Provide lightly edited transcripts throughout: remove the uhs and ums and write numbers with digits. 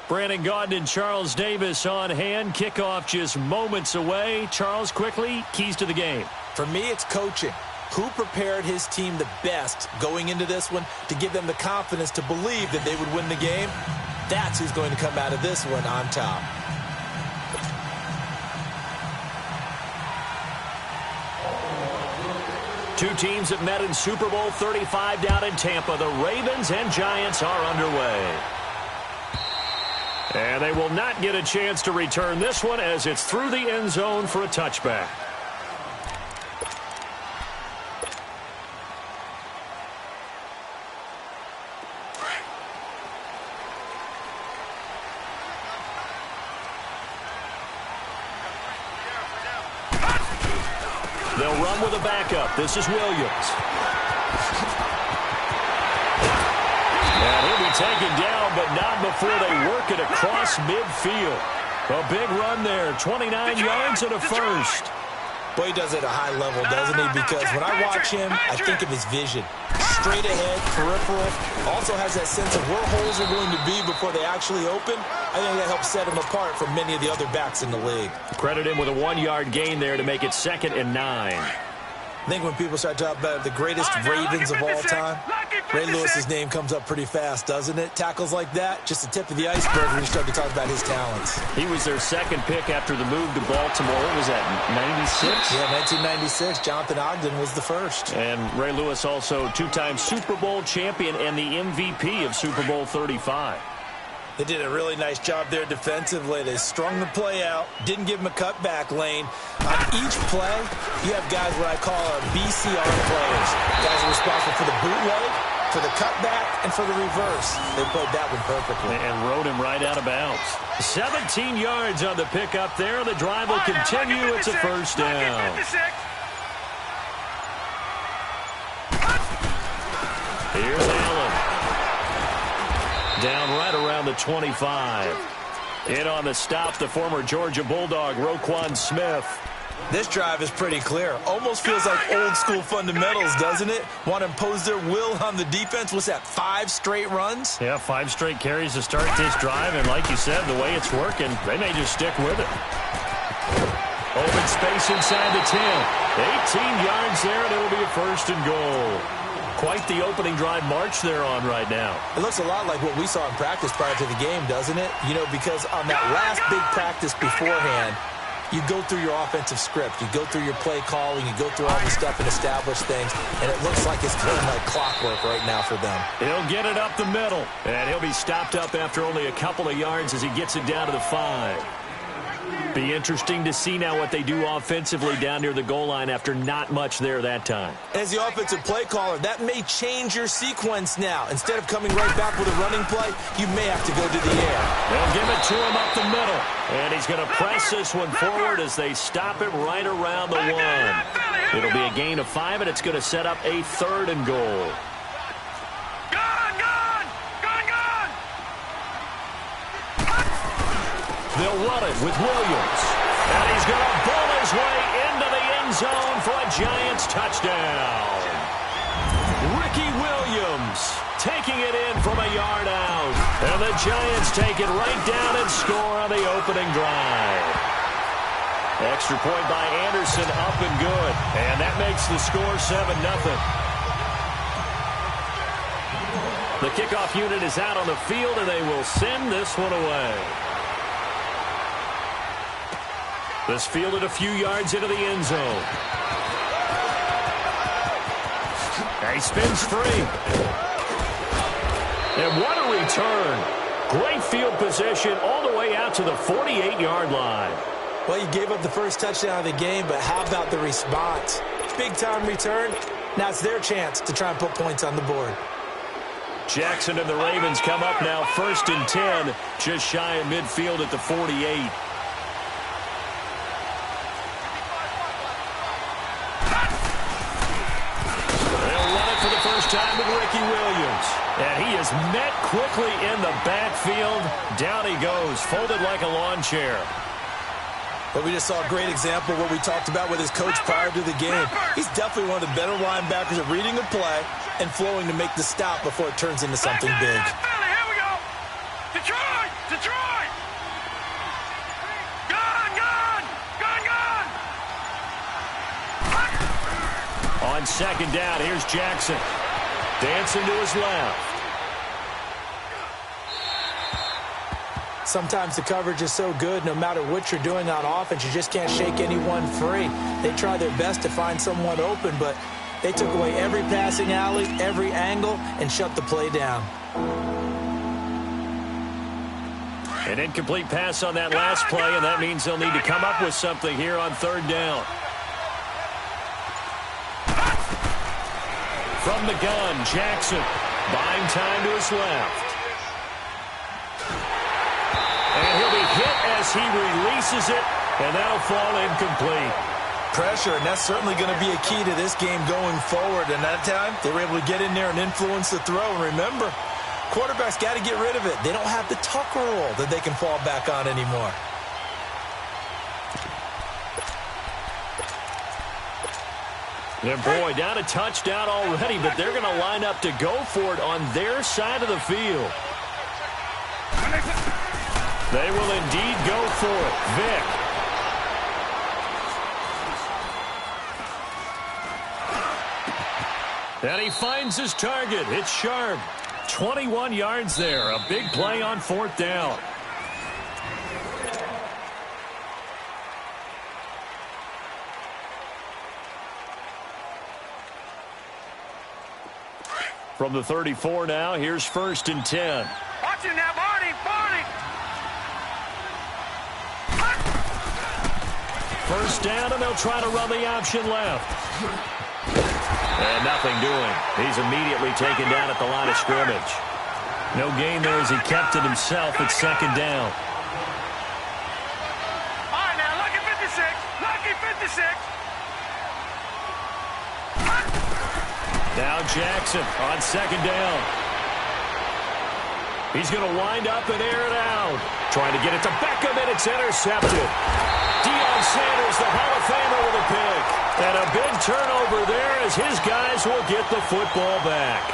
Brandon Gaudin and Charles Davis on hand. Kickoff just moments away. Charles, quickly, keys to the game. For me, it's coaching. Who prepared his team the best going into this one to give them the confidence to believe that they would win the game? That's who's going to come out of this one on top. Two teams that met in Super Bowl 35 down in Tampa. The Ravens and Giants are underway. And they will not get a chance to return this one as it's through the end zone for a touchback. They'll run with a backup. This is Williams. And he'll be taken down, but not before they work it across midfield. A big run there, 29 yards and a first. Boy, he does it at a high level, doesn't he? Because when I watch him, I think of his vision. Straight ahead, peripheral. Also has that sense of where holes are going to be before they actually open. I think that helps set him apart from many of the other backs in the league. Credit him with a 1-yard gain there to make it 2nd and 9. I think when people start talking about the greatest Ravens of all time, Ray Lewis's name comes up pretty fast, doesn't it? Tackles like that, just the tip of the iceberg when you start to talk about his talents. He was their 2nd pick after the move to Baltimore. What was that, 96? Yeah, 1996. Jonathan Ogden was the first. And Ray Lewis also 2-time Super Bowl champion and the MVP of Super Bowl 35. They did a really nice job there defensively. They strung the play out, didn't give him a cutback lane. On each play, you have guys what I call our BCR players. Guys are responsible for the bootleg, for the cutback, and for the reverse. They played that one perfectly. And rode him right out of bounds. 17 yards on the pickup there. The drive will continue. It's a first down. Here's Allen. Down right around the 25. In on the stop, the former Georgia Bulldog, Roquan Smith. This drive is pretty clear. Almost feels like old-school fundamentals, doesn't it? Want to impose their will on the defense. What's that, 5 straight runs? Yeah, 5 straight carries to start this drive. And like you said, the way it's working, they may just stick with it. Open space inside the 10. 18 yards there, and it'll be a 1st and goal. Quite the opening drive march they're on right now. It looks a lot like what we saw in practice prior to the game, doesn't it? You know, because on that last big practice beforehand, you go through your offensive script. You go through your play calling. You go through all this stuff and establish things. And it looks like it's kind of like clockwork right now for them. He'll get it up the middle. And he'll be stopped up after only a couple of yards as he gets it down to the 5. Be interesting to see now what they do offensively down near the goal line after not much there that time. As the offensive play caller, that may change your sequence now. Instead of coming right back with a running play, you may have to go to the air. They'll give it to him up the middle. And he's going to press this one forward as they stop it right around the 1. It'll be a gain of 5, and it's going to set up a 3rd and goal. They'll run it with Williams. And he's going to ball his way into the end zone for a Giants touchdown. Ricky Williams taking it in from a yard out. And the Giants take it right down and score on the opening drive. Extra point by Anderson, up and good. And that makes the score 7-0. The kickoff unit is out on the field, and they will send this one away. This fielded a few yards into the end zone. He spins free. And what a return. Great field position all the way out to the 48-yard line. Well, you gave up the first touchdown of the game, but how about the response? Big-time return. Now it's their chance to try and put points on the board. Jackson and the Ravens come up now 1st and 10, just shy of midfield at the 48. Time with Ricky Williams. And he is met quickly in the backfield. Down he goes, folded like a lawn chair. But we just saw a great example of what we talked about with his coach prior to the game. He's definitely one of the better linebackers at reading a play and flowing to make the stop before it turns into something big. Here we go. Detroit! On second down, here's Jackson. Dancing to his left. Sometimes the coverage is so good, no matter what you're doing on offense, you just can't shake anyone free. They try their best to find someone open, but they took away every passing alley, every angle, and shut the play down. An incomplete pass on that last play, and that means they'll need to come up with something here on third down. From the gun, Jackson buying time to his left. And he'll be hit as he releases it, and that'll fall incomplete. Pressure, and that's certainly going to be a key to this game going forward. And that time, they were able to get in there and influence the throw. And remember, quarterbacks got to get rid of it. They don't have the Tucker rule that they can fall back on anymore. And boy, down a touchdown already, but they're going to line up to go for it on their side of the field. They will indeed go for it. Vick. And he finds his target. It's Sharp. 21 yards there. A big play on fourth down. From the 34 now, here's 1st and 10. Watch it now, Barney! Barney! First down, and they'll try to run the option left. And nothing doing. He's immediately taken down at the line of scrimmage. No gain there as he kept it himself at second down. All right, now, lucky 56. Lucky 56. Now Jackson on second down. He's going to wind up and air it out. Trying to get it to Beckham, and it's intercepted. Deion Sanders, the Hall of Famer, with a pick. And a big turnover there as his guys will get the football back.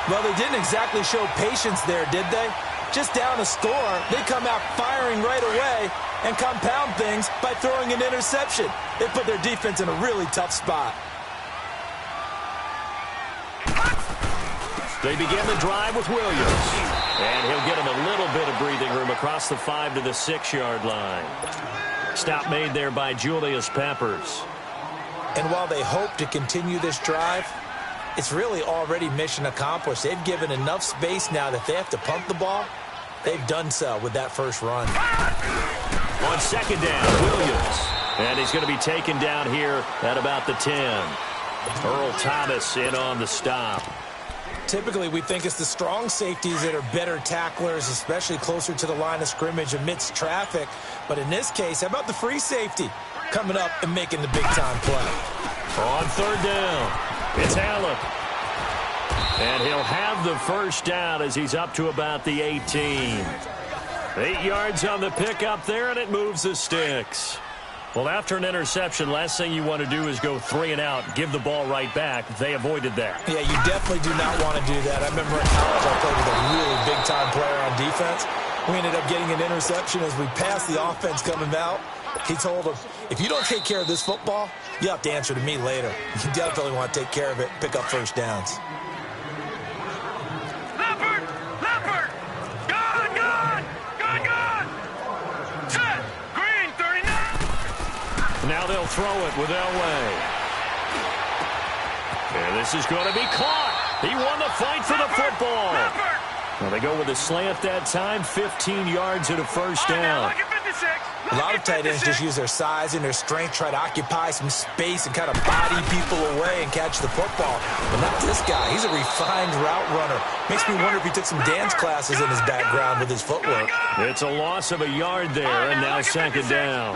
Well, they didn't exactly show patience there, did they? Just down a score, they come out firing right away and compound things by throwing an interception. They put their defense in a really tough spot. They begin the drive with Williams. And he'll get him a little bit of breathing room across the 5 to the 6-yard line. Stop made there by Julius Peppers. And while they hope to continue this drive, it's really already mission accomplished. They've given enough space now that they have to punt the ball. They've done so with that first run. On second down, Williams. And he's going to be taken down here at about the 10. Earl Thomas in on the stop. Typically, we think it's the strong safeties that are better tacklers, especially closer to the line of scrimmage amidst traffic. But in this case, how about the free safety coming up and making the big-time play? On third down, it's Allen. And he'll have the first down as he's up to about the 18. 8 yards on the pickup there, and it moves the sticks. Well, after an interception, last thing you want to do is go 3 and out, give the ball right back. They avoided that. Yeah, you definitely do not want to do that. I remember in college I played with a really big-time player on defense. We ended up getting an interception as we passed the offense coming out. He told him, if you don't take care of this football, you have to answer to me later. You definitely want to take care of it, pick up first downs. Leopard! Leopard! Gone! Gone! Gone! Gone! Set! Green 39! Now they'll throw it with Elway. And this is going to be caught. He won the fight for the football. Leopard! Well, they go with a slant that time, 15 yards and a first down. A lot of tight ends just use their size and their strength, try to occupy some space and kind of body people away and catch the football. But not this guy. He's a refined route runner. Makes me wonder if he took some dance classes in his background with his footwork. It's a loss of a yard there, and now second down.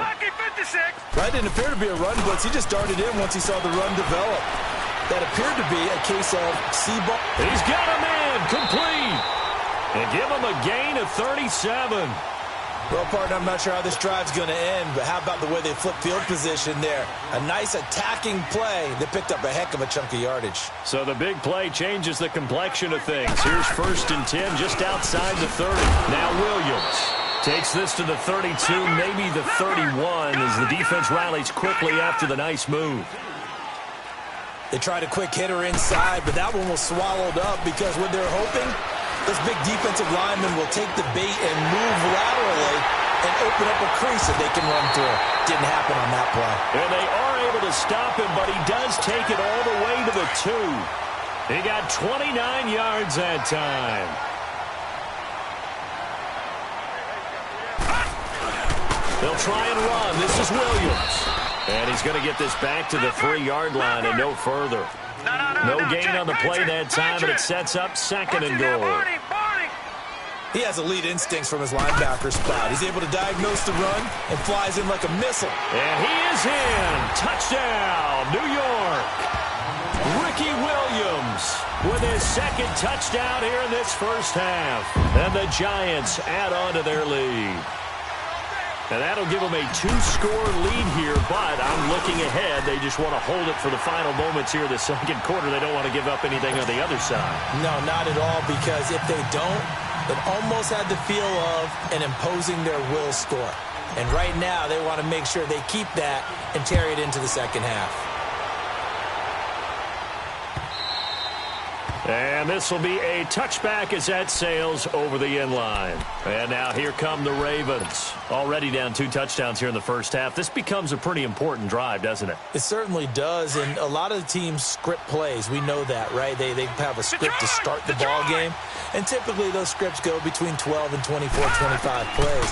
That didn't appear to be a run blitz. He just darted in once he saw the run develop. That appeared to be a case of C-ball. He's got a man complete. And give him a gain of 37. Well, partner, I'm not sure how this drive's going to end, but how about the way they flip field position there? A nice attacking play that picked up a heck of a chunk of yardage. So the big play changes the complexion of things. Here's 1st and 10 just outside the 30. Now Williams takes this to the 32, maybe the 31, as the defense rallies quickly after the nice move. They tried a quick hitter inside, but that one was swallowed up because what they're hoping, this big defensive lineman will take the bait and move laterally and open up a crease that they can run through. Didn't happen on that play. And they are able to stop him, but he does take it all the way to the 2. He got 29 yards that time. They'll try and run. This is Williams. And he's going to get this back to the 3-yard line and no further. No gain on the play that time, and it sets up 2nd and goal. He has elite instincts from his linebacker spot. He's able to diagnose the run and flies in like a missile. And he is in. Touchdown, New York. Ricky Williams with his 2nd touchdown here in this first half. And the Giants add on to their lead. And that'll give them a 2-score lead here, but I'm looking ahead. They just want to hold it for the final moments here in the 2nd quarter. They don't want to give up anything on the other side. No, not at all, because if they don't, it almost had the feel of an imposing their will score. And right now, they want to make sure they keep that and carry it into the 2nd half. And this will be a touchback as that sails over the end line. And now here come the Ravens. Already down 2 touchdowns here in the first half. This becomes a pretty important drive, doesn't it? It certainly does, and a lot of the teams script plays. We know that, right? They have a script to start the ball game, and typically those scripts go between 12 and 24, 25 plays.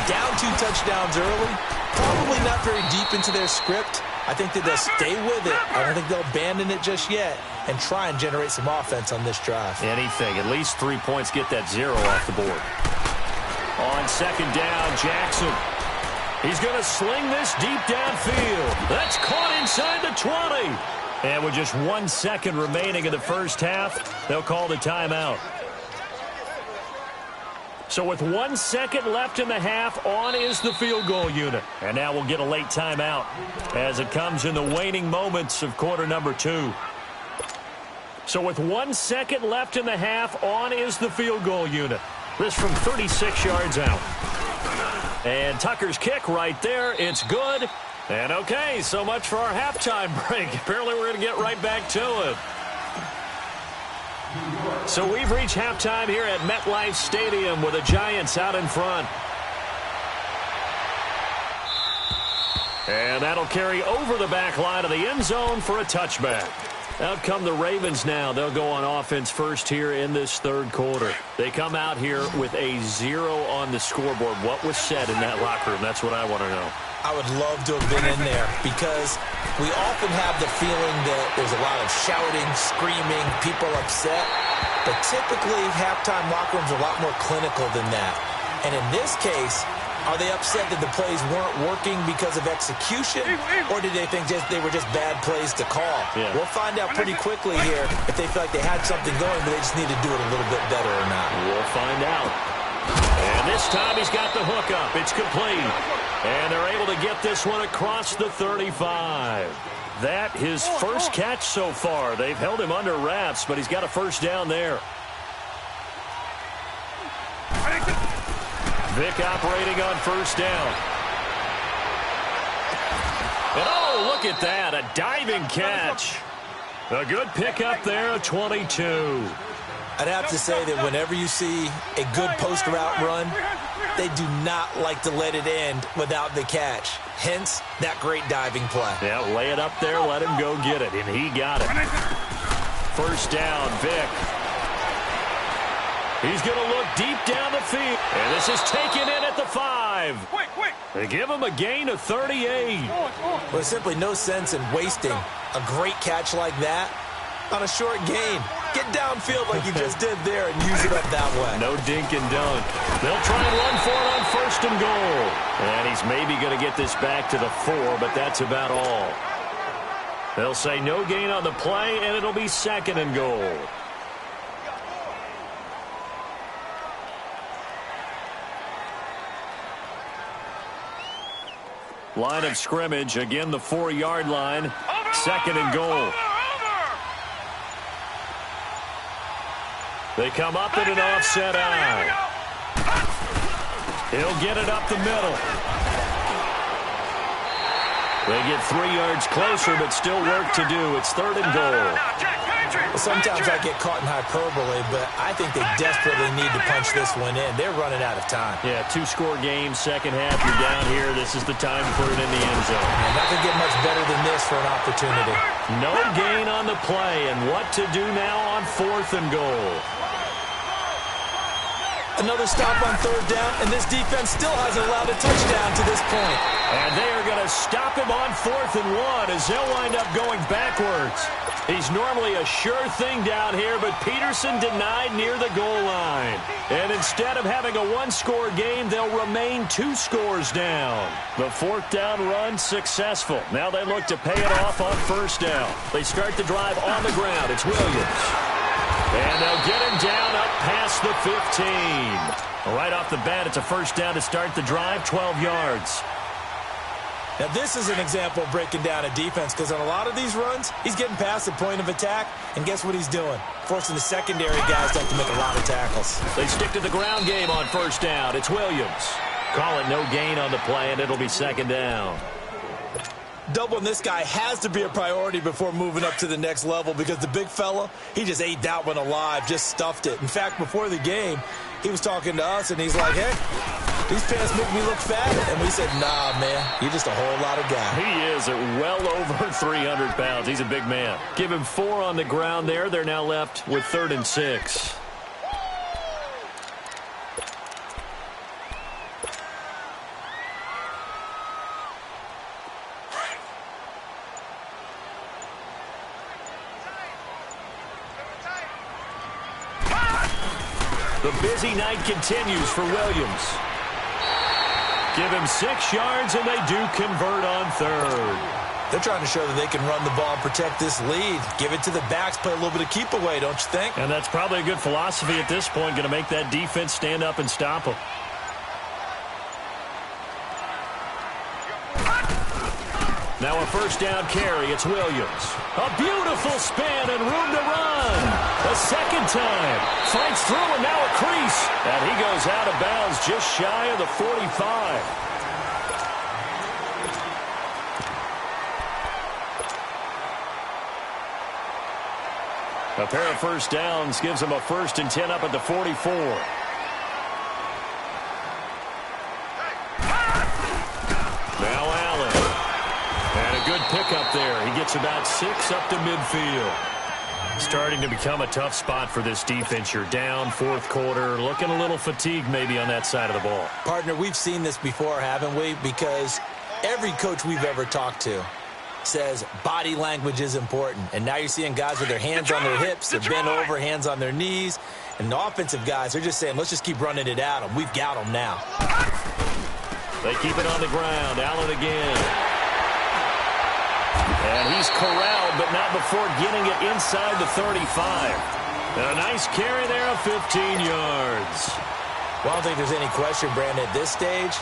Down 2 touchdowns early, probably not very deep into their script. I think that they'll stay with it. I don't think they'll abandon it just yet and try and generate some offense on this drive. Anything. At least 3 points, get that 0 off the board. On 2nd down, Jackson. He's going to sling this deep downfield. That's caught inside the 20. And with just 1 second remaining in the first half, they'll call the timeout. So with 1 second left in the half, on is the field goal unit. And now we'll get a late timeout as it comes in the waning moments of quarter number 2. So with 1 second left in the half, on is the field goal unit. This from 36 yards out. And Tucker's kick right there. It's good. And okay, so much for our halftime break. Apparently we're going to get right back to it. So we've reached halftime here at MetLife Stadium with the Giants out in front. And that'll carry over the back line of the end zone for a touchback. Out come the Ravens now. They'll go on offense first here in this 3rd quarter. They come out here with a 0 on the scoreboard. What was said in that locker room? That's what I want to know. I would love to have been in there because we often have the feeling that there's a lot of shouting, screaming, people upset. But typically, halftime locker rooms are a lot more clinical than that. And in this case, are they upset that the plays weren't working because of execution, or did they think they were just bad plays to call? Yeah. We'll find out pretty quickly here if they feel like they had something going, but they just need to do it a little bit better or not. We'll find out. And this time he's got the hook up. It's complete. And they're able to get this one across the 35. That his first catch so far. They've held him under wraps, but he's got a first down there. Vick operating on first down. And oh, look at that. A diving catch. A good pickup there, 22. I'd have to say that whenever you see a good post route run, they do not like to let it end without the catch. Hence, that great diving play. Yeah, lay it up there, let him go get it, and he got it. First down, Vick. He's going to look deep down the field. And this is taken in at the 5. They give him a gain of 38. Well, there's simply no sense in wasting a great catch like that on a short gain. Get downfield like you just did there and use it up that way. No dink and dunk. They'll try and run for it on first and goal. And he's maybe going to get this back to the 4, but that's about all. They'll say no gain on the play, and it'll be 2nd and goal. Line of scrimmage, again the 4-yard line, 2nd and goal. They come up in an offset eye. He'll get it up the middle. They get 3 yards closer, but still work to do. It's 3rd and goal. Sometimes I get caught in hyperbole, but I think they desperately need to punch this one in. They're running out of time. Yeah, 2-score game, second half. You're down here. This is the time to put it in the end zone. And not going to get much better than this for an opportunity. No gain on the play, and what to do now on 4th and goal. Another stop on 3rd down, and this defense still hasn't allowed a touchdown to this point. And they are going to stop him on 4th and 1 as they'll wind up going backwards. He's normally a sure thing down here, but Peterson denied near the goal line. And instead of having a 1-score game, they'll remain 2 scores down. The 4th down run successful. Now they look to pay it off on 1st down. They start the drive on the ground. It's Williams. And they'll get him down up past the 15. Right off the bat, it's a 1st down to start the drive, 12 yards. Now, this is an example of breaking down a defense because on a lot of these runs, he's getting past the point of attack, and guess what he's doing? Forcing the secondary guys to have to make a lot of tackles. They stick to the ground game on 1st down. It's Williams. Call it no gain on the play, and it'll be 2nd down. Doubling this guy has to be a priority before moving up to the next level because the big fella, he just ate that one alive, just stuffed it. In fact, before the game, he was talking to us, and he's like, hey, these pants make me look fat. And we said, nah, man, you're just a whole lot of guy. He is at well over 300 pounds. He's a big man. Give him 4 on the ground there. They're now left with 3rd and 6. The busy night continues for Williams. Give him 6 yards, and they do convert on 3rd. They're trying to show that they can run the ball and protect this lead. Give it to the backs, play a little bit of keep away, don't you think? And that's probably a good philosophy at this point, going to make that defense stand up and stop them. Now a 1st down carry. It's Williams. A beautiful spin and room to run. A 2nd time. Fights through and now a crease. And he goes out of bounds just shy of the 45. A pair of 1st downs gives him a 1st and 10 up at the 44. Now Allen. And a good pickup there. He gets about 6 up to midfield. Starting to become a tough spot for this defense. You're down 4th quarter. Looking a little fatigued maybe on that side of the ball. Partner, we've seen this before, haven't we? Because every coach we've ever talked to says body language is important. And now you're seeing guys with their hands on their hips, they're bent over, hands on their knees. And the offensive guys, they're just saying, let's just keep running it at them. We've got them now. They keep it on the ground. Allen again. And he's corralled, but not before getting it inside the 35. And a nice carry there of 15 yards. Well, I don't think there's any question, Brandon, at this stage,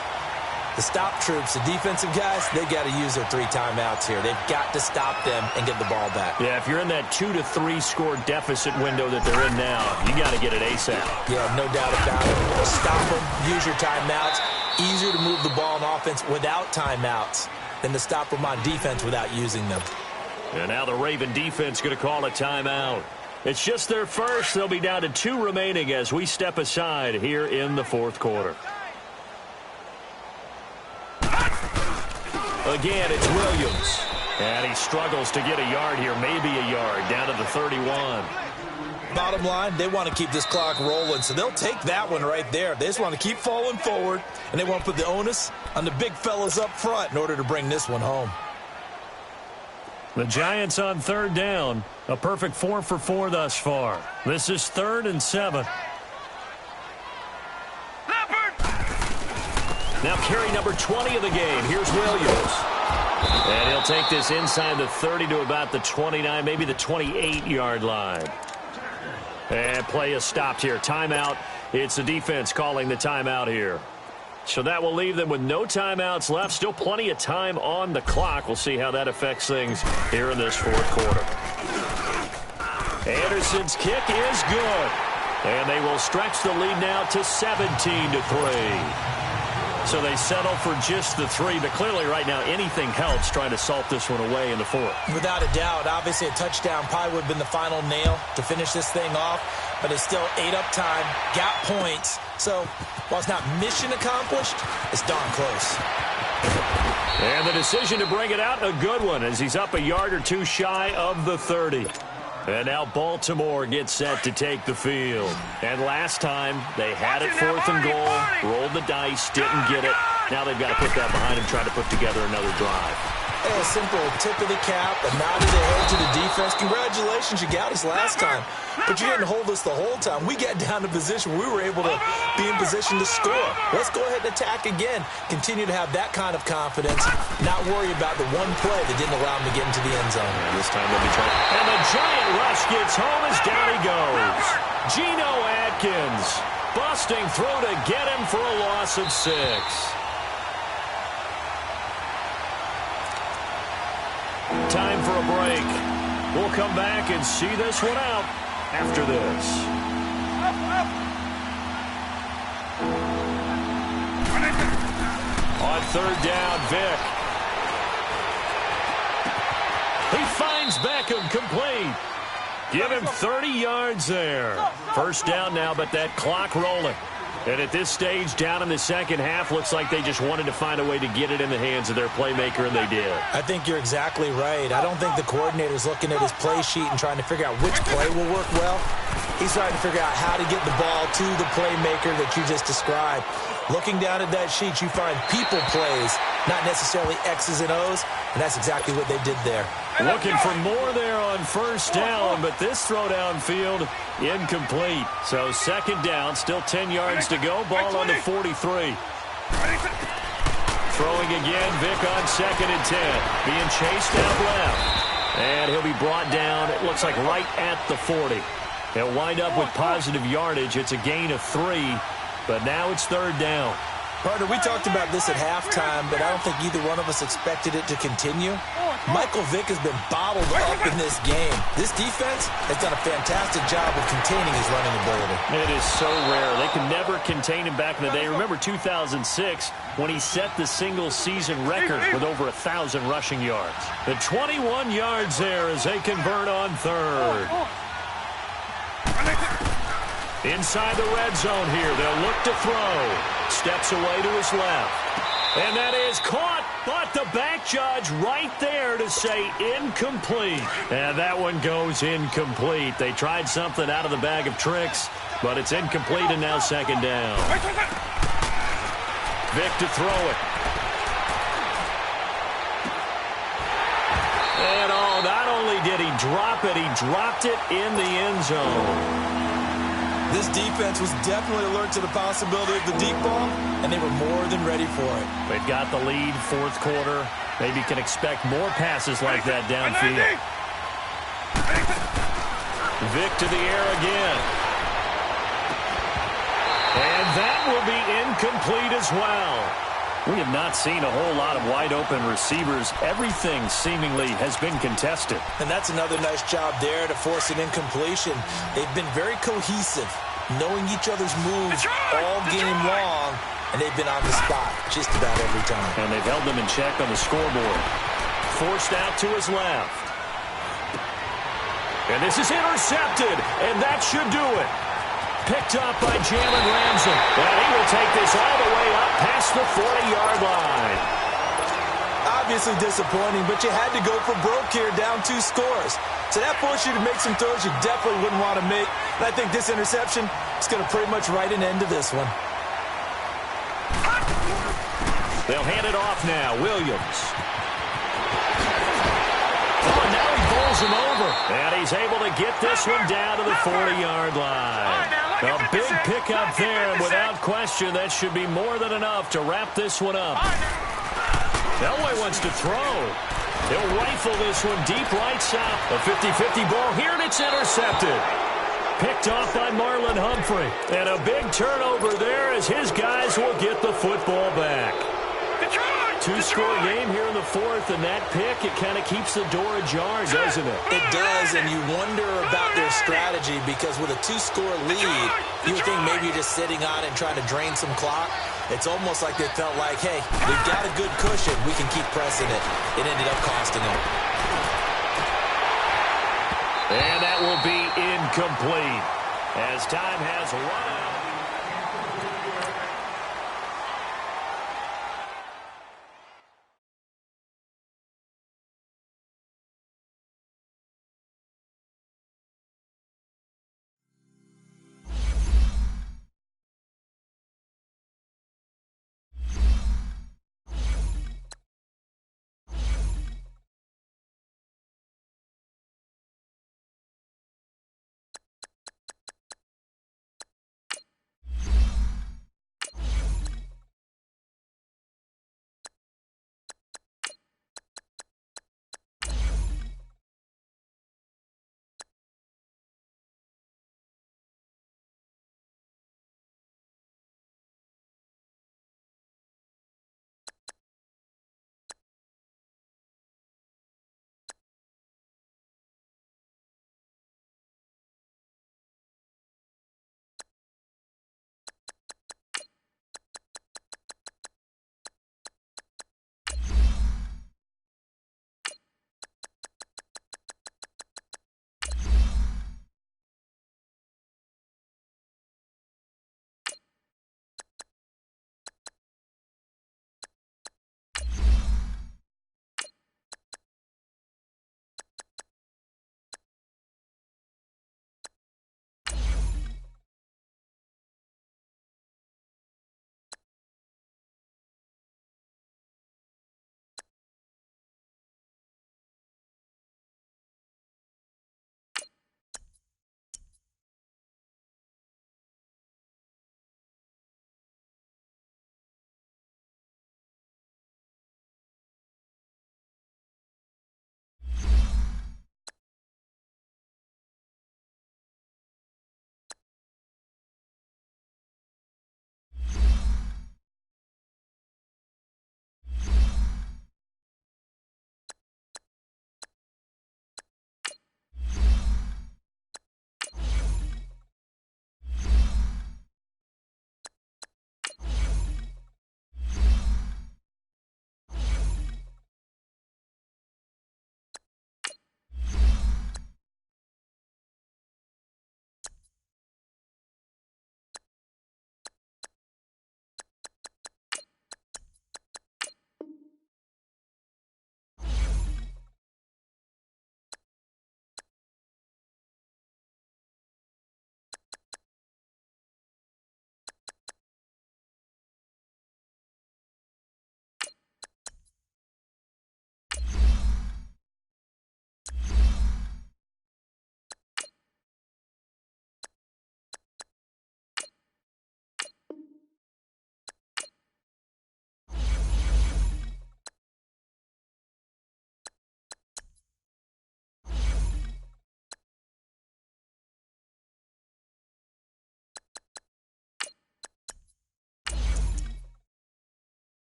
the stop troops, the defensive guys, they got to use their 3 timeouts here. They've got to stop them and get the ball back. Yeah, if you're in that 2 to 3 score deficit window that they're in now, you got to get it ASAP. Yeah, no doubt about it. Stop them, use your timeouts. Easier to move the ball on offense without timeouts than to stop them on defense without using them. And now the Raven defense going to call a timeout. It's just their first. They'll be down to 2 remaining as we step aside here in the 4th quarter. Again, it's Williams. And he struggles to get a yard here, maybe a yard, down to the 31. Bottom line, they want to keep this clock rolling, so they'll take that one right there. They just want to keep falling forward, and they want to put the onus on the big fellas up front in order to bring this one home. The Giants on 3rd down. A perfect 4 for 4 thus far. This is 3rd and 7. Now carry number 20 of the game. Here's Williams. And he'll take this inside the 30 to about the 29, maybe the 28-yard line. And play is stopped here. Timeout. It's the defense calling the timeout here. So that will leave them with no timeouts left. Still plenty of time on the clock. We'll see how that affects things here in this 4th quarter. Anderson's kick is good. And they will stretch the lead now to 17 to 3. So they settle for just the 3, but clearly right now anything helps trying to salt this one away in the 4th. Without a doubt, obviously a touchdown probably would have been the final nail to finish this thing off, but it's still 8 up time, got points. So while it's not mission accomplished, it's darn close. And the decision to bring it out, a good one, as he's up a yard or 2 shy of the 30. And now Baltimore gets set to take the field. And last time, they had it 4th and goal, rolled the dice, didn't get it. Now they've got to put that behind them, try to put together another drive. A simple tip of the cap, a nod of the head to the defense. Congratulations, you got us last time. But you didn't hold us the whole time. We got down to position where we were able to be in position to score. Let's go ahead and attack again. Continue to have that kind of confidence. Not worry about the one play that didn't allow them to get into the end zone. And this time they'll be trying. And the giant rush gets home as down he goes. Geno Atkins busting through to get him for a loss of 6. Time for a break. We'll come back and see this one out after this. On 3rd down, Vick. He finds Beckham complete. Give him 30 yards there. 1st down now, but that clock rolling. And at this stage, down in the second half, looks like they just wanted to find a way to get it in the hands of their playmaker, and they did. I think you're exactly right. I don't think the coordinator's looking at his play sheet and trying to figure out which play will work well. He's trying to figure out how to get the ball to the playmaker that you just described. Looking down at that sheet, you find people plays, not necessarily X's and O's, and that's exactly what they did there. Looking for more there on 1st down, but this throw downfield, incomplete. So 2nd down, still 10 yards to go. Ball on the 43. Throwing again, Vick on 2nd and 10. Being chased out left. And he'll be brought down, it looks like right at the 40. He'll wind up with positive yardage. It's a gain of 3, but now it's 3rd down. Partner, we talked about this at halftime, but I don't think either one of us expected it to continue. Michael Vick has been bottled up in this game. This defense has done a fantastic job of containing his running ability. It is so rare. They could never contain him back in the day. Remember 2006 when he set the single-season record with over 1,000 rushing yards. The 21 yards there as they convert on 3rd. Inside the red zone here. They'll look to throw. Steps away to his left. And that is caught, but the back judge right there to say incomplete. And that one goes incomplete. They tried something out of the bag of tricks, but it's incomplete and now 2nd down. Vick to throw it. And not only did he drop it, he dropped it in the end zone. This defense was definitely alert to the possibility of the deep ball, and they were more than ready for it. They've got the lead, 4th quarter. Maybe can expect more passes like that downfield. Vick to the air again. And that will be incomplete as well. We have not seen a whole lot of wide-open receivers. Everything seemingly has been contested. And that's another nice job there to force an incompletion. They've been very cohesive, knowing each other's moves all game long, and they've been on the spot just about every time. And they've held them in check on the scoreboard. Forced out to his left. And this is intercepted, and that should do it. Picked up by Jalen Ramsey. And he will take this all the way up past the 40-yard line. Obviously disappointing, but you had to go for broke here, down 2 scores. So that forced you to make some throws you definitely wouldn't want to make. And I think this interception is going to pretty much write an end to this one. They'll hand it off now. Williams. Oh, now he bowls him over. And he's able to get this one down to the 40-yard line. A big pickup there, and without question, that should be more than enough to wrap this one up. Elway wants to throw. He'll rifle this one deep right side. A 50-50 ball here, and it's intercepted. Picked off by Marlon Humphrey. And a big turnover there as his guys will get the football back. Detroit! Two-score game here in the fourth, and that pick, it kind of keeps the door ajar, doesn't it? It does, and you wonder about their strategy because with a two-score lead, you would think maybe you're just sitting on it and trying to drain some clock. It's almost like they felt like, hey, we've got a good cushion. We can keep pressing it. It ended up costing them. And that will be incomplete as time has run out.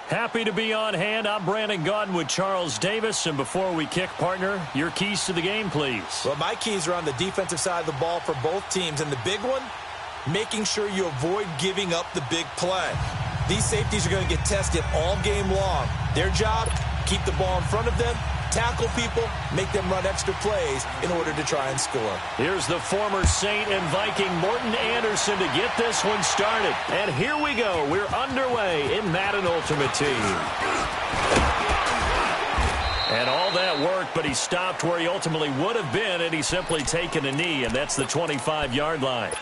Happy to be on hand. I'm Brandon Gaudin with Charles Davis. And before we kick, partner, your keys to the game, please. Well, my keys are on the defensive side of the ball for both teams. And the big one, making sure you avoid giving up the big play. These safeties are going to get tested all game long. Their job, keep the ball in front of them, tackle people, make them run extra plays in order to try and score. Here's the former Saint and Viking Morton Anderson to get this one started. And here we go. We're underway in Madden Ultimate Team. And all that worked, but he stopped where he ultimately would have been had he simply taken a knee, and that's the 25-yard line.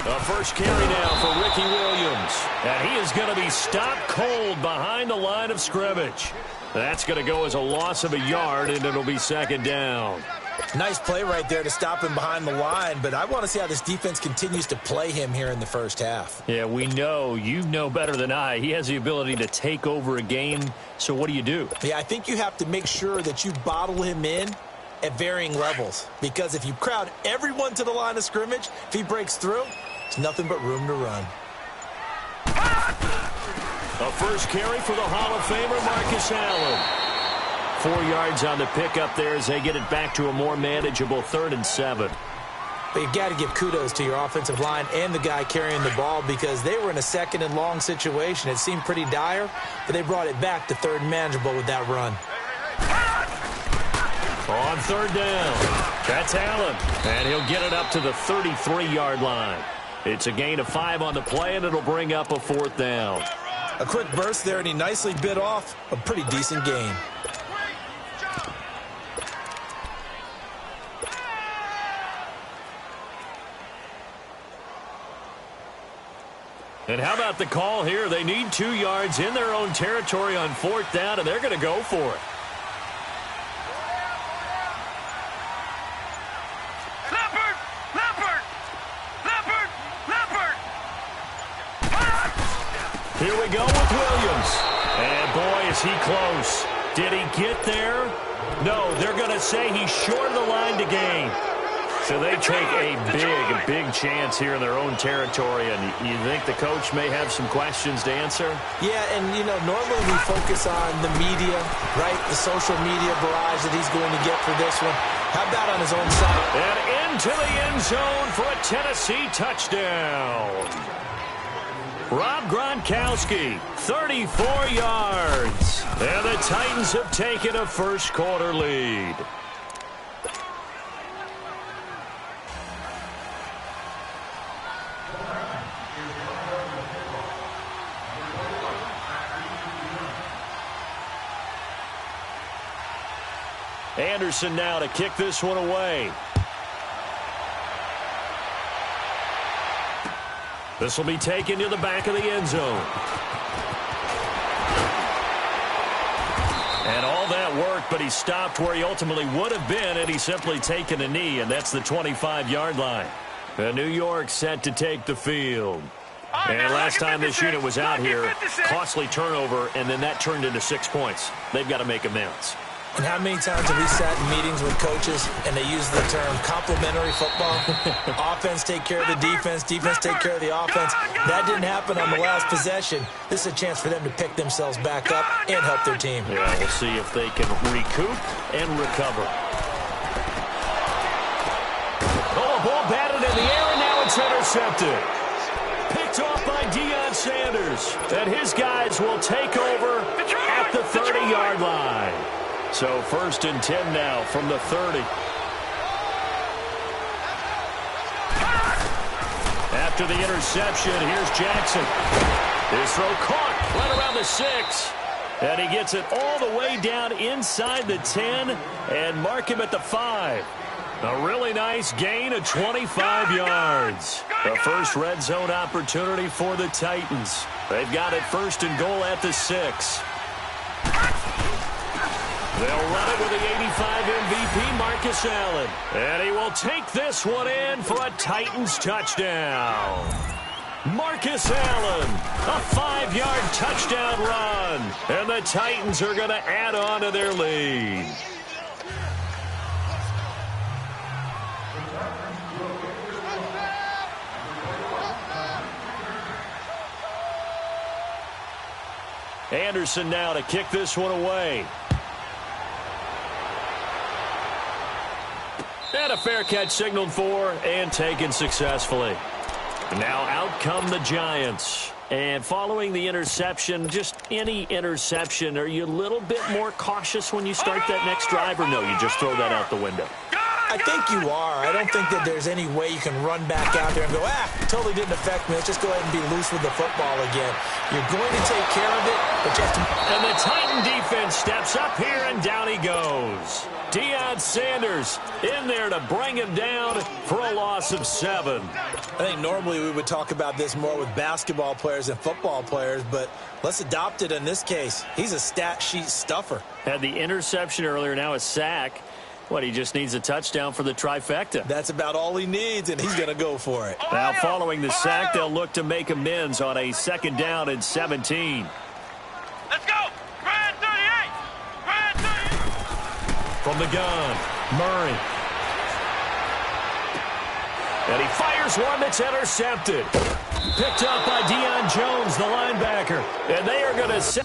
The first carry now for Ricky Williams. And he is going to be stopped cold behind the line of scrimmage. That's going to go as a loss of a yard, and it'll be second down. Nice play right there to stop him behind the line, but I want to see how this defense continues to play him here in the first half. Yeah, we know. You know better than I. He has the ability to take over a game, so what do? Yeah, I think you have to make sure that you bottle him in at varying levels, because if you crowd everyone to the line of scrimmage, if he breaks through, there's nothing but room to run. A first carry for the Hall of Famer, Marcus Allen. 4 yards on the pickup there as they get it back to a more manageable 3rd and 7. But you've got to give kudos to your offensive line and the guy carrying the ball, because they were in a 2nd and long situation. It seemed pretty dire, but they brought it back to 3rd and manageable with that run. On 3rd down, that's Allen, and he'll get it up to the 33-yard line. It's a gain of 5 on the play, and it'll bring up a 4th down. A quick burst there, and he nicely bit off a pretty decent gain. And how about the call here? They need 2 yards in their own territory on 4th down, and they're going to go for it. Here we go with Williams. And boy, is he close. Did he get there? No, they're going to say he's short of the line to gain. So they take a big chance here in their own territory. And you think the coach may have some questions to answer? Yeah, and, normally we focus on the media, right? The social media barrage that he's going to get for this one. How about on his own side? And into the end zone for a Tennessee touchdown. Rob Gronkowski, 34 yards. And the Titans have taken a first-quarter lead. Anderson now to kick this one away. This will be taken to the back of the end zone. And all that worked, but he stopped where he ultimately would have been had he simply taken a knee, and that's the 25-yard line. New York set to take the field. And last time this unit was out here, costly turnover, and then that turned into 6 points. They've got to make amends. And how many times have we sat in meetings with coaches and they use the term complementary football? Offense take care of the defense, defense take care of the offense. That didn't happen on the last possession. This is a chance for them to pick themselves back up and help their team. Yeah, we'll see if they can recoup and recover. Oh, a ball batted in the air, and now it's intercepted. Picked off by Deion Sanders. And his guys will take over at the 30-yard line. So 1st and 10 now from the 30. After the interception, here's Jackson. His throw caught right around the 6. And he gets it all the way down inside the 10 and mark him at the 5. A really nice gain of 25 yards. The first red zone opportunity for the Titans. They've got it 1st and goal at the 6. They'll run it with the 85 MVP, Marcus Allen. And he will take this one in for a Titans touchdown. Marcus Allen, a 5-yard touchdown run. And the Titans are going to add on to their lead. Anderson now to kick this one away. And a fair catch signaled for and taken successfully. Now out come the Giants. And following the interception, just any interception, are you a little bit more cautious when you start that next drive, or no, you just throw that out the window? I think you are. I don't think that there's any way you can run back out there and go, totally didn't affect me. Let's just go ahead and be loose with the football again. You're going to take care of it, but you have to... And the Titan defense steps up here, and down he goes. Deion Sanders in there to bring him down for a loss of 7. I think normally we would talk about this more with basketball players and football players, but let's adopt it in this case. He's a stat sheet stuffer. Had the interception earlier, now a sack. What, he just needs a touchdown for the trifecta. That's about all he needs, and he's going to go for it. Now, following the sack, they'll look to make amends on a 2nd down and 17. Let's go! Brad 38! Brad 38! From the gun, Murray. And he fires one that's intercepted. Picked up by Deion Jones, the linebacker. And they are going to set...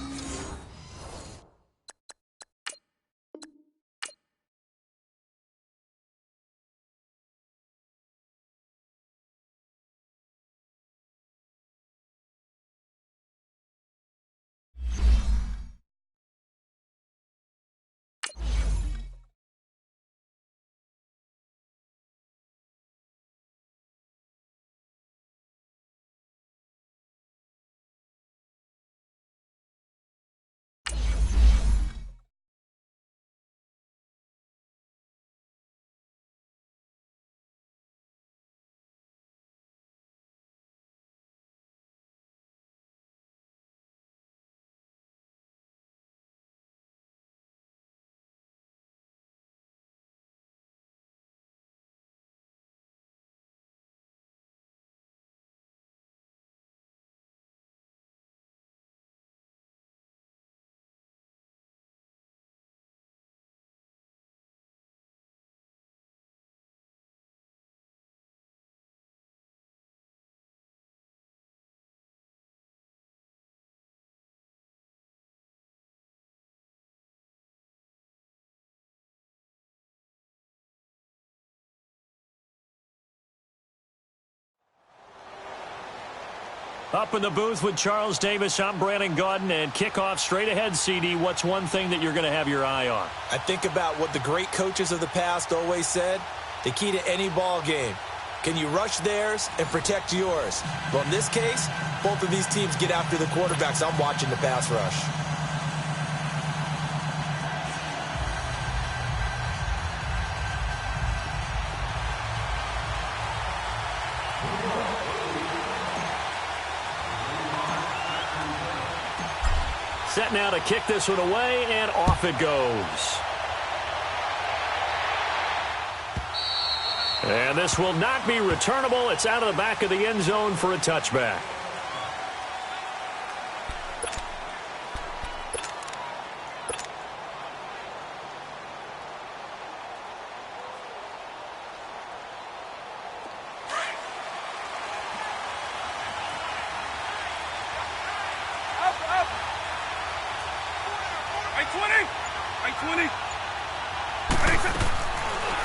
Up in the booth with Charles Davis, I'm Brandon Gaudin, and kickoff straight ahead, CD. What's one thing that you're going to have your eye on? I think about what the great coaches of the past always said. The key to any ball game. Can you rush theirs and protect yours? Well, in this case, both of these teams get after the quarterbacks. I'm watching the pass rush. Set now to kick this one away, and off it goes. And this will not be returnable. It's out of the back of the end zone for a touchback.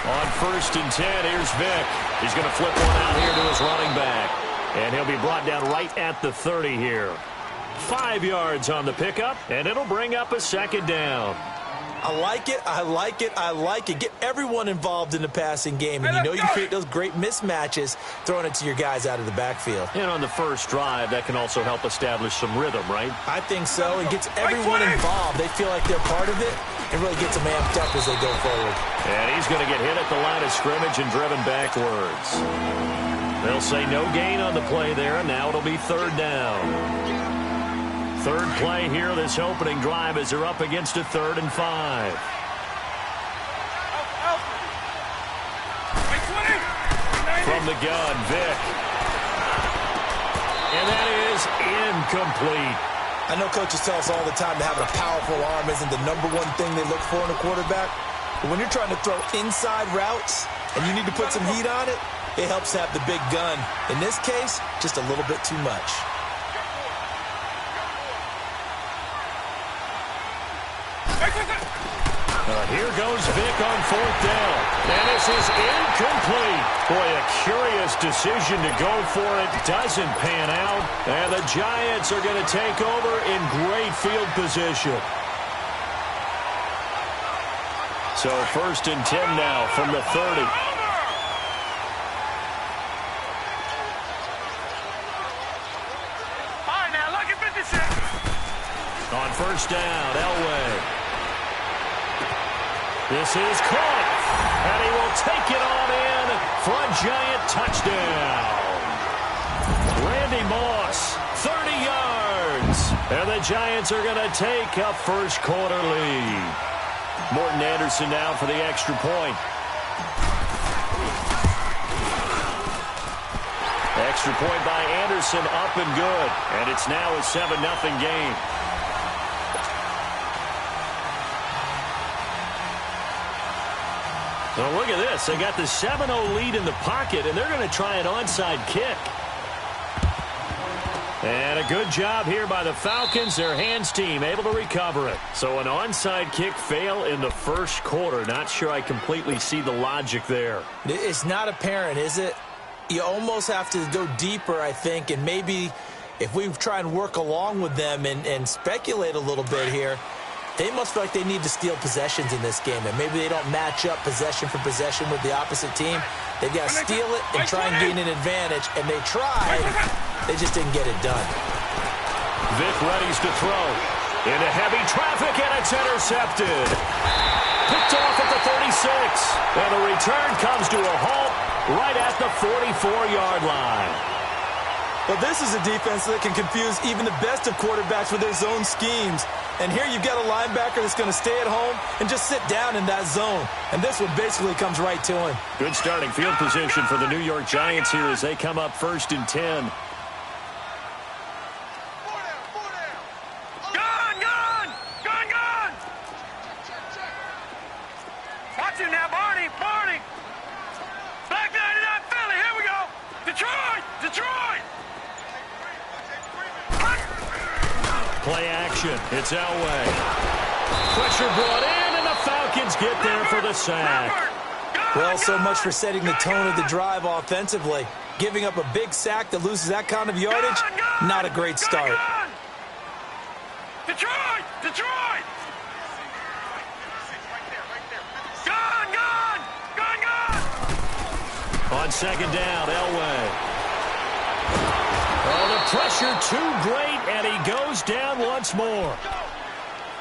On 1st and 10, here's Vick. He's going to flip one out here to his running back. And he'll be brought down right at the 30 here. 5 yards on the pickup, and it'll bring up a 2nd down. I like it, I like it, I like it. Get everyone involved in the passing game. And you know you can create those great mismatches throwing it to your guys out of the backfield. And on the first drive, that can also help establish some rhythm, right? I think so. It gets everyone involved. They feel like they're part of it. It really gets them amped up as they go forward. And he's going to get hit at the line of scrimmage and driven backwards. They'll say no gain on the play there, and now it'll be 3rd down. 3rd play here, this opening drive, as they're up against a 3rd and 5. From the gun, Vick. and that is incomplete. I know coaches tell us all the time that having a powerful arm isn't the #1 thing they look for in a quarterback. But when you're trying to throw inside routes and you need to put some heat on it, it helps to have the big gun. In this case, just a little bit too much. Here goes Vic on 4th down. And this is incomplete. Boy, a curious decision to go for it. Doesn't pan out. And the Giants are going to take over in great field position. So 1st and 10 now from the 30. All right, now, look at 56. On 1st down, Elway. This is caught, and he will take it on in for a Giant touchdown. Randy Moss, 30 yards, and the Giants are going to take a first-quarter lead. Morton Anderson now for the extra point. Extra point by Anderson, up and good, and it's now a 7-0 game. Well, look at this. They got the 7-0 lead in the pocket, and they're going to try an onside kick. And a good job here by the Falcons. Their hands team able to recover it. So an onside kick fail in the first quarter. Not sure I completely see the logic there. It's not apparent, is it? You almost have to go deeper, I think, and maybe if we try and work along with them and speculate a little bit here, they must feel like they need to steal possessions in this game, and maybe they don't match up possession for possession with the opposite team. They've got to steal it and try and gain an advantage, and they tried. They just didn't get it done. Vic readies to throw. Into heavy traffic, and it's intercepted. Picked off at the 36, and the return comes to a halt right at the 44-yard line. Well, this is a defense that can confuse even the best of quarterbacks with their zone schemes. And here you've got a linebacker that's going to stay at home and just sit down in that zone. And this one basically comes right to him. Good starting field position for the New York Giants here as they come up 1st and 10. Gun! Watch him now, Barney! Black 99 Philly, here we go! Detroit! Play action. It's Elway. Pressure brought in, and the Falcons get there for the sack. Well, so much for setting the tone of the drive offensively. Giving up a big sack that loses that kind of yardage, not a great start. Detroit! Gun! On 2nd down, Elway. Oh, the pressure too great, and he goes down once more.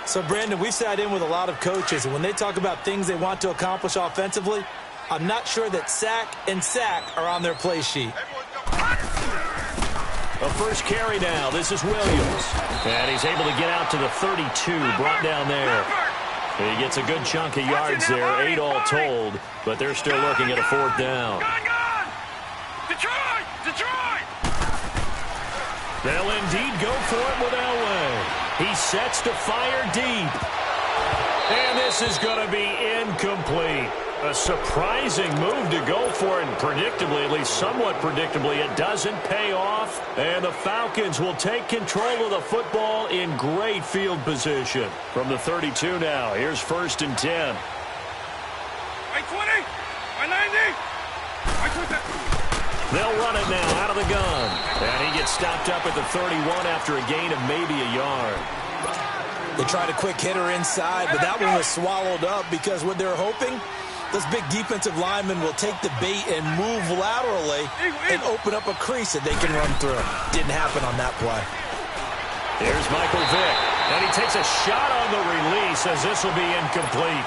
So, Brandon, we've sat in with a lot of coaches, and when they talk about things they want to accomplish offensively, I'm not sure that sack and sack are on their play sheet. A first carry now. This is Williams. And he's able to get out to the 32, brought down there. He gets a good chunk of yards there, 8 all told, but they're still looking at a 4th down. Gun! Detroit! They'll indeed go for it with Elway. He sets to fire deep. And this is going to be incomplete. A surprising move to go for it, and predictably, at least somewhat predictably, it doesn't pay off. And the Falcons will take control of the football in great field position. From the 32 now, here's 1st and 10. I-20! I-90! They'll run it now out of the gun. And he gets stopped up at the 31 after a gain of maybe a yard. They tried a quick hitter inside, but that one was swallowed up because what they're hoping, those big defensive linemen will take the bait and move laterally and open up a crease that they can run through. Didn't happen on that play. Here's Michael Vick, and he takes a shot on the release as this will be incomplete.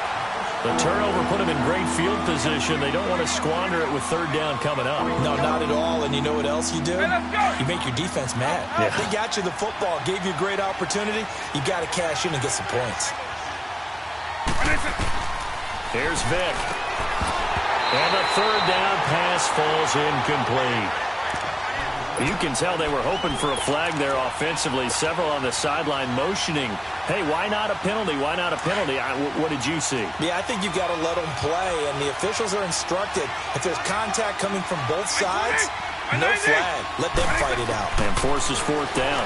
The turnover put him in great field position. They don't want to squander it with 3rd down coming up. No, not at all. And you know what else you do? You make your defense mad. Yeah. If they got you the football, gave you a great opportunity, you got to cash in and get some points. Here's Vick. And the 3rd down pass falls incomplete. You can tell they were hoping for a flag there offensively. Several on the sideline motioning, hey, why not a penalty? Why not a penalty? What did you see? Yeah, I think you've got to let them play, and the officials are instructed. If there's contact coming from both sides, no flag. Let them fight it out. And forces fourth down.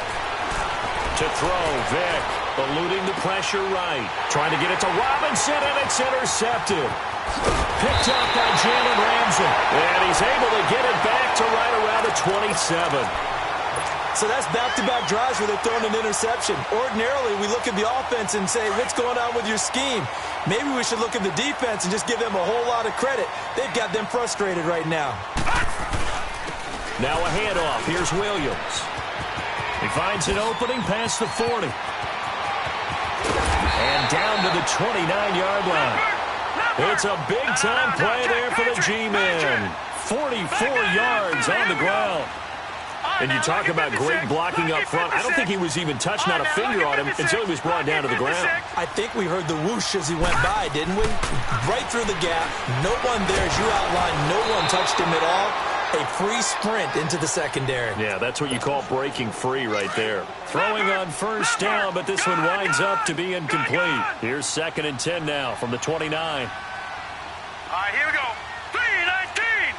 To throw, Vick, eluding the pressure right. Trying to get it to Robinson, and it's intercepted. Picked up by Jalen Ramsey. And he's able to get it back to right around the 27. So that's back-to-back drives where they're throwing an interception. Ordinarily, we look at the offense and say, what's going on with your scheme? Maybe we should look at the defense and just give them a whole lot of credit. They've got them frustrated right now. Now a handoff. Here's Williams. He finds an opening past the 40. And down to the 29-yard line. It's a big-time play there for the G-men. 44 yards on the ground. And you talk about great blocking up front. I don't think he was even touched, not a finger on him, until he was brought down to the ground. I think we heard the whoosh as he went by, didn't we? Right through the gap. No one there, as you outlined. No one touched him at all. A free sprint into the secondary. Yeah, that's what you call breaking free right there. Throwing on first down, but this one winds up to be incomplete. Here's 2nd and 10 now from the 29. All right, here we go. 3-19.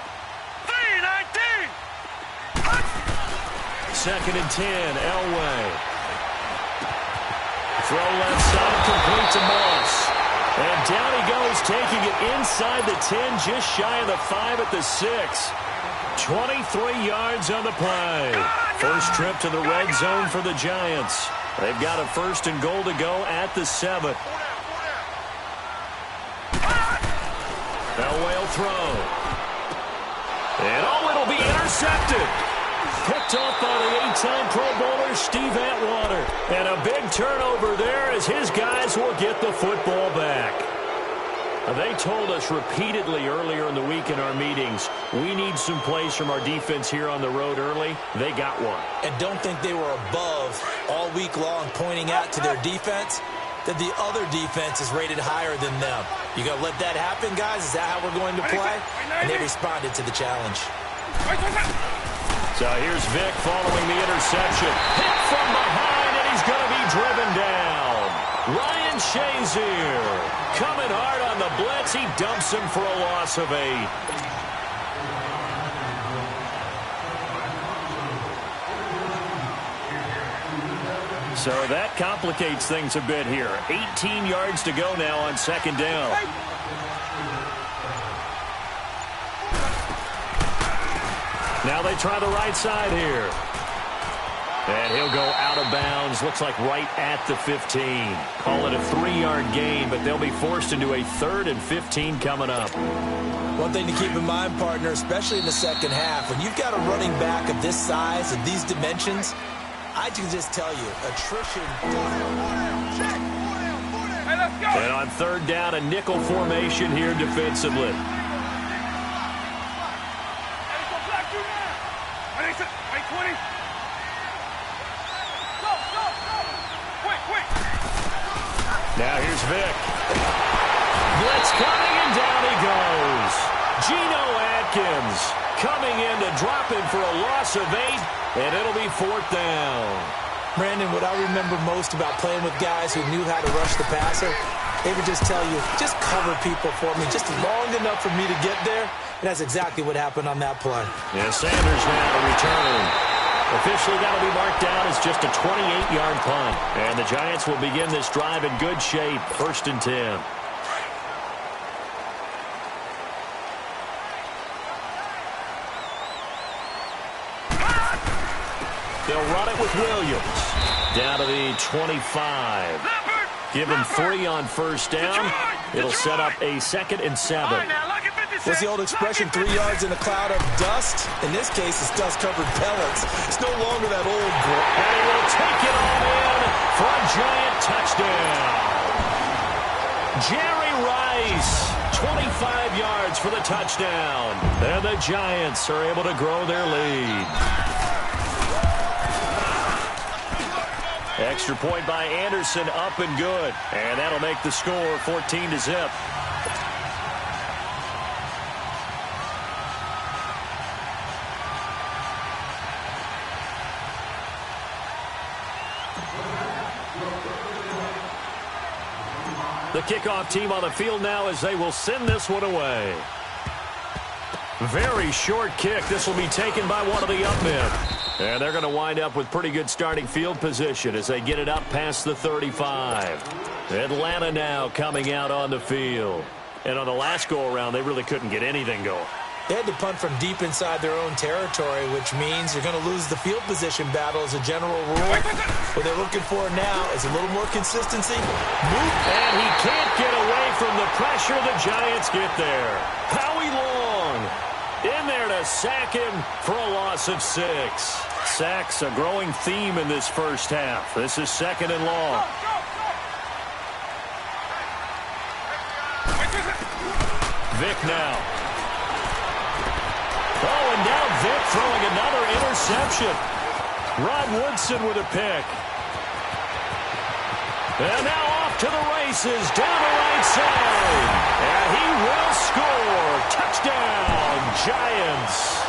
3-19. 2nd and 10, Elway. Throw left side, complete to Moss. And down he goes, taking it inside the 10, just shy of the 5 at the 6. 23 yards on the play. First trip to the red zone for the Giants. They've got a 1st and goal to go at the 7. Elway will throw. And it'll be intercepted. Picked off by the 8-time Pro Bowler Steve Atwater. And a big turnover there as his guys will get the football back. They told us repeatedly earlier in the week in our meetings, we need some plays from our defense here on the road early. They got one. And don't think they were above all week long pointing out to their defense that the other defense is rated higher than them. You going to let that happen, guys? Is that how we're going to play? And they responded to the challenge. So here's Vick following the interception. Hit from behind, and he's going to be driven down. Ryan Shazier coming hard on the blitz. He dumps him for a loss of 8. So that complicates things a bit here. 18 yards to go now on 2nd down. Now they try the right side here. And he'll go out of bounds. Looks like right at the 15. Call it a 3-yard gain, but they'll be forced into a 3rd and 15 coming up. One thing to keep in mind, partner, especially in the second half, when you've got a running back of this size and these dimensions, I can just tell you, attrition. And on 3rd down, a nickel formation here defensively. Now here's Vick. Blitz coming, and down he goes. Geno Atkins coming in to drop him for a loss of 8, and it'll be 4th down. Brandon, what I remember most about playing with guys who knew how to rush the passer, they would just tell you, just cover people for me, just long enough for me to get there. And that's exactly what happened on that play. Yeah, Sanders now to return. Officially got to be marked down as just a 28-yard punt. And the Giants will begin this drive in good shape. 1st and 10. They'll run it with Williams. Down to the 25. Give him 3 on 1st down. It'll set up a 2nd and 7. What's the old expression, 3 yards in a cloud of dust? In this case, it's dust-covered pellets. It's no longer that old. And he will take it all in for a Giant touchdown. Jerry Rice, 25 yards for the touchdown. And the Giants are able to grow their lead. Extra point by Anderson, up and good. And that'll make the score 14-0. The kickoff team on the field now as they will send this one away. Very short kick. This will be taken by one of the up men. And they're going to wind up with pretty good starting field position as they get it up past the 35. Atlanta now coming out on the field. And on the last go-around, they really couldn't get anything going. They had to punt from deep inside their own territory, which means you're going to lose the field position battle as a general rule. What they're looking for now is a little more consistency. And he can't get away from the pressure. The Giants get there. Howie Long in there to sack him for a loss of 6. Sacks a growing theme in this first half. This is 2nd and long. Vic now. Oh, and now Vic throwing another interception. Rod Woodson with a pick. And now off to the races down the right side. And he will score. Touchdown, Giants.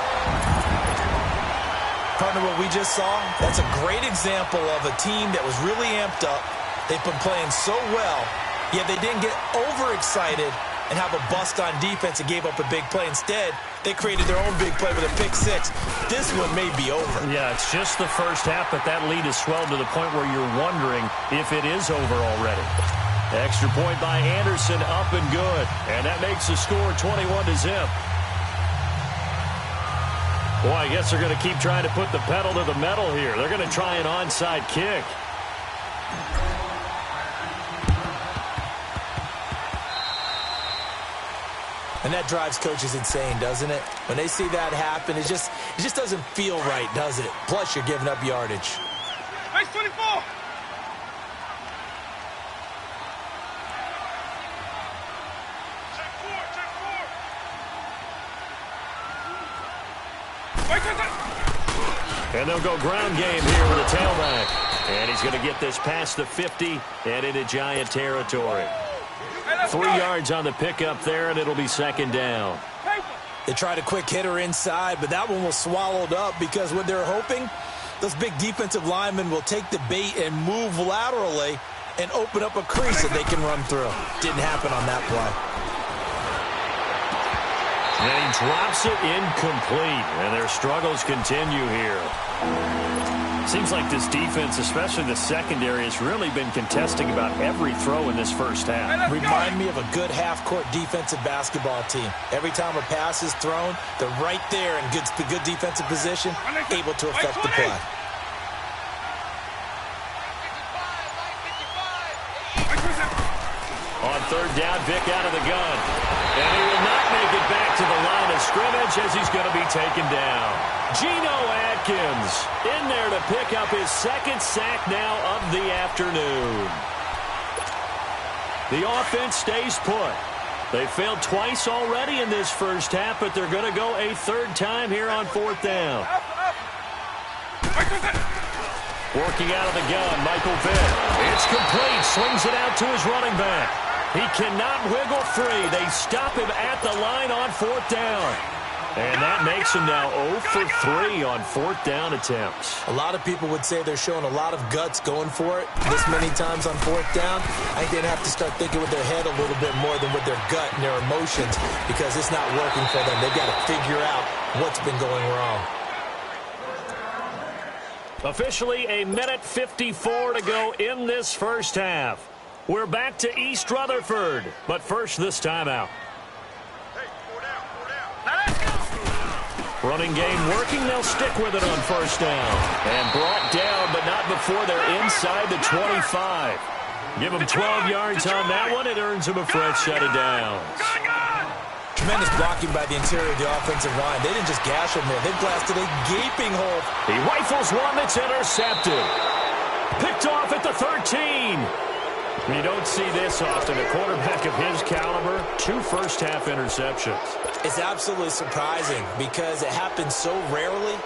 Partner, what we just saw, that's a great example of a team that was really amped up. They've been playing so well, yet they didn't get overexcited and have a bust on defense and gave up a big play. Instead, they created their own big play with a pick 6. This one may be over. Yeah, it's just the first half, but that lead has swelled to the point where you're wondering if it is over already. Extra point by Anderson, up and good. And that makes the score 21-0. Boy, I guess they're going to keep trying to put the pedal to the metal here. They're going to try an onside kick. And that drives coaches insane, doesn't it? When they see that happen, it just doesn't feel right, does it? Plus, you're giving up yardage. Nice 24. And they'll go ground game here with a tailback. And he's going to get this past the 50 and into Giant territory. 3 yards on the pickup there, and it'll be 2nd down. They tried a quick hitter inside, but that one was swallowed up because what they're hoping, those big defensive linemen will take the bait and move laterally and open up a crease that they can run through. Didn't happen on that play. And he drops it incomplete, and their struggles continue here. Seems like this defense, especially the secondary, has really been contesting about every throw in this first half. Remind me of a good half-court defensive basketball team. Every time a pass is thrown, they're right there in good defensive position, able to affect the play. On 3rd down, Vic out of the gun. And he will not make it back to the line of scrimmage as he's going to be taken down. Geno Atkins in there to pick up his 2nd sack now of the afternoon. The offense stays put. They failed twice already in this first half, but they're going to go a 3rd time here on 4th down. Working out of the gun, Michael Vick. It's complete. Swings it out to his running back. He cannot wiggle free. They stop him at the line on 4th down. And that makes him now 0 for 3 on 4th down attempts. A lot of people would say they're showing a lot of guts going for it this many times on 4th down. I think they'd have to start thinking with their head a little bit more than with their gut and their emotions because it's not working for them. They've got to figure out what's been going wrong. Officially a minute 54 to go in this first half. We're back to East Rutherford, but first this timeout. Running game working, they'll stick with it on 1st down. And brought down, but not before they're inside the 25. Give them 12 yards on that one. It earns them a fresh set of downs. Tremendous blocking by the interior of the offensive line. They didn't just gash him there. They blasted a gaping hole. He rifles one that's intercepted. Picked off at the 13. You don't see this often. A quarterback of his caliber, 2 first-half interceptions. It's absolutely surprising because it happens so rarely.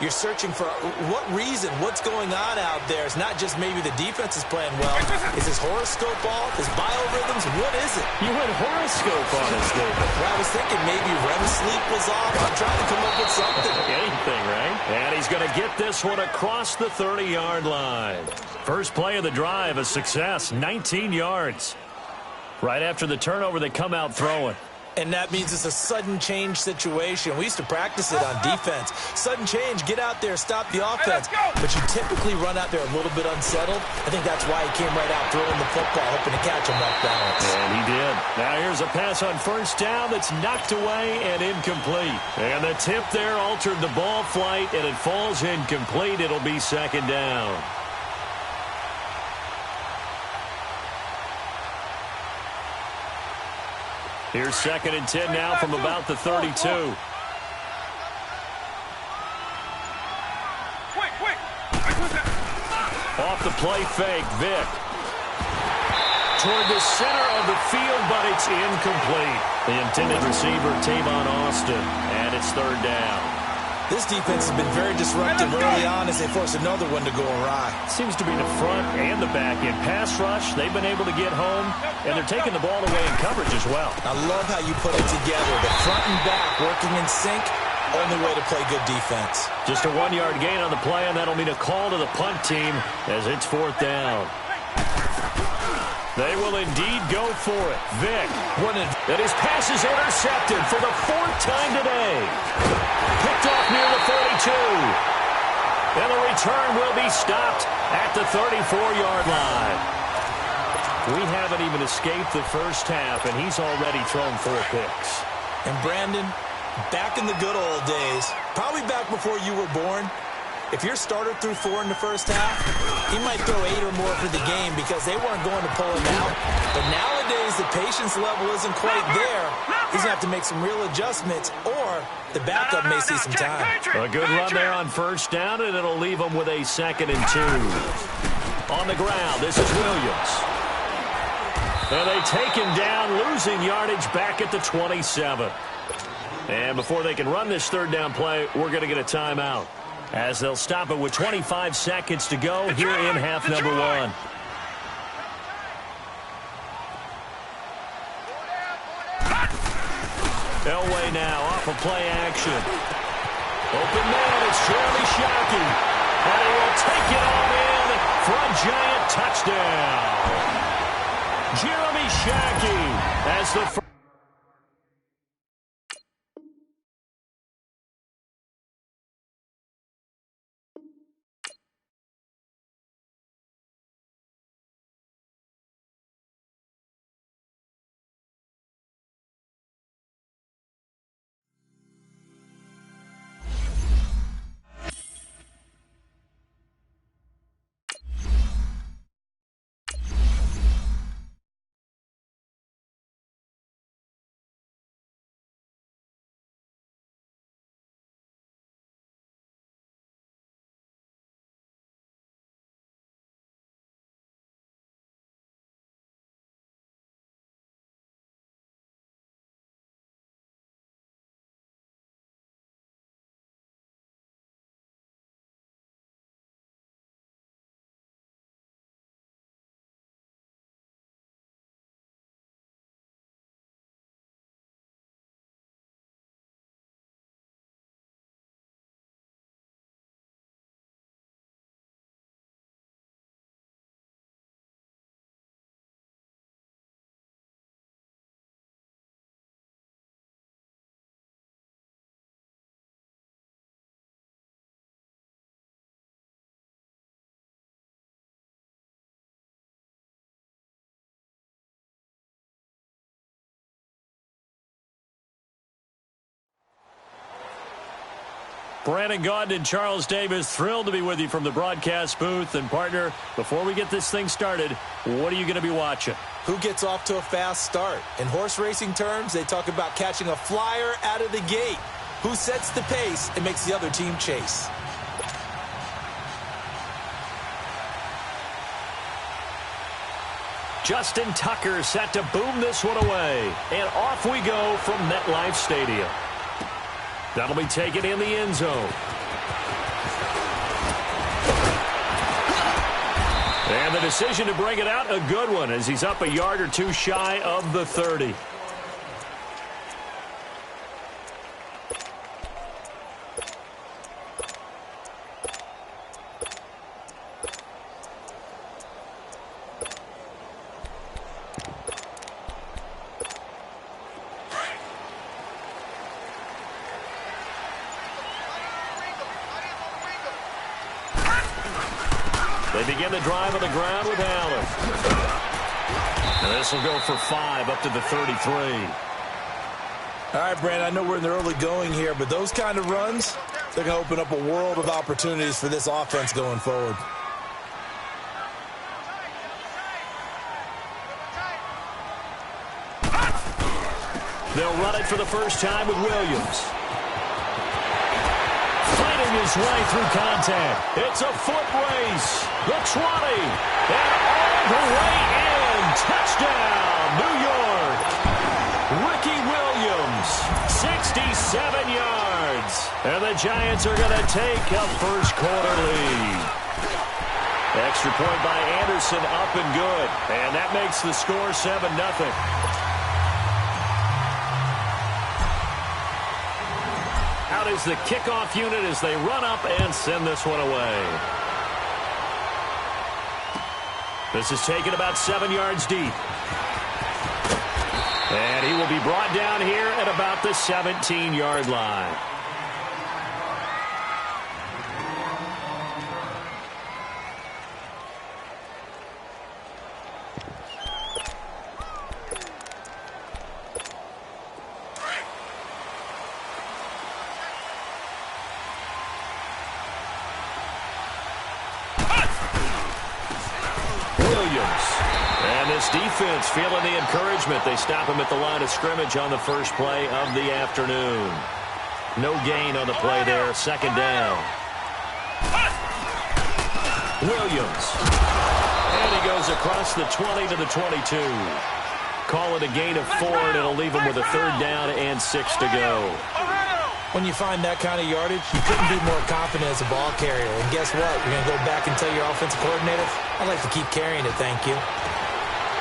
You're searching for what reason, what's going on out there. It's not just maybe the defense is playing well. Is his horoscope off? His biorhythms? What is it? You went horoscope on us, David. Well, I was thinking maybe REM sleep was off. I'm trying to come up with something. Anything, right? And he's going to get this one across the 30-yard line. First play of the drive, a success, 19 yards. Right after the turnover, they come out throwing. And that means it's a sudden change situation. We used to practice it on defense. Sudden change, get out there, stop the offense. But you typically run out there a little bit unsettled. I think that's why he came right out throwing the football, hoping to catch him off balance. And he did. Now here's a pass on first down that's knocked away and incomplete. And the tip there altered the ball flight, and it falls incomplete. It'll be second down. Here's 2nd and 10 now from about the 32. Off the play fake, Vick. Toward the center of the field, but it's incomplete. The intended receiver, Tavon Austin, and it's 3rd down. This defense has been very disruptive early on as they force another one to go awry. Seems to be the front and the back end. Pass rush, they've been able to get home, and they're taking the ball away in coverage as well. I love how you put it together. The front and back working in sync, only way to play good defense. Just a 1-yard gain on the play, and that'll mean a call to the punt team as it's 4th down. They will indeed go for it. Vick. And his pass is intercepted for the 4th time today. Picked off near the 42. And the return will be stopped at the 34-yard line. We haven't even escaped the first half, and he's already thrown 4 picks. And Brandon, back in the good old days, probably back before you were born, if your starter threw 4 in the first half, he might throw 8 or more for the game because they weren't going to pull him out. But nowadays, the patience level isn't quite there. He's going to have to make some real adjustments, or the backup may see some time. A good run there on first down, and it'll leave him with a 2nd and 2. On the ground, this is Williams. And they take him down, losing yardage back at the 27. And before they can run this 3rd down play, we're going to get a timeout, as they'll stop it with 25 seconds to go here in half number 1. Elway now off of play action. Open man, it's Jeremy Shockey. And he will take it all in for a giant touchdown. Jeremy Shockey as the first. Brandon Gaudin and Charles Davis, thrilled to be with you from the broadcast booth. And, partner, before we get this thing started, what are you going to be watching? Who gets off to a fast start? In horse racing terms, they talk about catching a flyer out of the gate. Who sets the pace and makes the other team chase? Justin Tucker set to boom this one away. And off we go from MetLife Stadium. That'll be taken in the end zone. And the decision to bring it out, a good one, as he's up a yard or two shy of the 30. begin the drive on the ground with Allen. And this will go for 5 up to the 33. All right, Brandon, I know we're in the early going here, but those kind of runs, they're going to open up a world of opportunities for this offense going forward. They'll run it for the first time with Williams. Fighting his way through contact. It's a foot race. The 20. And all the way in. Touchdown, New York. Ricky Williams, 67 yards. And the Giants are going to take a first quarter lead. Extra point by Anderson, up and good. And that makes the score 7-0. Out is the kickoff unit as they run up and send this one away. This is taken about 7 yards deep. And he will be brought down here at about the 17-yard line. Defense feeling the encouragement. They stop him at the line of scrimmage on the first play of the afternoon. No gain on the play there. Second down. Williams. And he goes across the 20 to the 22. Call it a gain of 4, and it'll leave him with a third down and 6 to go. When you find that kind of yardage, you couldn't be more confident as a ball carrier. And guess what? You're going to go back and tell your offensive coordinator, I'd like to keep carrying it, thank you.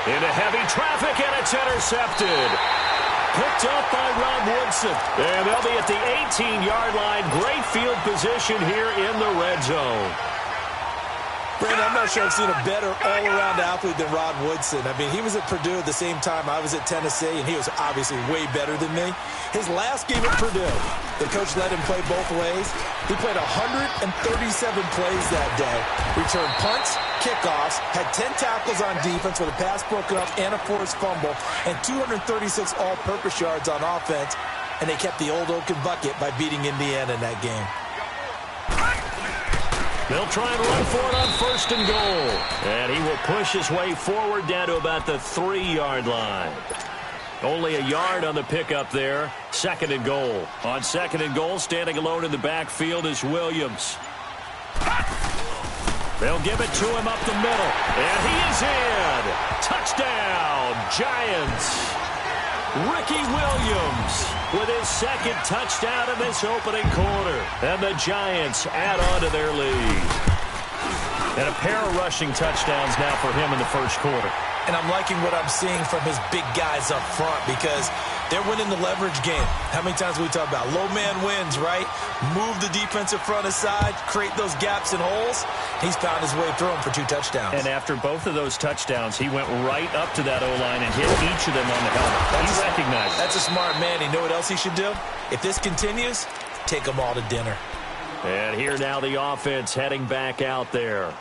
Into heavy traffic, and it's intercepted. Picked up by Rob Woodson. And they'll be at the 18-yard line. Great field position here in the red zone. Brandon, I'm not sure I've seen a better all-around athlete than Rod Woodson. I mean, he was at Purdue at the same time I was at Tennessee, and he was obviously way better than me. His last game at Purdue, the coach let him play both ways. He played 137 plays that day, returned punts, kickoffs, had 10 tackles on defense with a pass broken up and a forced fumble, and 236 all-purpose yards on offense, and they kept the old Oaken bucket by beating Indiana in that game. They'll try and run for it on first and goal. And he will push his way forward down to about the 3-yard line. Only a yard on the pickup there. Second and goal. On second and goal, standing alone in the backfield is Williams. They'll give it to him up the middle. And he is in. Touchdown, Giants. Ricky Williams with his second touchdown in this opening quarter. And the Giants add on to their lead. And a pair of rushing touchdowns now for him in the first quarter. And I'm liking what I'm seeing from his big guys up front because they're winning the leverage game. How many times we talk about low man wins, right? Move the defensive front aside, create those gaps and holes. He's found his way through them for 2 touchdowns. And after both of those touchdowns, he went right up to that O-line and hit each of them on the helmet. He's recognized. That's a smart man. You know what else he should do? If this continues, take them all to dinner. And here now the offense heading back out there.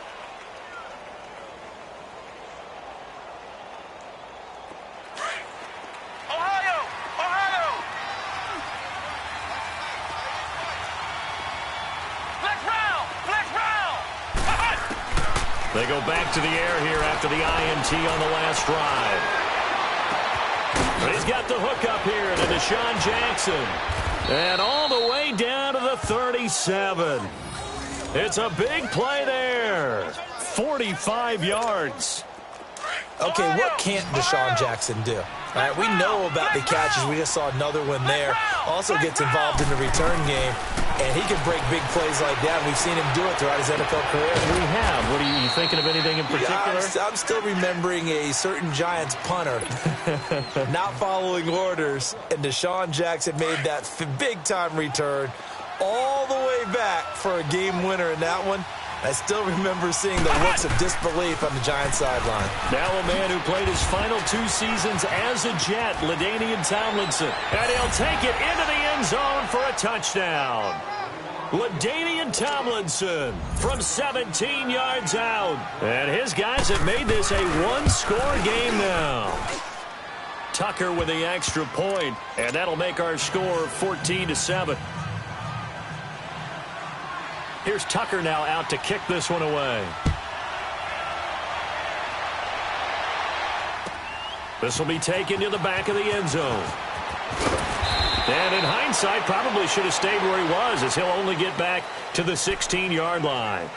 They go back to the air here after the INT on the last drive. But he's got the hook up here to Deshaun Jackson. And all the way down to the 37. It's a big play there. 45 yards. Okay, what can't Deshaun Jackson do? All right, we know about the catches. We just saw another one there. Also gets involved in the return game. And he can break big plays like that. We've seen him do it throughout his NFL career. We have. What are you thinking of anything in particular? Yeah, I'm still remembering a certain Giants punter not following orders. And Deshaun Jackson made that big-time return all the way back for a game winner in that one. I still remember seeing the looks of disbelief on the Giants sideline. Now a man who played his final 2 seasons as a Jet, LaDainian Tomlinson. And he'll take it into the end zone for a touchdown. LaDainian Tomlinson from 17 yards out. And his guys have made this a one-score game now. Tucker with the extra point, and that'll make our score 14-7. Here's Tucker now out to kick this one away. This will be taken to the back of the end zone. And in hindsight, probably should have stayed where he was, as he'll only get back to the 16-yard line.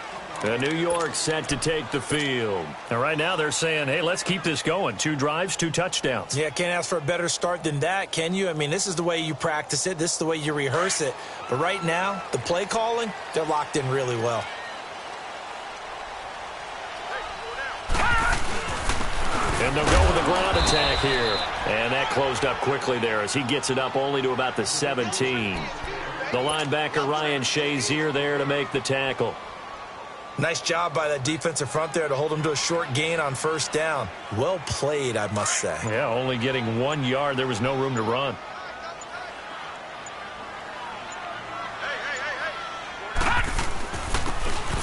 And New York set to take the field. And right now they're saying, hey, let's keep this going. 2 drives, 2 touchdowns. Yeah, can't ask for a better start than that, can you? I mean, this is the way you practice it. This is the way you rehearse it. But right now, the play calling, they're locked in really well. And they'll go with the ground attack here. And that closed up quickly there as he gets it up only to about the 17. The linebacker, Ryan Shazier, there to make the tackle. Nice job by that defensive front there to hold him to a short gain on first down. Well played, I must say. Yeah, only getting 1 yard. There was no room to run.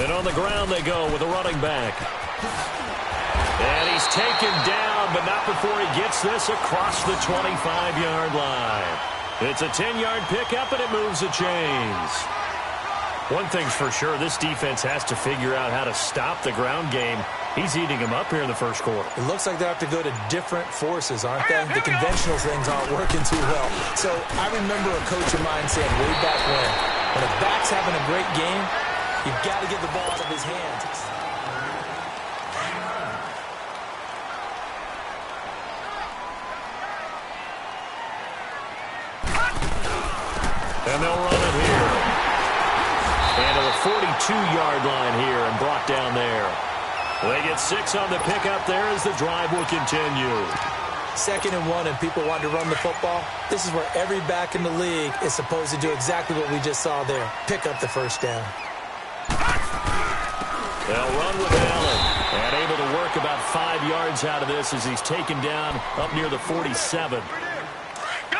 And on the ground they go with a running back. And he's taken down, but not before he gets this across the 25-yard line. It's a 10-yard pickup, and it moves the chains. One thing's for sure, this defense has to figure out how to stop the ground game. He's eating them up here in the first quarter. It looks like they have to go to different forces, aren't they? The conventional things aren't working too well. So I remember a coach of mine saying way back when a back's having a great game, you've got to get the ball out of his hands. And they'll run it here. And to the 42-yard line here and brought down there. They get 6 on the pickup there as the drive will continue. 2nd and 1 and people want to run the football. This is where every back in the league is supposed to do exactly what we just saw there. Pick up the first down. They'll run with Allen. And able to work about 5 yards out of this as he's taken down up near the 47.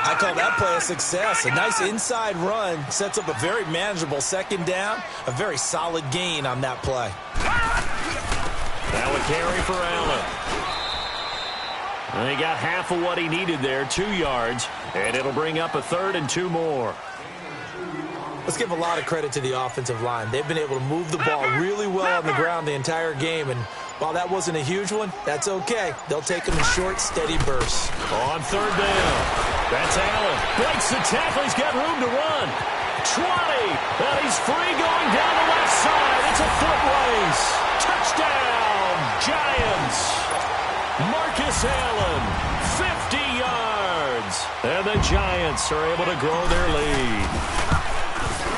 I call that play a success. A nice inside run sets up a very manageable 2nd down. A very solid gain on that play. That would carry for Allen. And he got half of what he needed there, 2 yards. And it'll bring up a 3rd and 2 more. Let's give a lot of credit to the offensive line. They've been able to move the ball really well on the ground the entire game. And while that wasn't a huge one, that's okay. They'll take them in short, steady bursts. On 3rd down. That's Allen. Breaks the tackle. He's got room to run. 20. And he's free going down the left side. It's a foot race. Touchdown, Giants. Marcus Allen, 50 yards. And the Giants are able to grow their lead.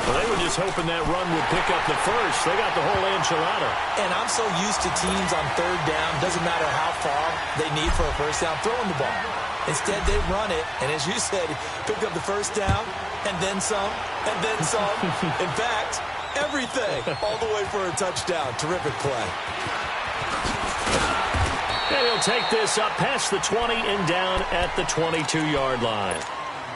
Well, they were just hoping that run would pick up the first. They got the whole enchilada. And I'm so used to teams on 3rd down, doesn't matter how far they need for a first down, throwing the ball. Instead, they run it, and as you said, pick up the first down, and then some, and then some. In fact, everything, all the way for a touchdown. Terrific play. And he'll take this up past the 20 and down at the 22-yard line.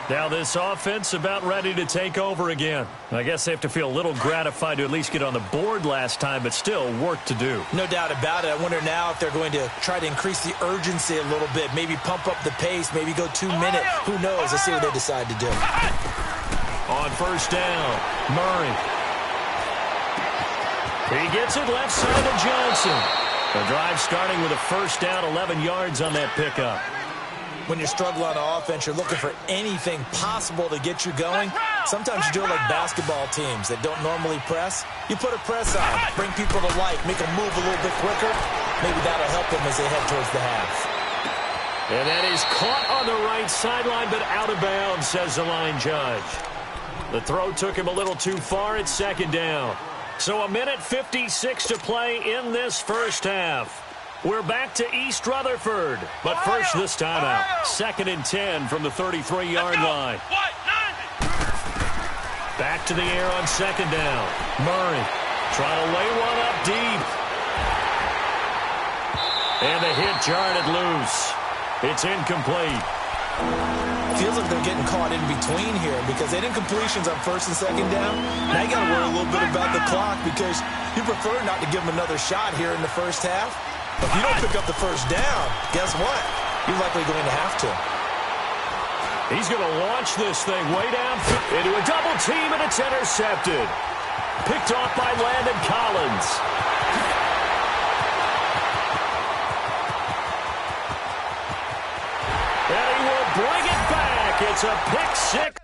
Now this offense about ready to take over again. I guess they have to feel a little gratified to at least get on the board last time, but still work to do. No doubt about it. I wonder now if they're going to try to increase the urgency a little bit, maybe pump up the pace, maybe go 2-minute. Who knows? Let's see what they decide to do. On 1st down, Murray. He gets it left side to Johnson. The drive starting with a 1st down, 11 yards on that pickup. When you're struggling on offense, you're looking for anything possible to get you going. Sometimes you do it like basketball teams that don't normally press. You put a press on, bring people to life, make them move a little bit quicker. Maybe that'll help them as they head towards the half. And that is caught on the right sideline, but out of bounds, says the line judge. The throw took him a little too far. It's 2nd down. So 1:56 to play in this first half. We're back to East Rutherford, but first this time out. 2nd and 10 from the 33-yard line. Back to the air on 2nd down. Murray trying to lay one up deep. And the hit jarred it loose. It's incomplete. Feels like they're getting caught in between here because they didn't completions on first and second down. Now you got to worry a little bit about the clock because you prefer not to give them another shot here in the first half. But if you don't pick up the first down, guess what? You're likely going to have to. He's going to launch this thing way down into a double team, and it's intercepted. Picked off by Landon Collins. And he will bring it back. It's a pick six.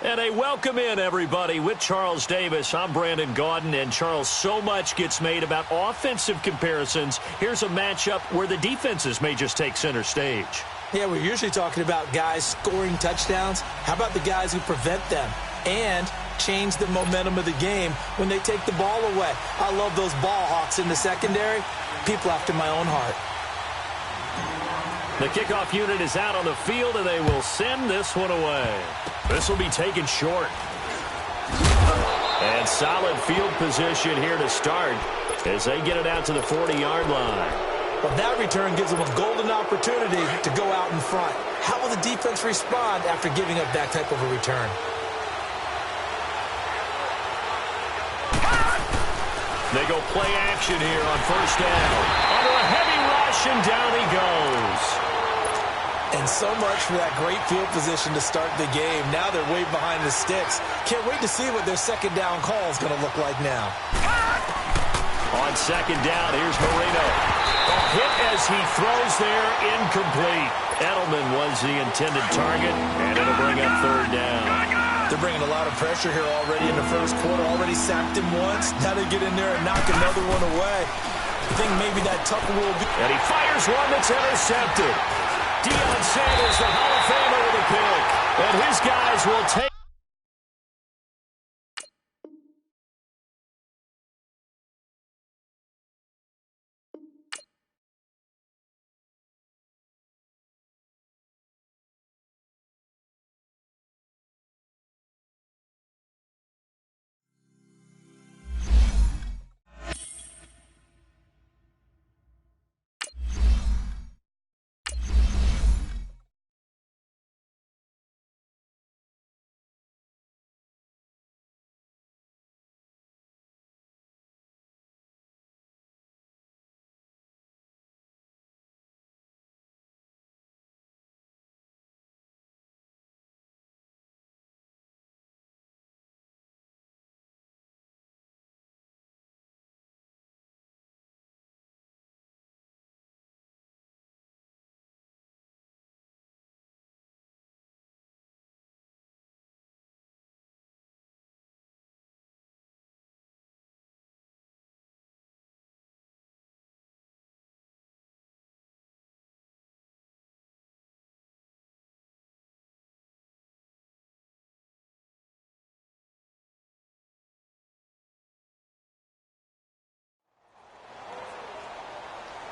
And a welcome in, everybody, with Charles Davis. I'm Brandon Gaudin, and Charles, so much gets made about offensive comparisons. Here's a matchup where the defenses may just take center stage. Yeah, we're usually talking about guys scoring touchdowns. How about the guys who prevent them and change the momentum of the game when they take the ball away? I love those ball hawks in the secondary. People after my own heart. The kickoff unit is out on the field, and they will send this one away. This will be taken short. And solid field position here to start as they get it out to the 40-yard line. Well, that return gives them a golden opportunity to go out in front. How will the defense respond after giving up that type of a return? They go play action here on first down. Under a heavy rush, and down he goes. And so much for that great field position to start the game. Now they're way behind the sticks. Can't wait to see what their second down call is going to look like now. On second down, here's Marino. A hit as he throws there, incomplete. Edelman was the intended target, and it'll bring up third down. They're bringing a lot of pressure here already in the first quarter. Already sacked him once. Now they get in there and knock another one away. I think maybe that Tucker will be... And he fires one that's intercepted. Deion Sanders, the Hall of Famer, with a pick. And his guys will take...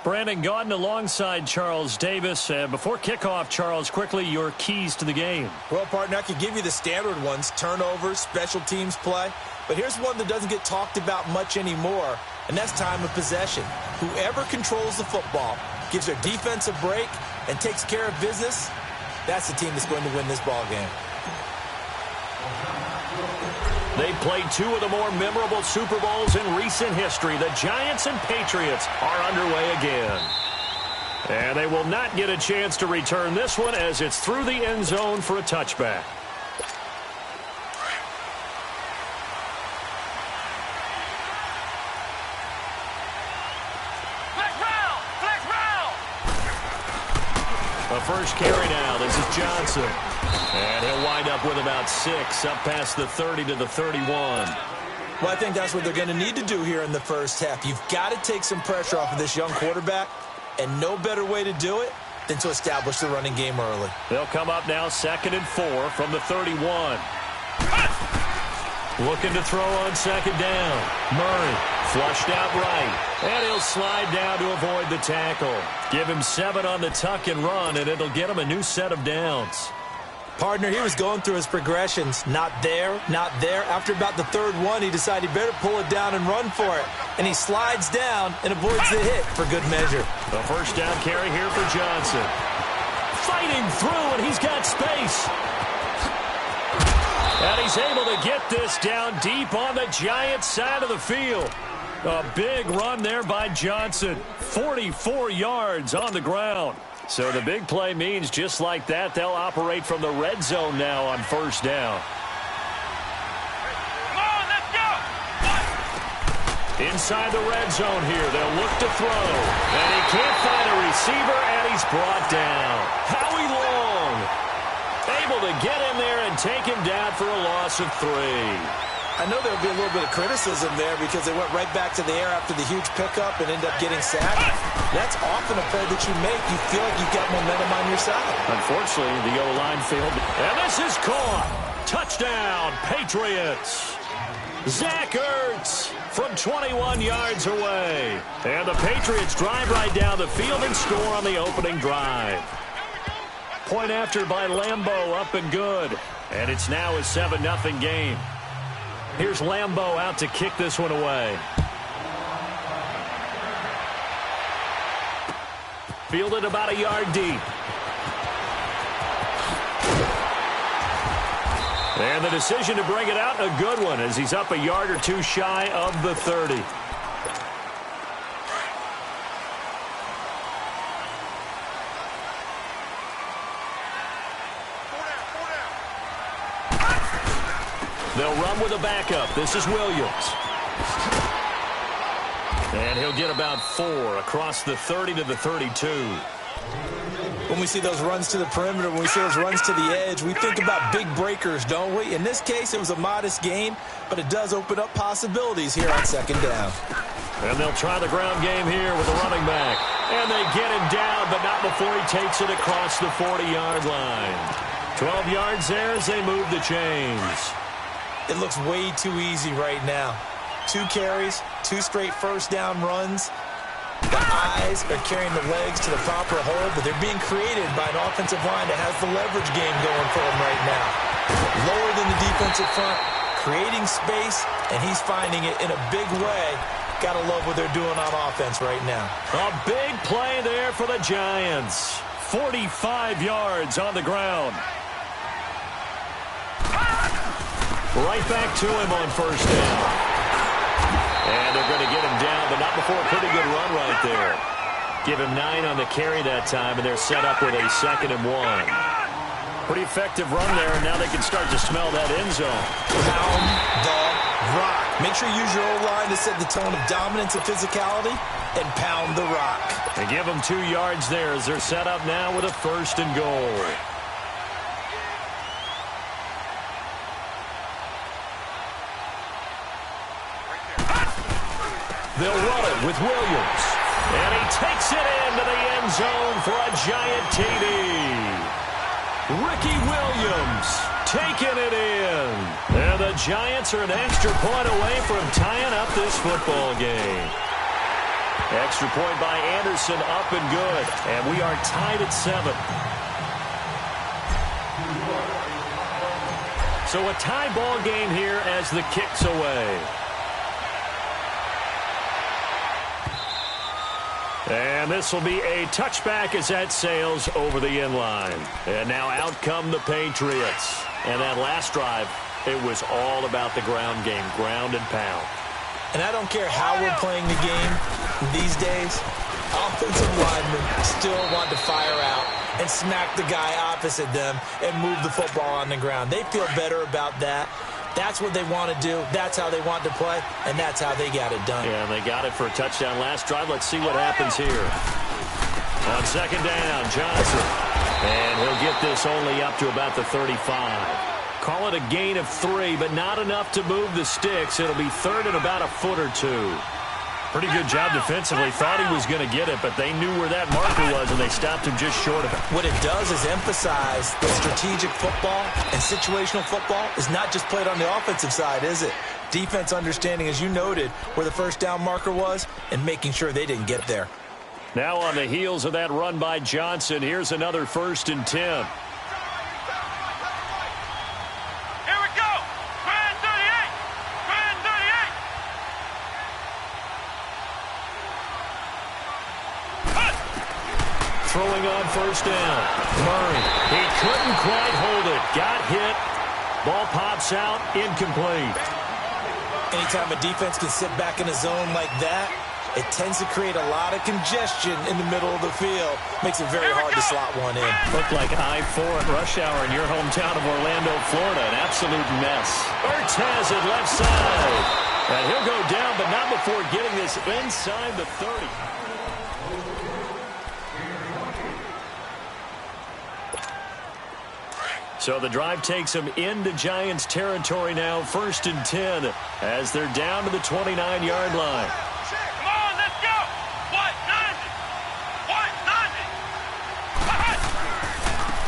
Brandon Gaudin alongside Charles Davis. Before kickoff, Charles, quickly your keys to the game. Well, partner, I could give you the standard ones, turnovers, special teams play. But here's one that doesn't get talked about much anymore, and that's time of possession. Whoever controls the football, gives their defense a break, and takes care of business, that's the team that's going to win this ball game. They played two of the more memorable Super Bowls in recent history. The Giants and Patriots are underway again. And they will not get a chance to return this one as it's through the end zone for a touchback. The first carry now. This is Johnson. And he'll wind up with about 6, up past the 30 to the 31. Well, I think that's what they're going to need to do here in the first half. You've got to take some pressure off of this young quarterback, and no better way to do it than to establish the running game early. They'll come up now 2nd and 4 from the 31. Looking to throw on second down. Murray flushed out right. And he'll slide down to avoid the tackle. Give him 7 on the tuck and run, and it'll get him a new set of downs. Partner, he was going through his progressions. Not there, not there. After about the third one, he decided he better pull it down and run for it. And he slides down and avoids the hit for good measure. The first down carry here for Johnson. Fighting through, and he's got space. And he's able to get this down deep on the Giants' side of the field. A big run there by Johnson. 44 yards on the ground. So the big play means just like that, they'll operate from the red zone now on first down. Come on, let's go! Inside the red zone here, they'll look to throw. And he can't find a receiver, and he's brought down. Howie Long able to get in there and take him down for a loss of 3. I know there'll be a little bit of criticism there because they went right back to the air after the huge pickup and end up getting sacked. That's often a play that you make. You feel like you've got momentum on your side. Unfortunately, the O-line failed. And this is caught. Touchdown, Patriots. Zach Ertz from 21 yards away. And the Patriots drive right down the field and score on the opening drive. Point after by Lambeau, up and good. And it's now a 7-0 game. Here's Lambeau out to kick this one away. Fielded about a yard deep. And the decision to bring it out, a good one, as he's up a yard or two shy of the 30. They'll run with a backup. This is Williams. And he'll get about 4 across the 30 to the 32. When we see those runs to the perimeter, when we see those runs to the edge, we think about big breakers, don't we? In this case, it was a modest gain, but it does open up possibilities here on second down. And they'll try the ground game here with the running back. And they get him down, but not before he takes it across the 40-yard line. 12 yards there as they move the chains. It looks way too easy right now. 2 carries, 2 straight first down runs. The eyes are carrying the legs to the proper hole, but they're being created by an offensive line that has the leverage game going for them right now. Lower than the defensive front, creating space, and he's finding it in a big way. Got to love what they're doing on offense right now. A big play there for the Giants. 45 yards on the ground. Right back to him on first down. And they're going to get him down, but not before a pretty good run right there. Give him 9 on the carry that time, and they're set up with a 2nd and 1. Pretty effective run there, and now they can start to smell that end zone. Pound the rock. Make sure you use your O-line to set the tone of dominance and physicality, and pound the rock. They give them 2 yards there as they're set up now with a 1st and goal. They'll run it with Williams. And he takes it into the end zone for a giant TD. Ricky Williams taking it in. And the Giants are an extra point away from tying up this football game. Extra point by Anderson, up and good. And we are tied at 7. So a tie ball game here as the kick's away. And this will be a touchback as that sails over the end line. And now out come the Patriots. And that last drive, it was all about the ground game, ground and pound. And I don't care how we're playing the game these days, offensive linemen still want to fire out and smack the guy opposite them and move the football on the ground. They feel better about that. That's what they want to do. That's how they want to play, and that's how they got it done. Yeah, and they got it for a touchdown last drive. Let's see what happens here. On second down, Johnson. And he'll get this only up to about the 35. Call it a gain of 3, but not enough to move the sticks. It'll be 3rd and about a foot or 2. Pretty good job defensively. Thought he was going to get it, but they knew where that marker was, and they stopped him just short of it. What it does is emphasize that strategic football and situational football is not just played on the offensive side, is it? Defense understanding, as you noted, where the first down marker was and making sure they didn't get there. Now on the heels of that run by Johnson, here's another 1st and 10. Throwing on first down. Murray. He couldn't quite hold it. Got hit. Ball pops out. Incomplete. Anytime a defense can sit back in a zone like that, it tends to create a lot of congestion in the middle of the field. Makes it very hard to slot one in. Looked like I-4 at rush hour in your hometown of Orlando, Florida. An absolute mess. Ertz has it left side. And he'll go down, but not before getting this inside the 30. So the drive takes them into Giants territory now, 1st and 10, as they're down to the 29-yard line. Come on, let's go. What? 90. What?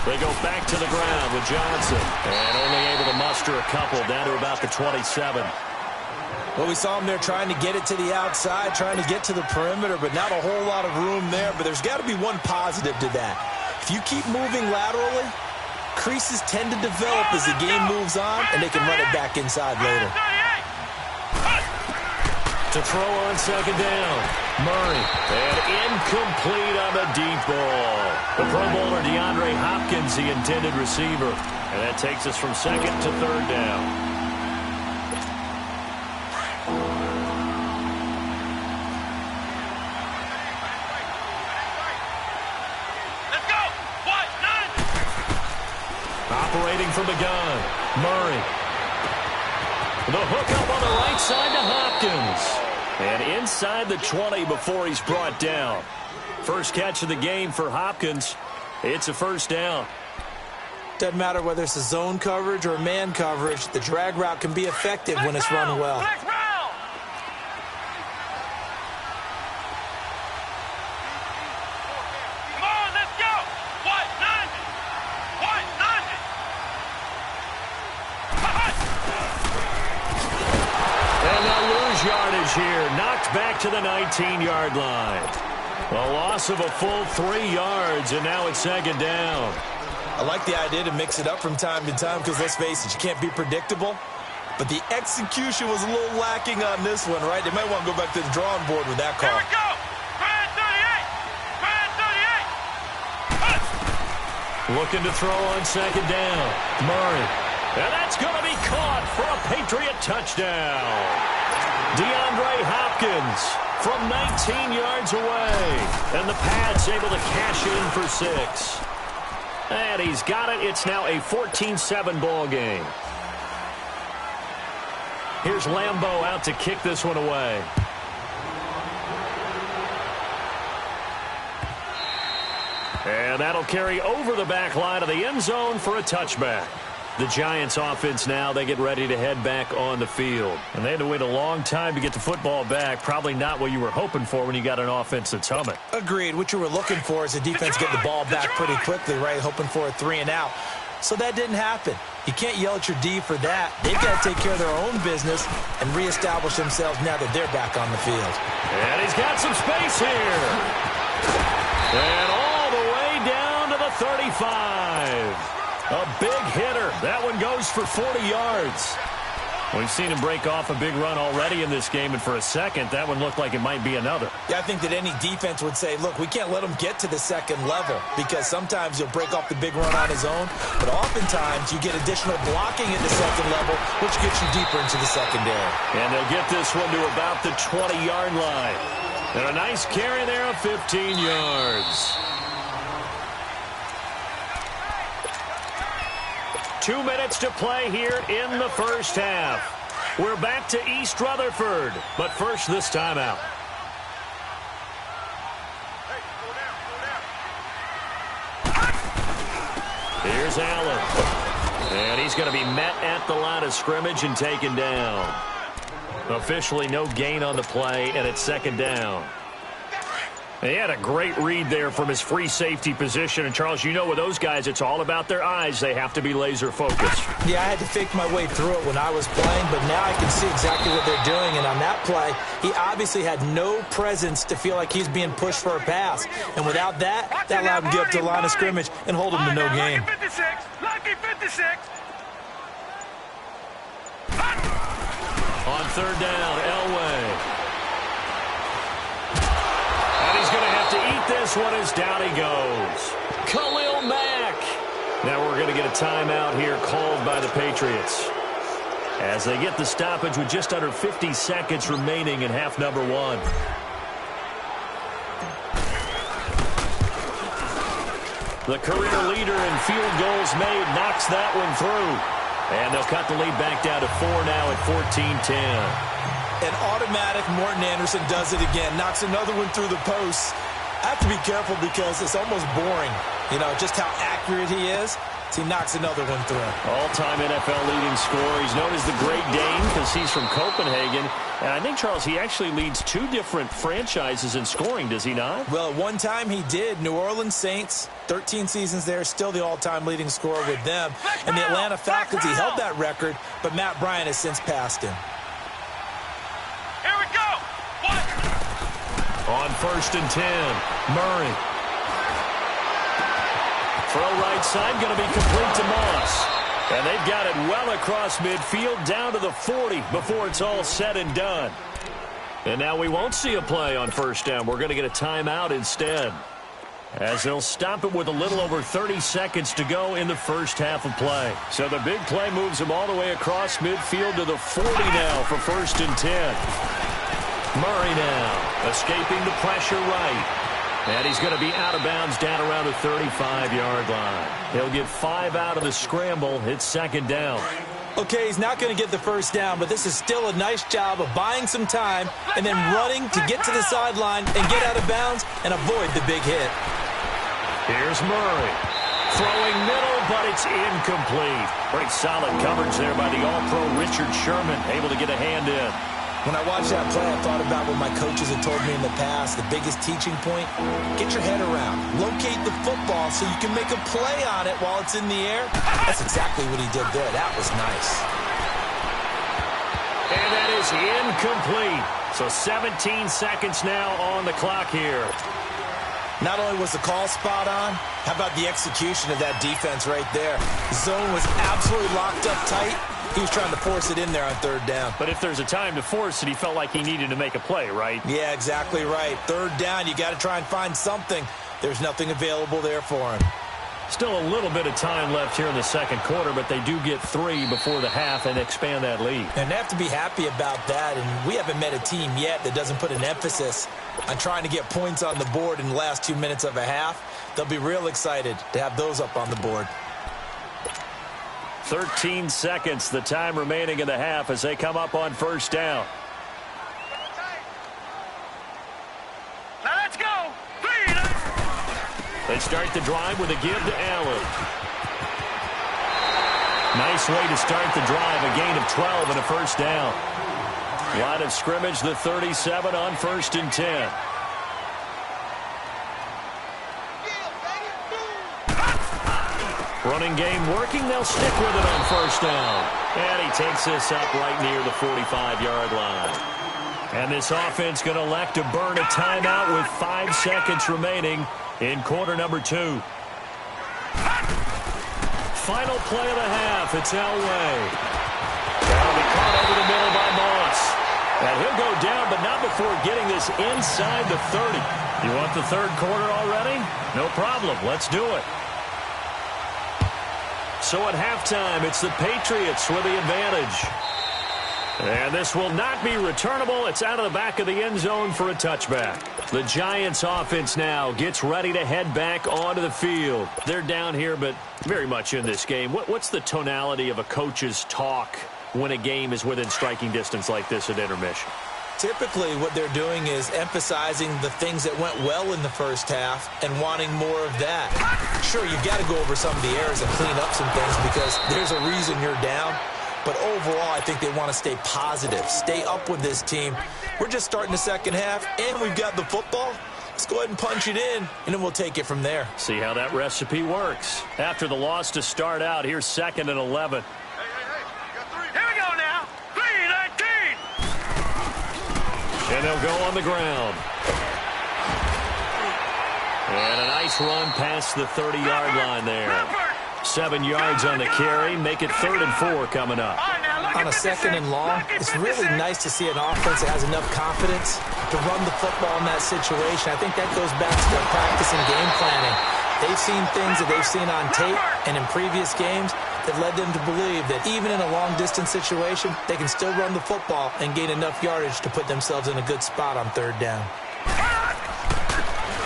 90. They go back to the ground with Johnson, and only able to muster a couple down to about the 27. Well, we saw him there trying to get it to the outside, trying to get to the perimeter, but not a whole lot of room there. But there's got to be one positive to that. If you keep moving laterally, creases tend to develop as the game moves on, and they can run it back inside later. To throw on 2nd down, Murray, and incomplete on the deep ball. The Pro Bowler DeAndre Hopkins, the intended receiver, and that takes us from 2nd to 3rd down. Operating from the gun, Murray. The hook up on the right side to Hopkins. And inside the 20 before he's brought down. First catch of the game for Hopkins. It's a 1st down. Doesn't matter whether it's a zone coverage or man coverage, the drag route can be effective when it's run well. Yardage here, knocked back to the 19-yard line. A loss of a full 3 yards, and now it's 2nd down. I like the idea to mix it up from time to time because, let's face it, you can't be predictable. But the execution was a little lacking on this one, right? They might want to go back to the drawing board with that call. Here we go! Brand 38! Brand 38! Looking to throw on 2nd down. Murray. And that's going to be caught for a Patriot touchdown. DeAndre Hopkins from 19 yards away. And the Pats able to cash in for 6. And he's got it. It's now a 14-7 ball game. Here's Lambeau out to kick this one away. And that'll carry over the back line of the end zone for a touchback. The Giants offense now, they get ready to head back on the field. And they had to wait a long time to get the football back. Probably not what you were hoping for when you got an offense that's humming. Agreed. What you were looking for is the defense getting the ball back pretty quickly, right? Hoping for a 3 and out. So that didn't happen. You can't yell at your D for that. They've got to take care of their own business and reestablish themselves now that they're back on the field. And he's got some space here. And all the way down to the 35. A big hitter. That one goes for 40 yards. We've seen him break off a big run already in this game, and for a second, that one looked like it might be another. Yeah, I think that any defense would say, look, we can't let him get to the 2nd level because sometimes he'll break off the big run on his own, but oftentimes you get additional blocking at the 2nd level, which gets you deeper into the secondary. And they'll get this one to about the 20-yard line. And a nice carry there of 15 yards. 2 minutes to play here in the first half. We're back to East Rutherford, but first this timeout. Here's Allen. And he's going to be met at the line of scrimmage and taken down. Officially no gain on the play, and it's 2nd down. He had a great read there from his free safety position. And, Charles, you know with those guys, it's all about their eyes. They have to be laser-focused. Yeah, I had to fake my way through it when I was playing, but now I can see exactly what they're doing. And on that play, he obviously had no presence to feel like he's being pushed for a pass. And without that, that allowed him to get up to the line of scrimmage and hold him to no gain. Lucky 56. Lucky 56. On 3rd down, Elway. He's going to have to eat this one as down he goes. Khalil Mack. Now we're going to get a timeout here called by the Patriots as they get the stoppage with just under 50 seconds remaining in half number 1. The career leader in field goals made knocks that one through. And they'll cut the lead back down to 4 now at 14-10. An automatic Morton Anderson does it again. Knocks another one through the posts. I have to be careful because it's almost boring. You know, just how accurate he is. he knocks another one through. All-time NFL leading scorer. He's known as the Great Dane because he's from Copenhagen. And I think, Charles, he actually leads 2 different franchises in scoring, does he not? Well, at one time he did. New Orleans Saints, 13 seasons there, still the all-time leading scorer with them. And the Atlanta Falcons, he held that record, but Matt Bryant has since passed him. Here we go. What? On 1st and 10, Murray. Throw right side, going to be complete to Moss. And they've got it well across midfield, down to the 40 before it's all said and done. And now we won't see a play on 1st down. We're going to get a timeout instead, as they'll stop it with a little over 30 seconds to go in the first half of play. So the big play moves them all the way across midfield to the 40 now for 1st and 10. Murray now, escaping the pressure right. And he's going to be out of bounds down around the 35-yard line. He'll get 5 out of the scramble. It's 2nd down. Okay, he's not going to get the 1st down, but this is still a nice job of buying some time and then running to get to the sideline and get out of bounds and avoid the big hit. Here's Murray. Throwing middle, but it's incomplete. Pretty solid coverage there by the All-Pro Richard Sherman, able to get a hand in. When I watched that play, I thought about what my coaches had told me in the past. The biggest teaching point, get your head around. Locate the football so you can make a play on it while it's in the air. That's exactly what he did there. That was nice. And that is incomplete. So 17 seconds now on the clock here. Not only was the call spot on, how about the execution of that defense right there? The zone was absolutely locked up tight. He was trying to force it in there on 3rd down. But if there's a time to force it, he felt like he needed to make a play, right? Yeah, exactly right. 3rd down, you got to try and find something. There's nothing available there for him. Still a little bit of time left here in the 2nd quarter, but they do get 3 before the half and expand that lead. And they have to be happy about that, and we haven't met a team yet that doesn't put an emphasis on trying to get points on the board in the last 2 minutes of a half. They'll be real excited to have those up on the board. 13 seconds, the time remaining in the half as they come up on 1st down. Now let's go. 3. They start the drive with a give to Allen. Nice way to start the drive, a gain of 12 and a 1st down. Line of scrimmage, the 37 on 1st and 10. Running game working. They'll stick with it on 1st down. And he takes this up right near the 45-yard line. And this offense going to elect to burn a timeout with 5 seconds remaining in quarter number 2. Final play of the half. It's Elway. That'll be caught over the middle by Moss. And he'll go down, but not before getting this inside the 30. You want the 3rd quarter already? No problem. Let's do it. So at halftime, it's the Patriots with the advantage. And this will not be returnable. It's out of the back of the end zone for a touchback. The Giants offense now gets ready to head back onto the field. They're down here, but very much in this game. What's the tonality of a coach's talk when a game is within striking distance like this at intermission? Typically, what they're doing is emphasizing the things that went well in the 1st half and wanting more of that. Sure, you've got to go over some of the errors and clean up some things because there's a reason you're down. But overall, I think they want to stay positive, stay up with this team. We're just starting the 2nd half, and we've got the football. Let's go ahead and punch it in, and then we'll take it from there. See how that recipe works. After the loss to start out, here's 2nd and 11. Here we go now. 3-19. And they'll go on the ground. And a nice run past the 30-yard line there. 7 yards on the carry. Make it 3rd and 4 coming up. On a 2nd and long, it's really nice to see an offense that has enough confidence to run the football in that situation. I think that goes back to their practice and game planning. They've seen things that they've seen on tape and in previous games that led them to believe that even in a long-distance situation, they can still run the football and gain enough yardage to put themselves in a good spot on 3rd down.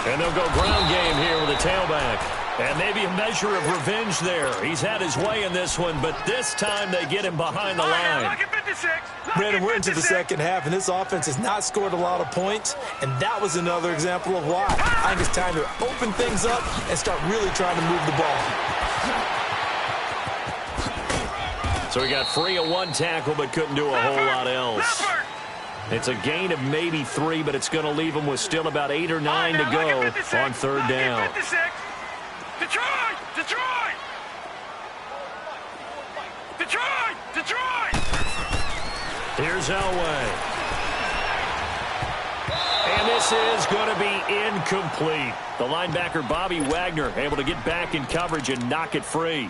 And they'll go ground game here with a tailback. And maybe a measure of revenge there. He's had his way in this one, but this time they get him behind the line. Brandon, we're into the 2nd half, and this offense has not scored a lot of points, and that was another example of why. I think it's time to open things up and start really trying to move the ball. So he got free of one tackle but couldn't do a whole lot else. It's a gain of maybe 3, but it's going to leave him with still about 8 or 9 to go on third down. Detroit! Detroit! Detroit! Detroit! Here's Elway. And this is going to be incomplete. The linebacker, Bobby Wagner, able to get back in coverage and knock it free.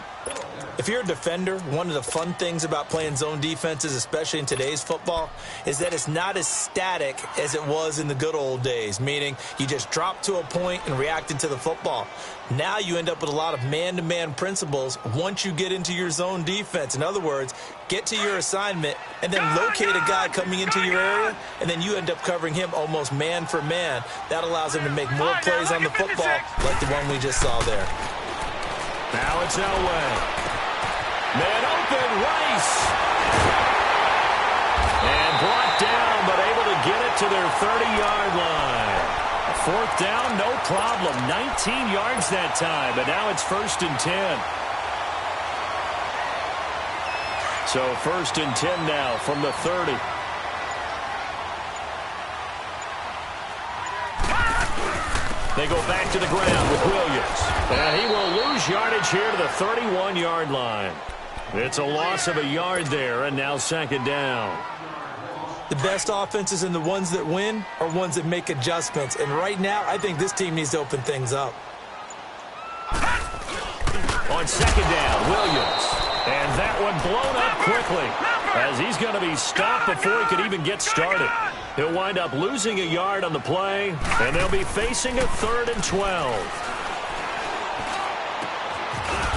If you're a defender, one of the fun things about playing zone defenses, especially in today's football, is that it's not as static as it was in the good old days, meaning you just dropped to a point and reacted to the football. Now you end up with a lot of man-to-man principles once you get into your zone defense. In other words, get to your assignment and then locate a guy coming into your area, and then you end up covering him almost man for man. That allows him to make more plays on the football like the one we just saw there. Now it's Elway. Man open, Rice. And brought down, but able to get it to their 30-yard line. A fourth down, no problem. 19 yards that time, but now it's 1st and 10. So 1st and 10 now from the 30. They go back to the ground with Williams. And he will lose yardage here to the 31-yard line. It's a loss of a yard there, and now 2nd down. The best offenses and the ones that win are ones that make adjustments. And right now, I think this team needs to open things up. On 2nd down, Williams. And that one blown up quickly as he's going to be stopped before he could even get started. He'll wind up losing a yard on the play, and they'll be facing a 3rd and 12.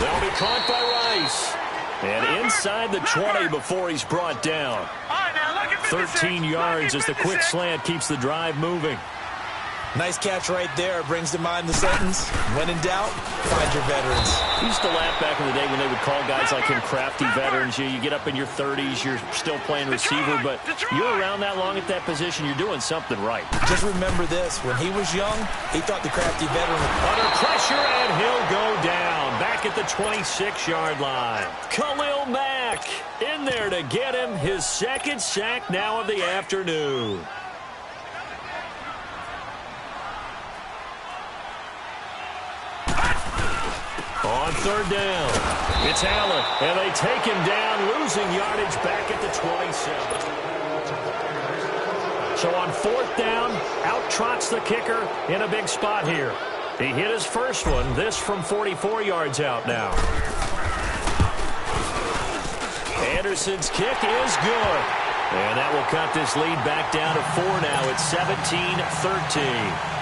They'll be caught by Rice. And inside the 20 before he's brought down. 13 yards as the quick slant keeps the drive moving. Nice catch right there. Brings to mind the sentence, when in doubt, find your veterans. I used to laugh back in the day when they would call guys like him crafty veterans. You get up in your 30s, you're still playing receiver, but you're around that long at that position, you're doing something right. Just remember this. When he was young, he thought the crafty veteran was under pressure, and he'll go down. Back at the 26-yard line. Khalil Mack in there to get him his 2nd sack now of the afternoon. On 3rd down, it's Allen, and they take him down, losing yardage back at the 27. So on 4th down, out trots the kicker in a big spot here. He hit his first one, this from 44 yards out now. Anderson's kick is good. And that will cut this lead back down to 4 now. It's 17-13.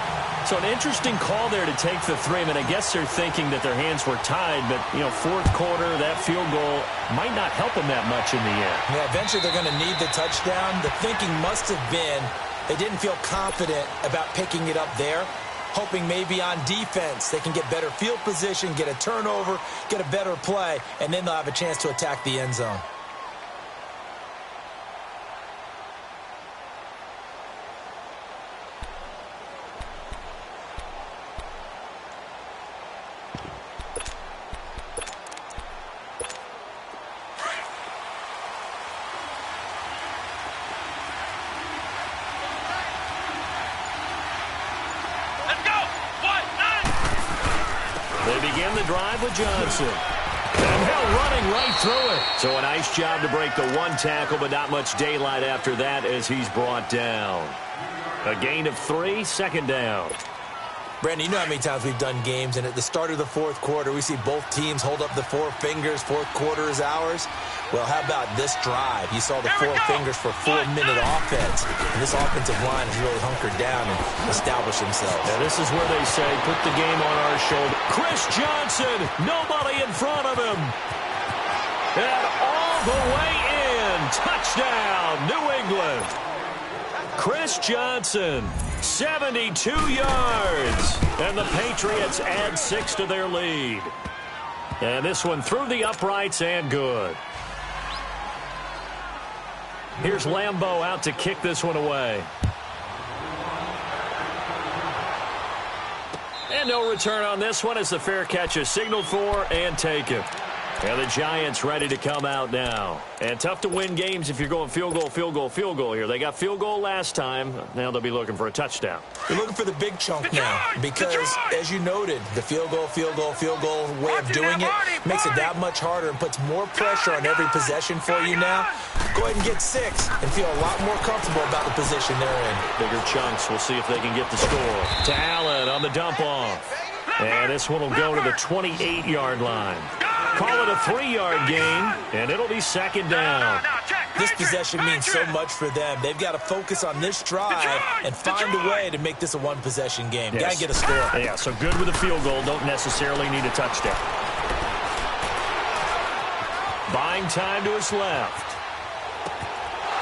So an interesting call there to take the 3. I mean, I guess they're thinking that their hands were tied, but, you know, 4th quarter, that field goal might not help them that much in the end. Yeah, eventually they're going to need the touchdown. The thinking must have been they didn't feel confident about picking it up there, hoping maybe on defense they can get better field position, get a turnover, get a better play, and then they'll have a chance to attack the end zone. The drive with Johnson. And Hill running right through it. So a nice job to break the 1 tackle, but not much daylight after that as he's brought down. A gain of 3, 2nd down. Brandon, you know how many times we've done games, and at the start of the 4th quarter, we see both teams hold up the 4 fingers, 4th quarter is ours. Well, how about this drive? You saw the 4 fingers for 4-minute offense. And this offensive line has really hunkered down and established themselves. Yeah, this is where they say, put the game on our shoulder. Chris Johnson, nobody in front of him. And all the way in. Touchdown, New England. Chris Johnson, 72 yards. And the Patriots add 6 to their lead. And this one through the uprights and good. Here's Lambeau out to kick this one away. And no return on this one as the fair catch is signaled for and taken. And the Giants ready to come out now. And tough to win games if you're going field goal, field goal, field goal here. They got field goal last time. Now they'll be looking for a touchdown. They're looking for the big chunk now because, as you noted, the field goal way of doing it makes it that much harder and puts more pressure on every possession for you now. Go ahead and get 6 and feel a lot more comfortable about the position they're in. Bigger chunks. We'll see if they can get the score. To Allen on the dump off. And this one will go to the 28-yard line. Call it a 3-yard gain, and it'll be second down. This possession means so much for them. They've got to focus on this drive and find a way to make this a one-possession game. Yes. Got to get a score. Yeah, so good with a field goal. Don't necessarily need a touchdown. Buying time to his left.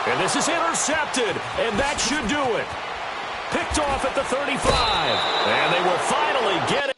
And this is intercepted, and that should do it. Picked off at the 35, and they will finally get it.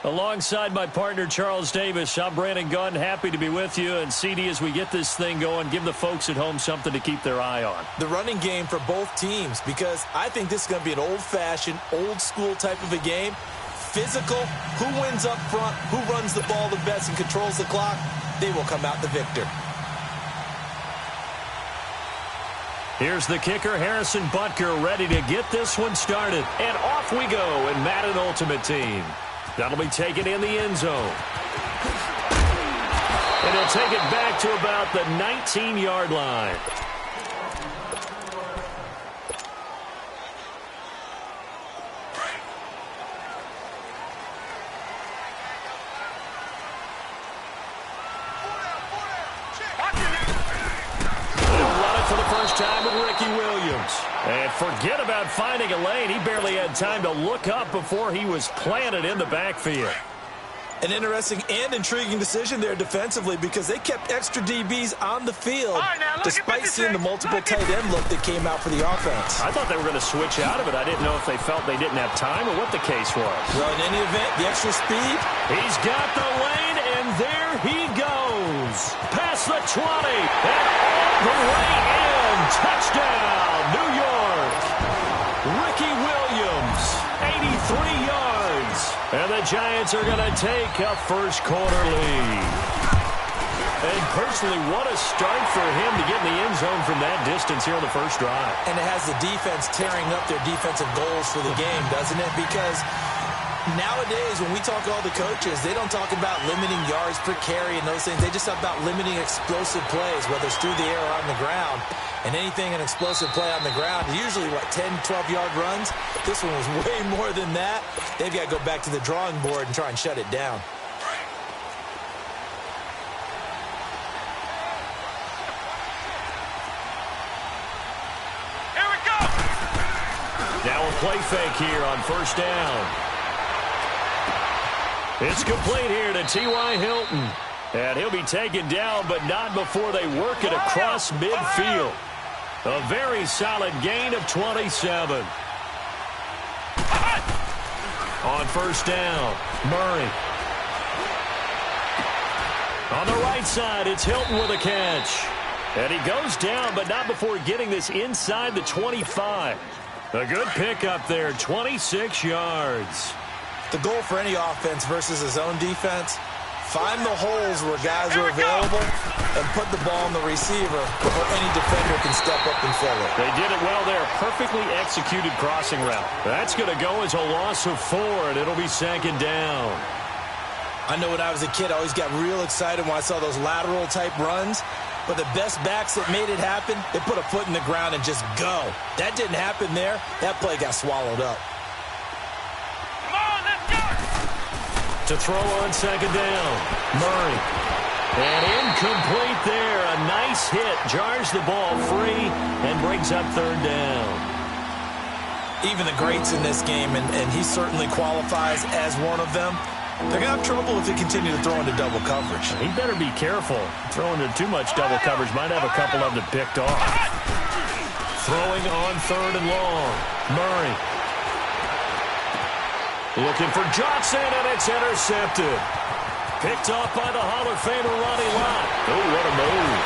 Alongside my partner, Charles Davis, I'm Brandon Gunn. Happy to be with you. And CD, as we get this thing going, give the folks at home something to keep their eye on. The running game for both teams, because I think this is going to be an old-fashioned, old-school type of a game. Physical, who wins up front, who runs the ball the best and controls the clock, they will come out the victor. Here's the kicker, Harrison Butker, ready to get this one started. And off we go in Madden Ultimate Team. That'll be taken in the end zone. And he'll take it back to about the 19-yard line. For the first time with Ricky Williams. And forget about finding a lane. He barely had time to look up before he was planted in the backfield. An interesting and intriguing decision there defensively because they kept extra DBs on the field despite seeing the multiple tight end look that came out for the offense. I thought they were going to switch out of it. I didn't know if they felt they didn't have time or what the case was. Well, in any event, the extra speed. He's got the lane, and there he goes. Past the 20, and all the way in. Touchdown, New York. Ricky Williams, 83 yards. And the Giants are going to take a first quarter lead. And personally, what a start for him to get in the end zone from that distance here on the first drive. And it has the defense tearing up their defensive goals for the game, doesn't it? Because nowadays, when we talk to all the coaches, they don't talk about limiting yards per carry and those things. They just talk about limiting explosive plays, whether it's through the air or on the ground. And anything an explosive play on the ground, usually, 10, 12-yard runs. This one was way more than that. They've got to go back to the drawing board and try and shut it down. Now a play fake here on first down. It's complete here to T.Y. Hilton. And he'll be taken down, but not before they work it across midfield. A very solid gain of 27. On first down, Murray. On the right side, it's Hilton with a catch. And he goes down, but not before getting this inside the 25. A good pickup there, 26 yards. The goal for any offense versus his own defense, find the holes where guys are available and put the ball on the receiver before any defender can step up and fill it. They did it well there. Perfectly executed crossing route. That's going to go as a loss of 4, and it'll be second down. I know when I was a kid, I always got real excited when I saw those lateral-type runs. But the best backs that made it happen, they put a foot in the ground and just go. That didn't happen there. That play got swallowed up. Come on, let's go! To throw on second down, Murray. And incomplete there. A nice hit. Jars the ball free and brings up third down. Even the greats in this game, and he certainly qualifies as one of them, they're going to have trouble if they continue to throw into double coverage. He better be careful. Throwing into too much double coverage might have a couple of them picked off. Throwing on third and long. Murray. Looking for Johnson, and it's intercepted. Picked off by the Hall of Famer Ronnie Lott. Oh, what a move.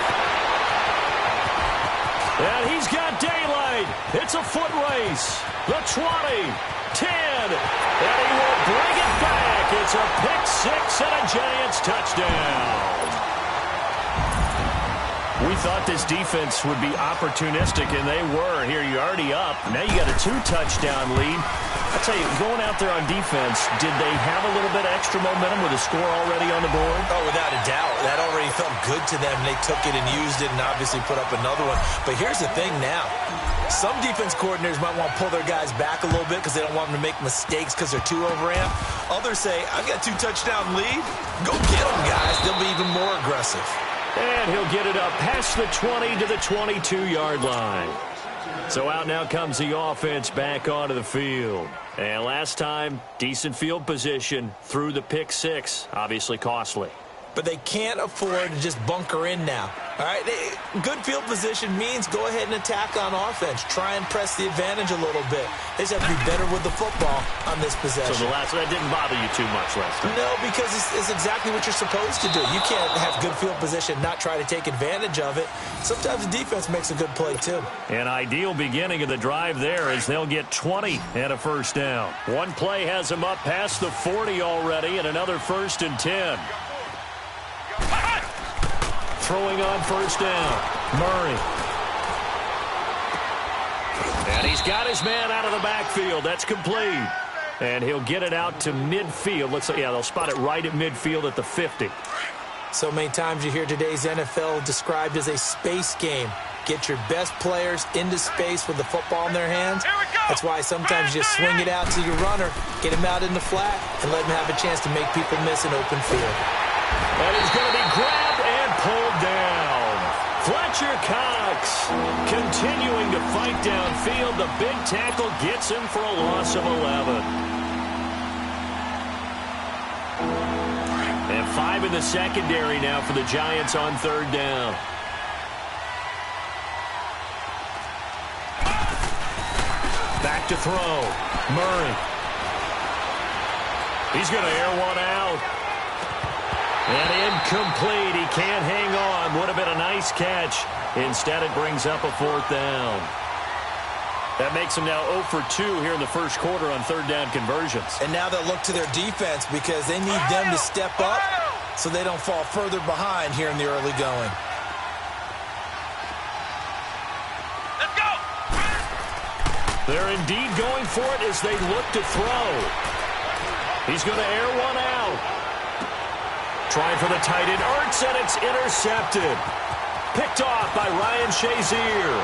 And he's got daylight. It's a foot race. The 20, 10, and he will bring it back. It's a pick-6 and a Giants touchdown. We thought this defense would be opportunistic, and they were. Here, you're already up. Now you got a 2-touchdown lead. I tell you, going out there on defense, did they have a little bit of extra momentum with a score already on the board? Oh, without a doubt. That already felt good to them. They took it and used it and obviously put up another one. But here's the thing now. Some defense coordinators might want to pull their guys back a little bit because they don't want them to make mistakes because they're too overamped. Others say, I've got a 2-touchdown lead. Go get them, guys. They'll be even more aggressive. And he'll get it up past the 20 to the 22-yard line. So out now comes the offense back onto the field. And last time, decent field position through the pick-6. Obviously costly. But they can't afford to just bunker in now. All right, good field position means go ahead and attack on offense. Try and press the advantage a little bit. They just have to be better with the football on this possession. So that didn't bother you too much last time? No, because it's exactly what you're supposed to do. You can't have good field position, not try to take advantage of it. Sometimes the defense makes a good play, too. An ideal beginning of the drive there as they'll get 20 and a first down. One play has them up past the 40 already, and another 1st and 10. Throwing on first down, Murray. And he's got his man out of the backfield. That's complete. And he'll get it out to midfield. Looks like, yeah, they'll spot it right at midfield at the 50. So many times you hear today's NFL described as a space game. Get your best players into space with the football in their hands. That's why sometimes you just swing it out to your runner, get him out in the flat, and let him have a chance to make people miss an open field. And he's going to be grabbed and pulled down. Fletcher Cox continuing to fight downfield. The big tackle gets him for a loss of 11. And 5 in the secondary now for the Giants on third down. Back to throw. Murray. He's going to air one out. And incomplete. He can't hang on. Would have been a nice catch. Instead, it brings up a fourth down. That makes them now 0 for 2 here in the first quarter on third down conversions. And now they'll look to their defense because they need them to step up so they don't fall further behind here in the early going. Let's go! They're indeed going for it as they look to throw. He's going to air one out. Trying for the tight end, Ertz, and it's intercepted. Picked off by Ryan Shazier.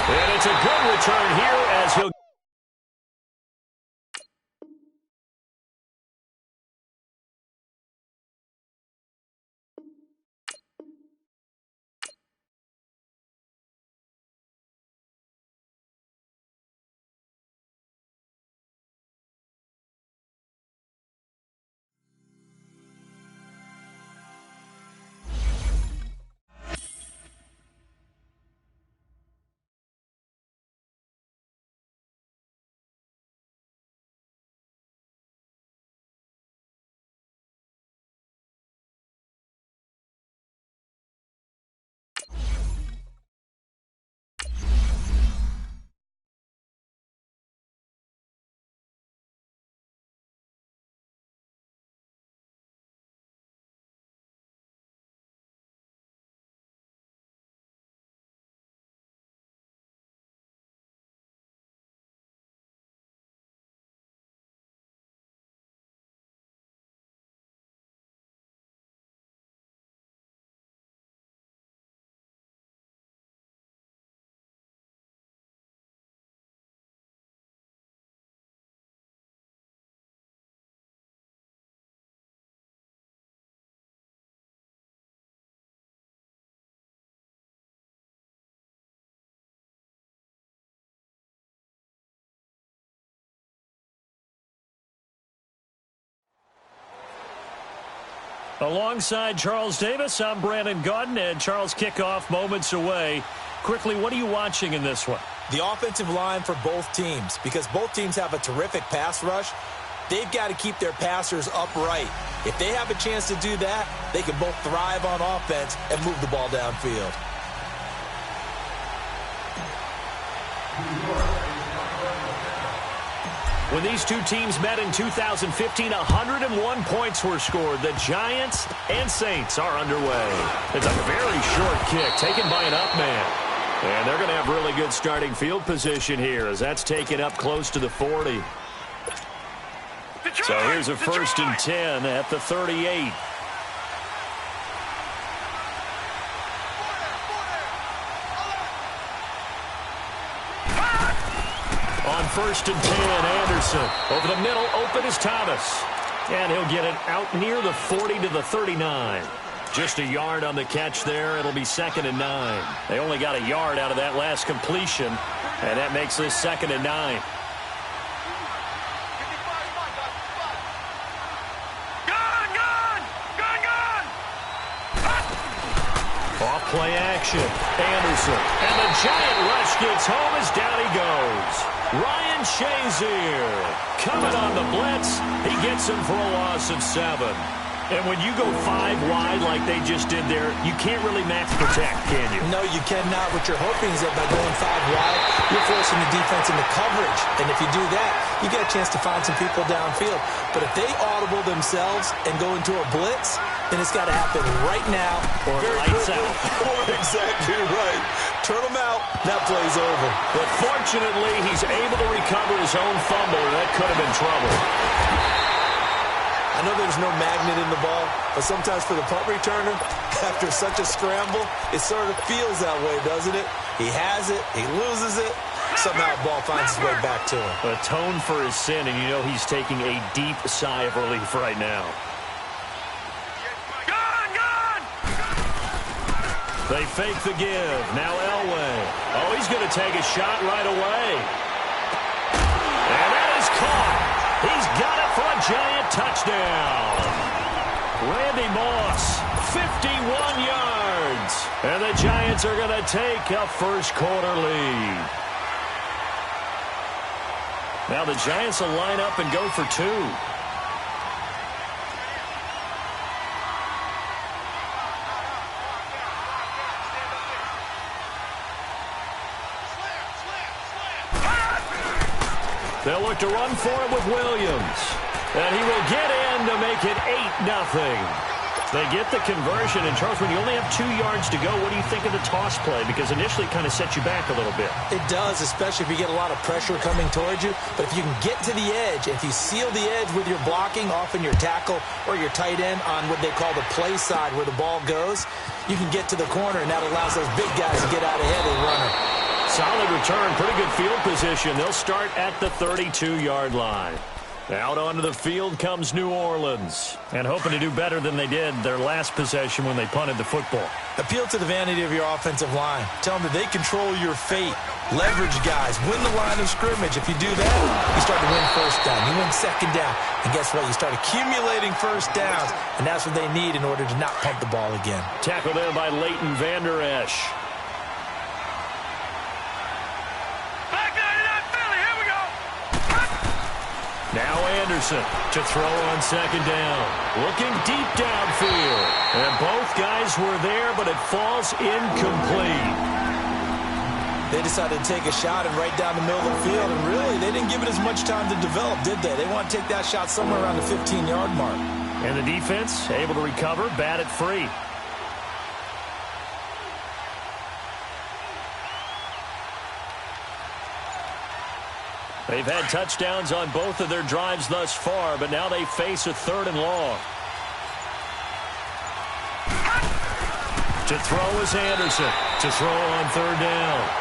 And it's a good return here as he'll... Alongside Charles Davis, I'm Brandon Gaudin, and Charles, kickoff moments away. Quickly, what are you watching in this one? The offensive line for both teams, because both teams have a terrific pass rush. They've got to keep their passers upright. If they have a chance to do that, they can both thrive on offense and move the ball downfield. When these two teams met in 2015, 101 points were scored. The Giants and Saints are underway. It's a very short kick taken by an up man. And they're going to have really good starting field position here as that's taken up close to the 40. So here's a 1st and 10 at the 38. On 1st and 10, Anderson. Over the middle, open is Thomas. And he'll get it out near the 40 to the 39. Just a yard on the catch there. It'll be 2nd and 9. They only got a yard out of that last completion, and that makes this 2nd and 9. Off-play action. Anderson. And the giant rush gets home as down he goes. Ryan Shazier coming on the blitz. He gets him for a loss of 7. And when you go 5 wide like they just did there, you can't really max protect, can you? No, you cannot. What you're hoping is that by going 5 wide, you're forcing the defense into coverage. And if you do that, you get a chance to find some people downfield. But if they audible themselves and go into a blitz, then it's got to happen right now. Or lights out. Exactly right. Turn them out. That play's over. But fortunately, he's able to recover his own fumble. That could have been trouble. I know there's no magnet in the ball, but sometimes for the punt returner, after such a scramble, it sort of feels that way, doesn't it? He has it, he loses it, somehow the ball finds its way back to him. Atone for his sin, and you know he's taking a deep sigh of relief right now. They fake the give. Now Elway. Oh, he's going to take a shot right away. And that is caught. He's got it for a giant touchdown. Randy Moss, 51 yards. And the Giants are going to take a first-quarter lead. Now the Giants will line up and go for 2. They'll look to run for it with Williams. And he will get in to make it 8-0. They get the conversion. And, Charles, when you only have 2 yards to go, what do you think of the toss play? Because initially it kind of sets you back a little bit. It does, especially if you get a lot of pressure coming towards you. But if you can get to the edge, if you seal the edge with your blocking, often your tackle or your tight end on what they call the play side where the ball goes, you can get to the corner, and that allows those big guys to get out ahead and run it. Solid return, pretty good field position. They'll start at the 32-yard line. Out onto the field comes New Orleans. And hoping to do better than they did their last possession when they punted the football. Appeal to the vanity of your offensive line. Tell them that they control your fate. Leverage guys. Win the line of scrimmage. If you do that, you start to win first down. You win second down. And guess what? You start accumulating first downs. And that's what they need in order to not punt the ball again. Tackled there by Leighton Vander Esch. Now Anderson to throw on second down. Looking deep downfield. And both guys were there, but it falls incomplete. They decided to take a shot and right down the middle of the field. And really, they didn't give it as much time to develop, did they? They want to take that shot somewhere around the 15-yard mark. And the defense able to recover, bat it free. They've had touchdowns on both of their drives thus far, but now they face a 3rd and long. To throw is Anderson. To throw on 3rd down.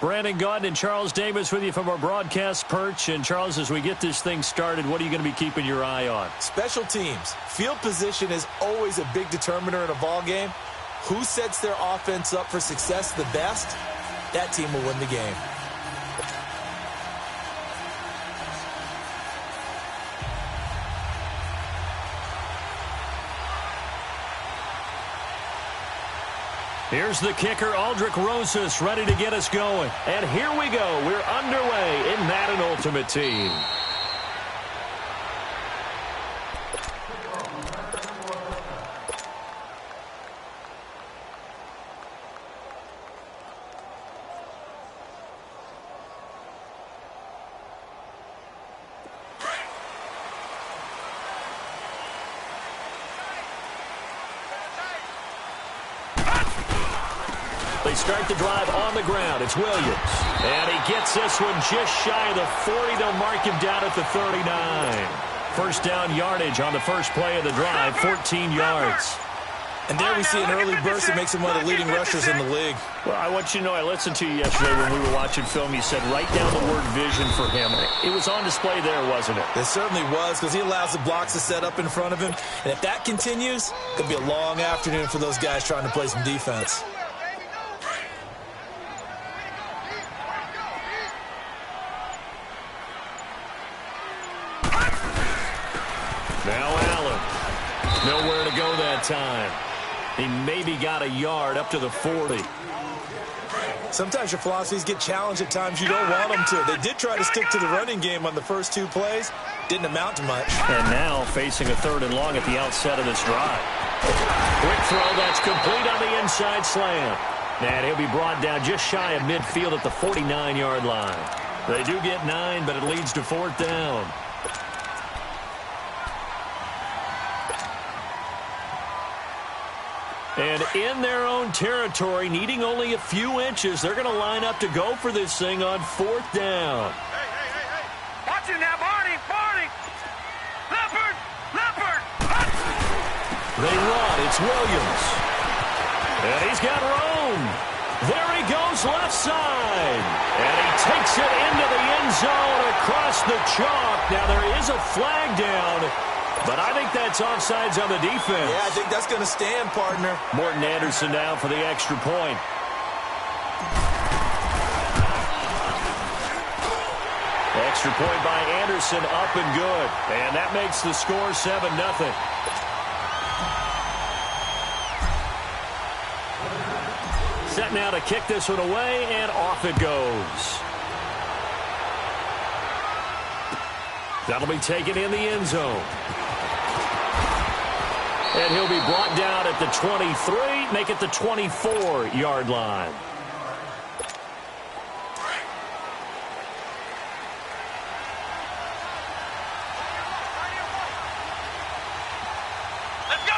Brandon Gaudin and Charles Davis with you from our broadcast perch. And, Charles, as we get this thing started, what are you going to be keeping your eye on? Special teams. Field position is always a big determiner in a ball game. Who sets their offense up for success the best, that team will win the game. Here's the kicker, Aldrich Rosas, ready to get us going. And here we go. We're underway in Madden Ultimate Team. They start the drive on the ground. It's Williams. And he gets this one just shy of the 40. They'll mark him down at the 39. First down yardage on the first play of the drive, 14 yards. And there we see an early burst that makes him one of the leading rushers in the league. Well, I want you to know, I listened to you yesterday when we were watching film. You said write down the word vision for him. It was on display there, wasn't it? It certainly was, because he allows the blocks to set up in front of him. And if that continues, it'll be a long afternoon for those guys trying to play some defense. Now Allen. Nowhere to go that time. He maybe got a yard up to the 40. Sometimes your philosophies get challenged at times you don't want them to. They did try to stick to the running game on the first two plays. Didn't amount to much. And now facing a 3rd and long at the outset of this drive. Quick throw, that's complete on the inside slam. And he'll be brought down just shy of midfield at the 49-yard line. They do get 9, but it leads to 4th down. And in their own territory, needing only a few inches, they're going to line up to go for this thing on 4th down. Hey. Watch it now, Barney. Leopard. They run. It's Williams. And he's got room. There he goes left side. And he takes it into the end zone across the chalk. Now there is a flag down. But I think that's offsides on the defense. Yeah, I think that's going to stand, partner. Morton Anderson down for the extra point. Extra point by Anderson, up and good. And that makes the score 7-0. Set now to kick this one away, and off it goes. That'll be taken in the end zone. And he'll be brought down at the 23, make it the 24-yard line. Let's go.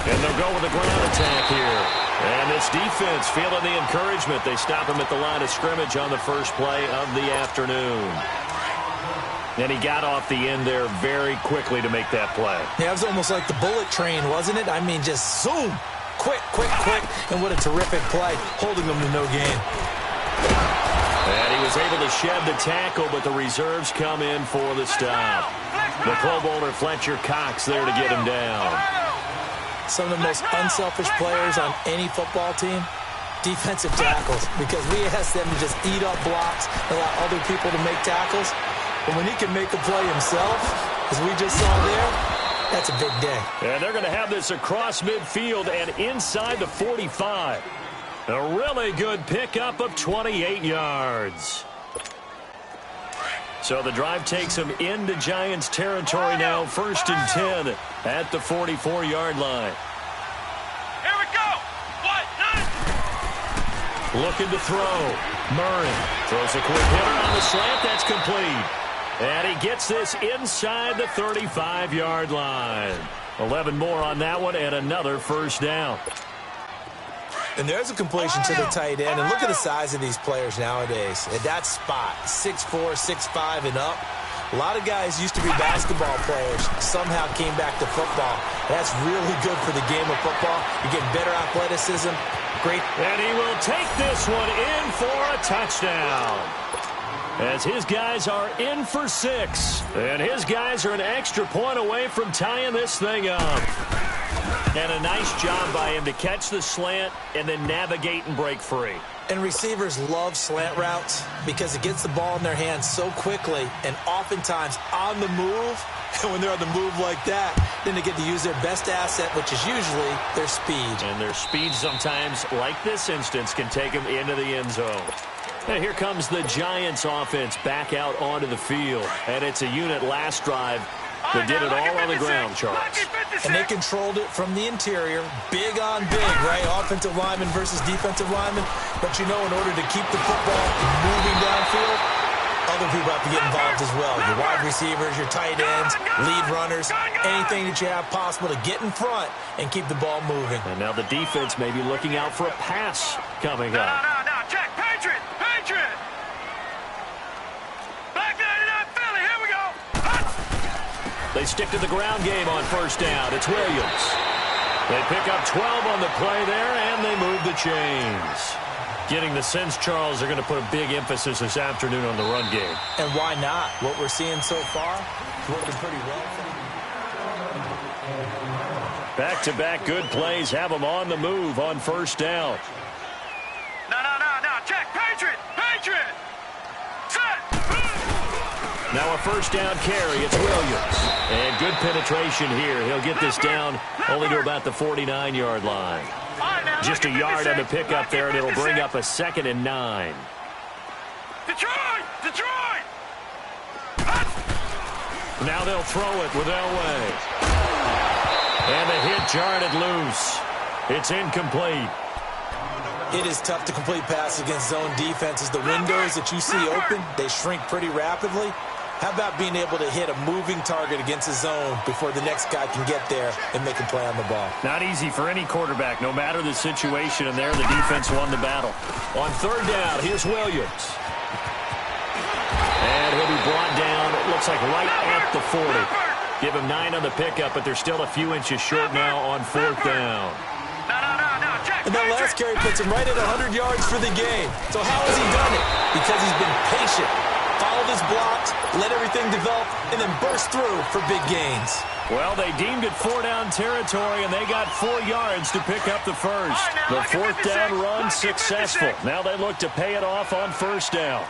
And they'll go with a ground attack here. And this defense feeling the encouragement. They stop him at the line of scrimmage on the first play of the afternoon. And he got off the end there very quickly to make that play. Yeah, it was almost like the bullet train, wasn't it? I mean, just zoom. Quick. And what a terrific play, holding them to no gain. And he was able to shed the tackle, but the reserves come in for the stop. The Pro Bowler Fletcher Cox there to get him down. Some of the most unselfish players on any football team, defensive tackles, because we ask them to just eat up blocks, allow other people to make tackles. But when he can make a play himself, as we just saw there, that's a big day. And they're going to have this across midfield and inside the 45. A really good pickup of 28 yards. So the drive takes them into Giants territory now, 1st and 10 at the 44-yard line. Here we go. Looking to throw. Murray throws a quick hitter on the slant. That's complete. And he gets this inside the 35-yard line. 11 more on that one and another first down. And there's a completion to the tight end. And look at the size of these players nowadays. At that spot, 6'4", 6'5", and up. A lot of guys used to be basketball players, somehow came back to football. That's really good for the game of football. You're getting better athleticism, Great. And he will take this one in for a touchdown. As his guys are in for 6. And his guys are an extra point away from tying this thing up. And a nice job by him to catch the slant and then navigate and break free. And receivers love slant routes because it gets the ball in their hands so quickly and oftentimes on the move. And when they're on the move like that, then they get to use their best asset, which is usually their speed. And their speed sometimes, like this instance, can take them into the end zone. And here comes the Giants offense back out onto the field. And it's a unit last drive that did it all on the ground, Charles. And they controlled it from the interior, big on big, right? Offensive lineman versus defensive lineman. But you know, in order to keep the football moving downfield, other people have to get involved as well. Your wide receivers, your tight ends, lead runners, anything that you have possible to get in front and keep the ball moving. And now the defense may be looking out for a pass coming up. No, check, Patriot! Black 99 Philly, here we go! They stick to the ground game on first down. It's Williams. They pick up 12 on the play there, and they move the chains. Getting the sense, Charles, they're going to put a big emphasis this afternoon on the run game. And why not? What we're seeing so far is working pretty well for them. Back-to-back good plays have them on the move on first down. No, check, Patriot! Set! Now a first down carry. It's Williams. And good penetration here. He'll get this down only to about the 49-yard line. Just a yard on the pickup there, and it'll bring up a 2nd and 9. Detroit! Now they'll throw it with Elway. And the hit jarred it loose. It's incomplete. It is tough to complete passes against zone defenses. The windows that you see open, they shrink pretty rapidly. How about being able to hit a moving target against a zone before the next guy can get there and make a play on the ball? Not easy for any quarterback, no matter the situation, and there the defense won the battle. On third down, here's Williams. And he'll be brought down, it looks like right at the 40. Give him 9 on the pickup, but they're still a few inches short now on fourth down. No, check, And that last carry puts him right at 100 yards for the game. So how has he done it? Because he's been patient. Followed his blocks, let everything develop, and then burst through for big gains. Well, they deemed it 4-down territory, and they got 4 yards to pick up the first. The fourth down run successful. Now they look to pay it off on first down.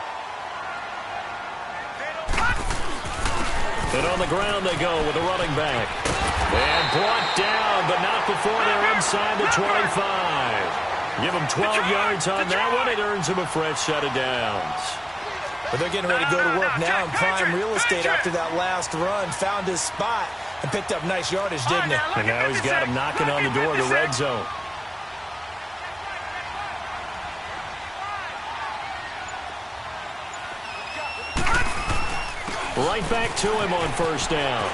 And on the ground they go with a running back. And brought down, but not before they're inside the 25. Give them 12 yards on that one. It earns them a fresh set of downs. But they're getting ready to go to work now in prime real estate after that last run. Found his spot and picked up nice yardage, didn't he? And now he's got him knocking on the door of the red zone. Right back to him on first down.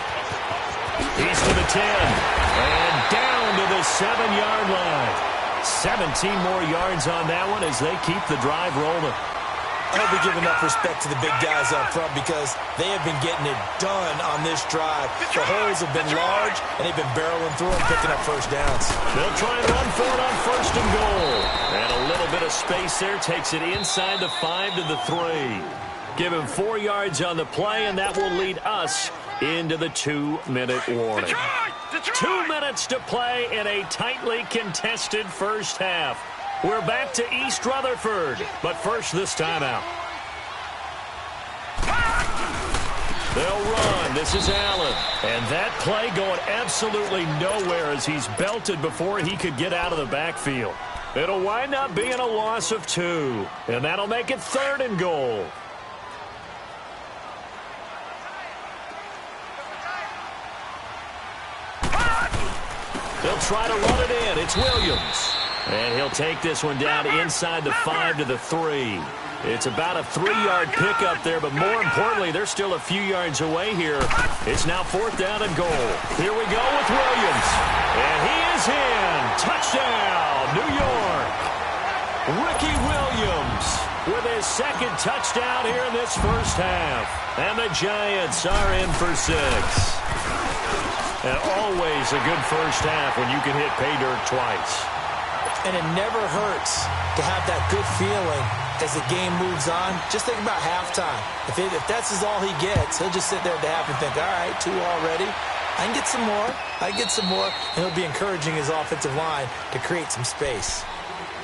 He's to the 10. And down to the 7-yard line. 17 more yards on that one as they keep the drive rolling. I hope we give enough respect to the big guys up front because they have been getting it done on this drive. The holes have been large, and they've been barreling through them, picking up first downs. They'll try and run for it on first and goal. And a little bit of space there takes it inside the 5 to the 3. Give him 4 yards on the play, and that will lead us into the 2-minute warning. 2 minutes to play in a tightly contested first half. We're back to East Rutherford, but first this timeout. They'll run. This is Allen. And that play going absolutely nowhere as he's belted before he could get out of the backfield. It'll wind up being a loss of 2, and that'll make it 3rd and goal. They'll try to run it in. It's Williams. And he'll take this one down inside the 5 to the 3. It's about a 3-yard pickup there, but more importantly, they're still a few yards away here. It's now 4th down and goal. Here we go with Williams. And he is in. Touchdown, New York. Ricky Williams with his 2nd touchdown here in this first half. And the Giants are in for 6. And always a good first half when you can hit pay dirt twice. And it never hurts to have that good feeling as the game moves on. Just think about halftime. If that's all he gets, he'll just sit there at the half and think, all right, 2 already. I can get some more. I can get some more. And he'll be encouraging his offensive line to create some space.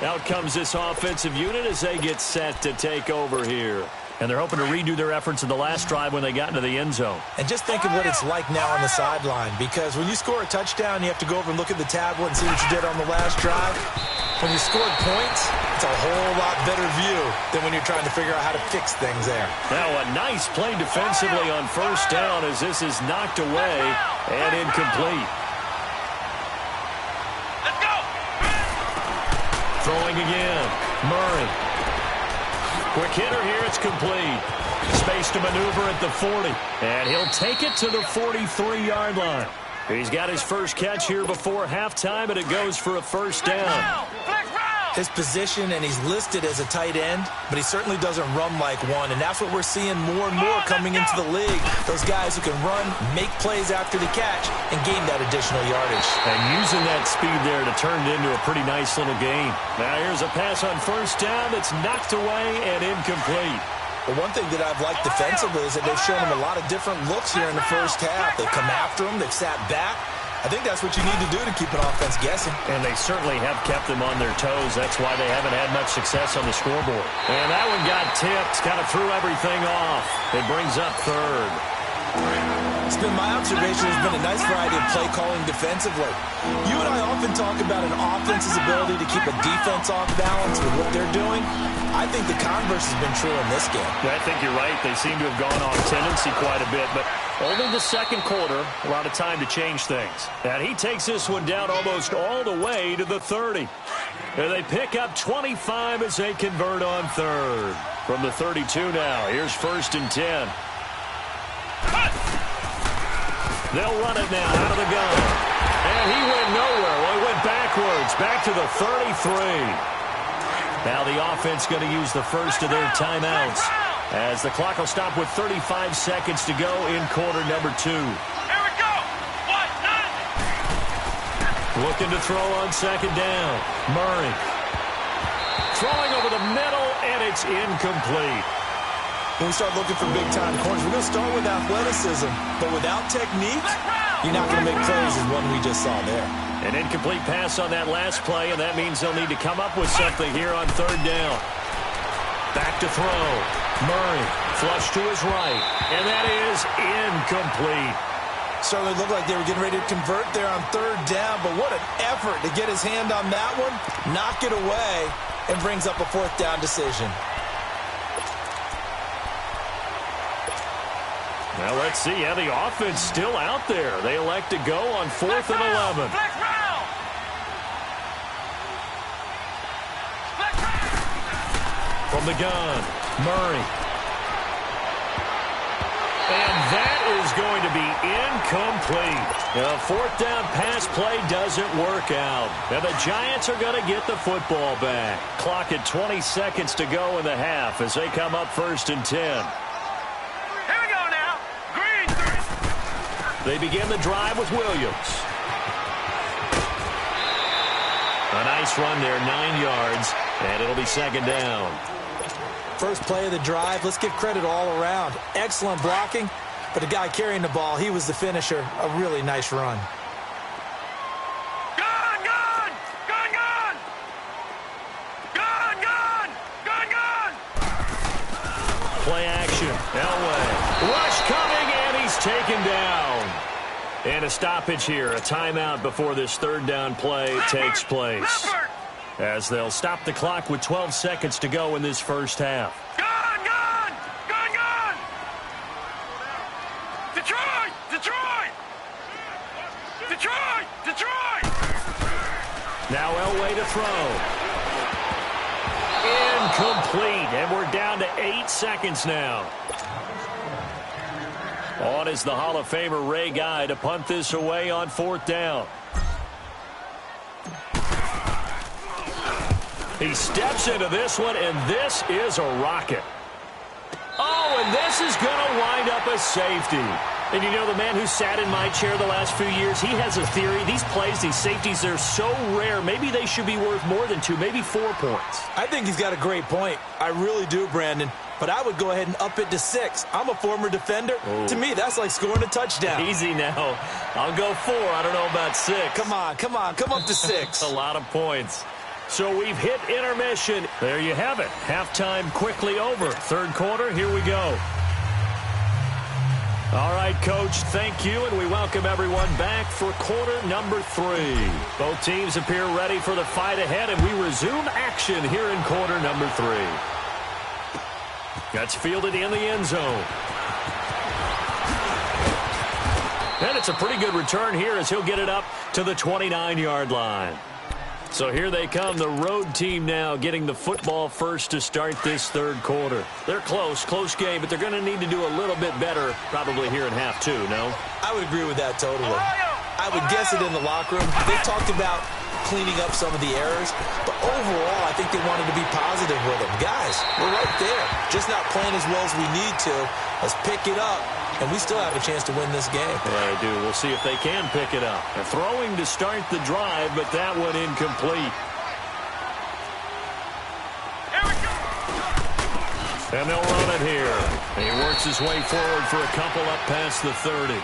Out comes this offensive unit as they get set to take over here. And they're hoping to redo their efforts in the last drive when they got into the end zone. And just think of what it's like now on the sideline, because when you score a touchdown, you have to go over and look at the tablet and see what you did on the last drive. When you scored points, it's a whole lot better view than when you're trying to figure out how to fix things there. Now a nice play defensively on first down as this is knocked away and incomplete. Let's go. Throwing again. Murray. Quick hitter here, it's complete. Space to maneuver at the 40. And he'll take it to the 43-yard line. He's got his first catch here before halftime, and it goes for a first down. His position, and he's listed as a tight end, but he certainly doesn't run like one, and that's what we're seeing more and more coming into the league. Those guys who can run, make plays after the catch, and gain that additional yardage. And using that speed there to turn it into a pretty nice little game. Now here's a pass on first down that's knocked away and incomplete. But one thing that I've liked defensively is that they've shown him a lot of different looks here in the first half. They've come after him, they've sat back. I think that's what you need to do to keep an offense guessing. And they certainly have kept them on their toes. That's why they haven't had much success on the scoreboard. And that one got tipped, kind of threw everything off. It brings up third. It's been my observation there's been a nice variety of play calling defensively. You and I often talk about an offense's ability to keep a defense off balance with what they're doing. I think the converse has been true in this game. I think you're right. They seem to have gone off tendency quite a bit, but only the second quarter, a lot of time to change things. And he takes this one down almost all the way to the 30. And they pick up 25 as they convert on third. From the 32 now, here's 1st and 10. They'll run it now out of the gun. And he went nowhere. Well, he went backwards, back to the 33. Now the offense going to use the first of their timeouts as the clock will stop with 35 seconds to go in quarter number 2. Here we go. Looking to throw on second down. Murray. Throwing over the middle, and it's incomplete. When we start looking for big-time corners, we're going to start with athleticism. But without technique, you're not going to make plays as one we just saw there. An incomplete pass on that last play, and that means they'll need to come up with something here on third down. Back to throw. Murray, flush to his right, and that is incomplete. Certainly looked like they were getting ready to convert there on third down, but what an effort to get his hand on that one, knock it away, and brings up a 4th down decision. Now let's see. Yeah, the offense still out there. They elect to go on 4th and 11. From the gun, Murray. And that is going to be incomplete. A 4th down pass play doesn't work out. Now the Giants are going to get the football back. Clock at 20 seconds to go in the half as they come up 1st and 10. They begin the drive with Williams. A nice run there, 9 yards, and it'll be 2nd down. First play of the drive, let's give credit all around. Excellent blocking, but the guy carrying the ball, he was the finisher. A really nice run. Gun, gun! Gun, gun! Gun, gun! Gun, gun! Play action. Elway. Rush coming, and he's taken down. And a stoppage here, a timeout before this 3rd down play takes place. As they'll stop the clock with 12 seconds to go in this first half. Gun, gun! Gun, gun! Detroit! Detroit! Detroit! Detroit! Now Elway to throw. Incomplete, and we're down to 8 seconds now. On is the Hall of Famer Ray Guy to punt this away on 4th down. He steps into this one, and this is a rocket. Oh, and this is going to wind up a safety. And you know, the man who sat in my chair the last few years, he has a theory. These plays, these safeties, they're so rare. Maybe they should be worth more than 2, maybe 4 points. I think he's got a great point. I really do, Brandon. But I would go ahead and up it to 6. I'm a former defender. Ooh. To me, that's like scoring a touchdown. Easy now. I'll go 4. I don't know about 6. Come on. Come up to 6. A lot of points. So we've hit intermission. There you have it. Halftime quickly over. Third quarter, here we go. All right, Coach, thank you, and we welcome everyone back for quarter number 3. Both teams appear ready for the fight ahead, and we resume action here in quarter number 3. That's fielded in the end zone. And it's a pretty good return here as he'll get it up to the 29-yard line. So here they come, the road team now getting the football first to start this third quarter. They're close game, but they're going to need to do a little bit better probably here in half 2, no? I would agree with that totally. I would guess it in the locker room. They talked about cleaning up some of the errors, but overall, I think they wanted to be positive with them. Guys, we're right there. Just not playing as well as we need to. Let's pick it up, and we still have a chance to win this game. Yeah, I do. We'll see if they can pick it up. They're throwing to start the drive, but that one incomplete. And they'll run it here. And he works his way forward for a couple up past the 30.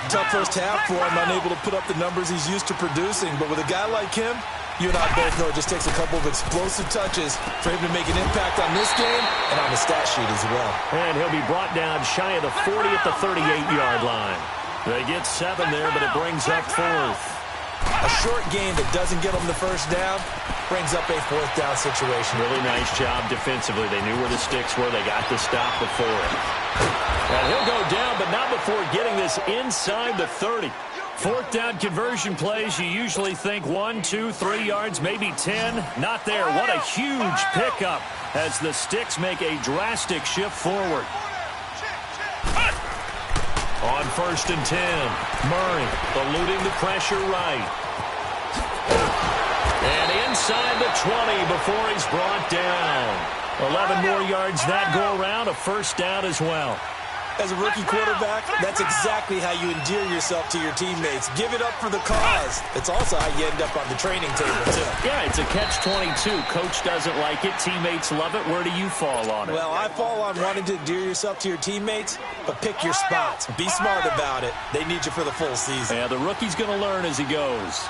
Tough first half for him, unable to put up the numbers he's used to producing. But with a guy like him, you and I both know it just takes a couple of explosive touches for him to make an impact on this game and on the stat sheet as well. And he'll be brought down shy of the 40 at the 38-yard line. They get 7 there, but it brings up 4th. A short game that doesn't get them the first down brings up a 4th down situation. Really nice job defensively. They knew where the sticks were. They got the stop before it. And he'll go down, but not before getting this inside the 30. 4th down conversion plays, you usually think 1, 2, 3 yards, maybe 10. Not there. What a huge pickup as the sticks make a drastic shift forward. On 1st and 10, Murray eluding the pressure right. And inside the 20 before he's brought down. 11 more yards that go around, a first down as well. As a rookie quarterback, that's exactly how you endear yourself to your teammates. Give it up for the cause. It's also how you end up on the training table, too. Yeah, it's a catch-22. Coach doesn't like it. Teammates love it. Where do you fall on it? Well, I fall on wanting to endear yourself to your teammates, but pick your spots. Be smart about it. They need you for the full season. Yeah, the rookie's going to learn as he goes.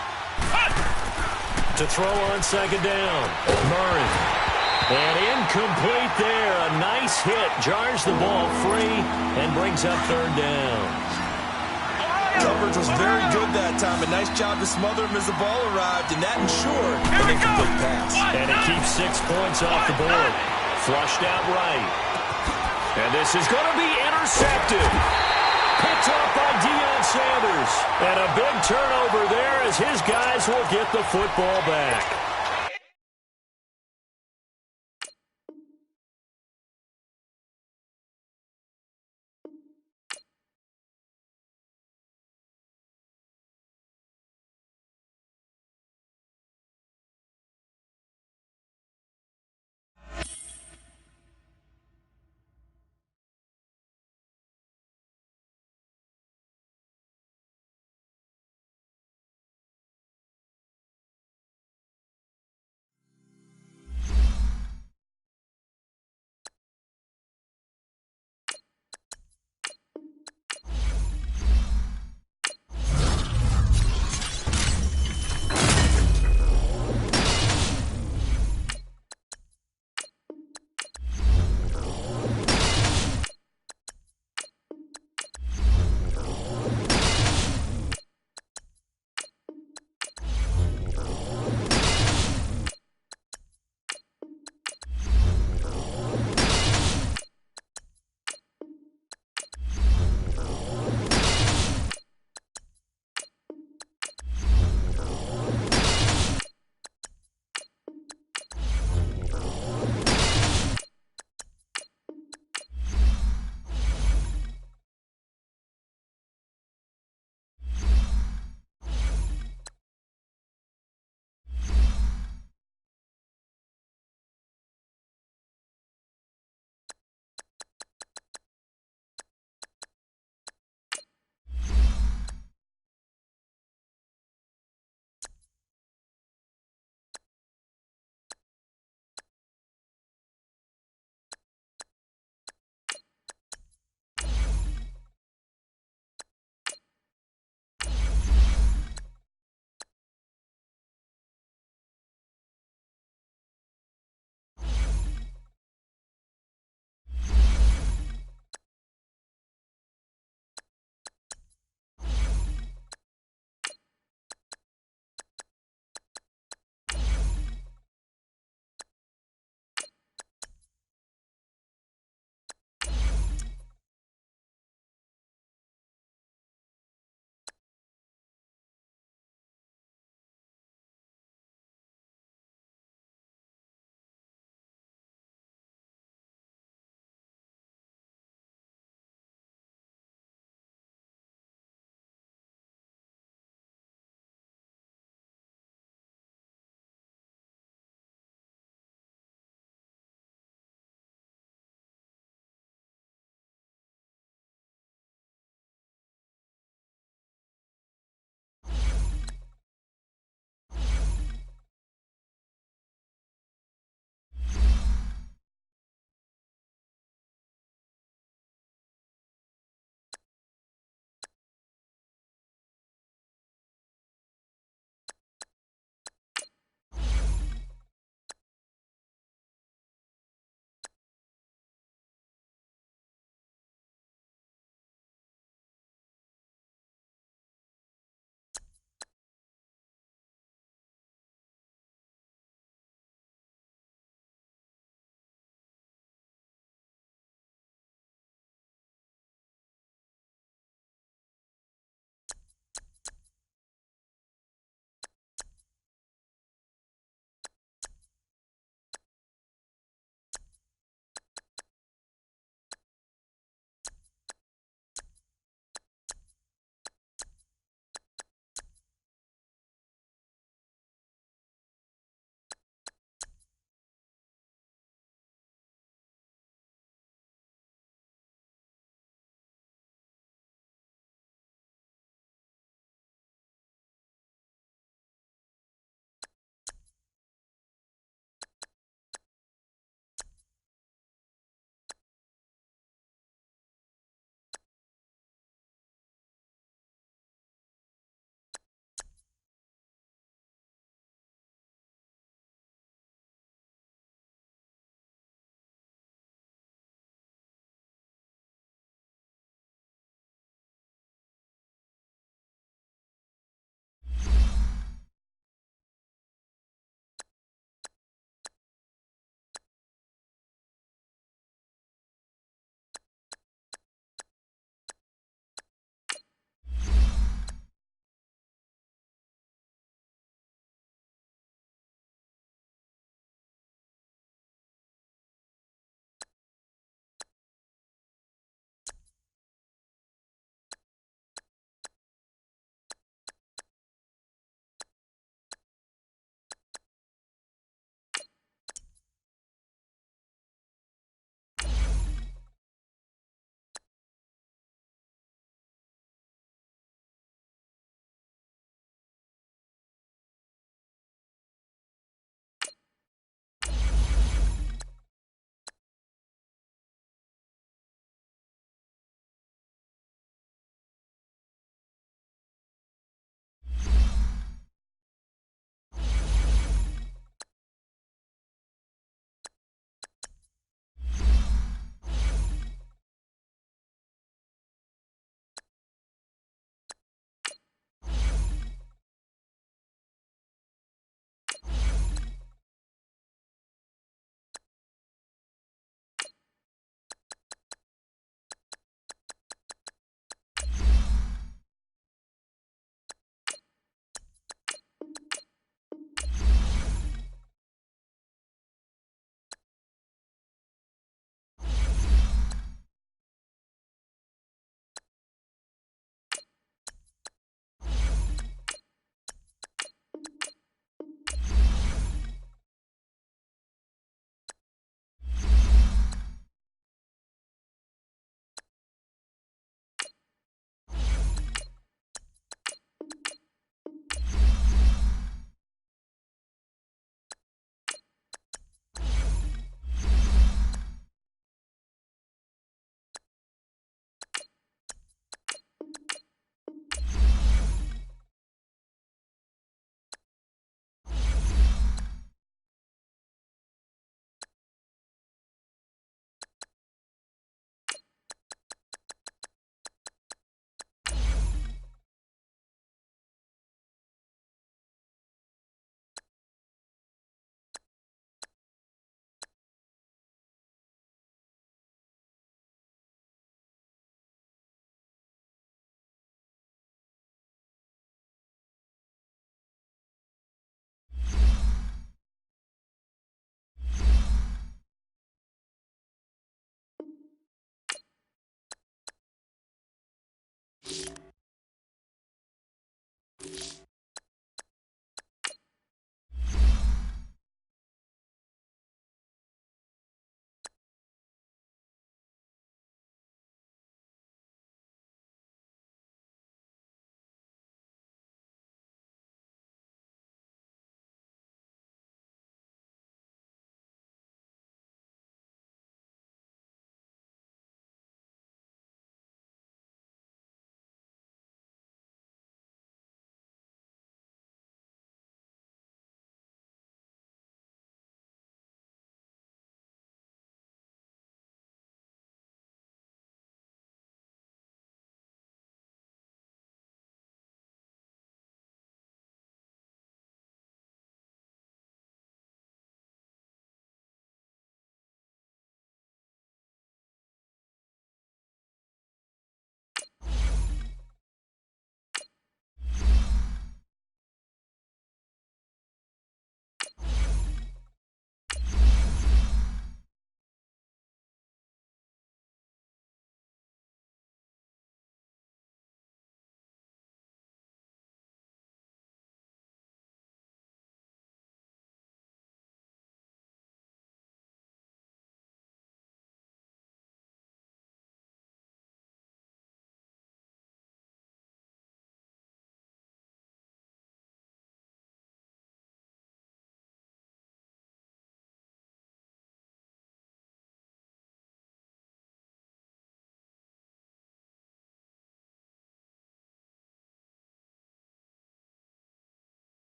To throw on 2nd down, Murray. And incomplete there. A nice hit. Jars the ball free and brings up 3rd down. Coverage was very good that time. A nice job to smother him as the ball arrived, and that ensured an incomplete pass. And it keeps 6 points off the board. Flushed out right. And this is going to be intercepted. Picked up by Deion Sanders. And a big turnover there as his guys will get the football back.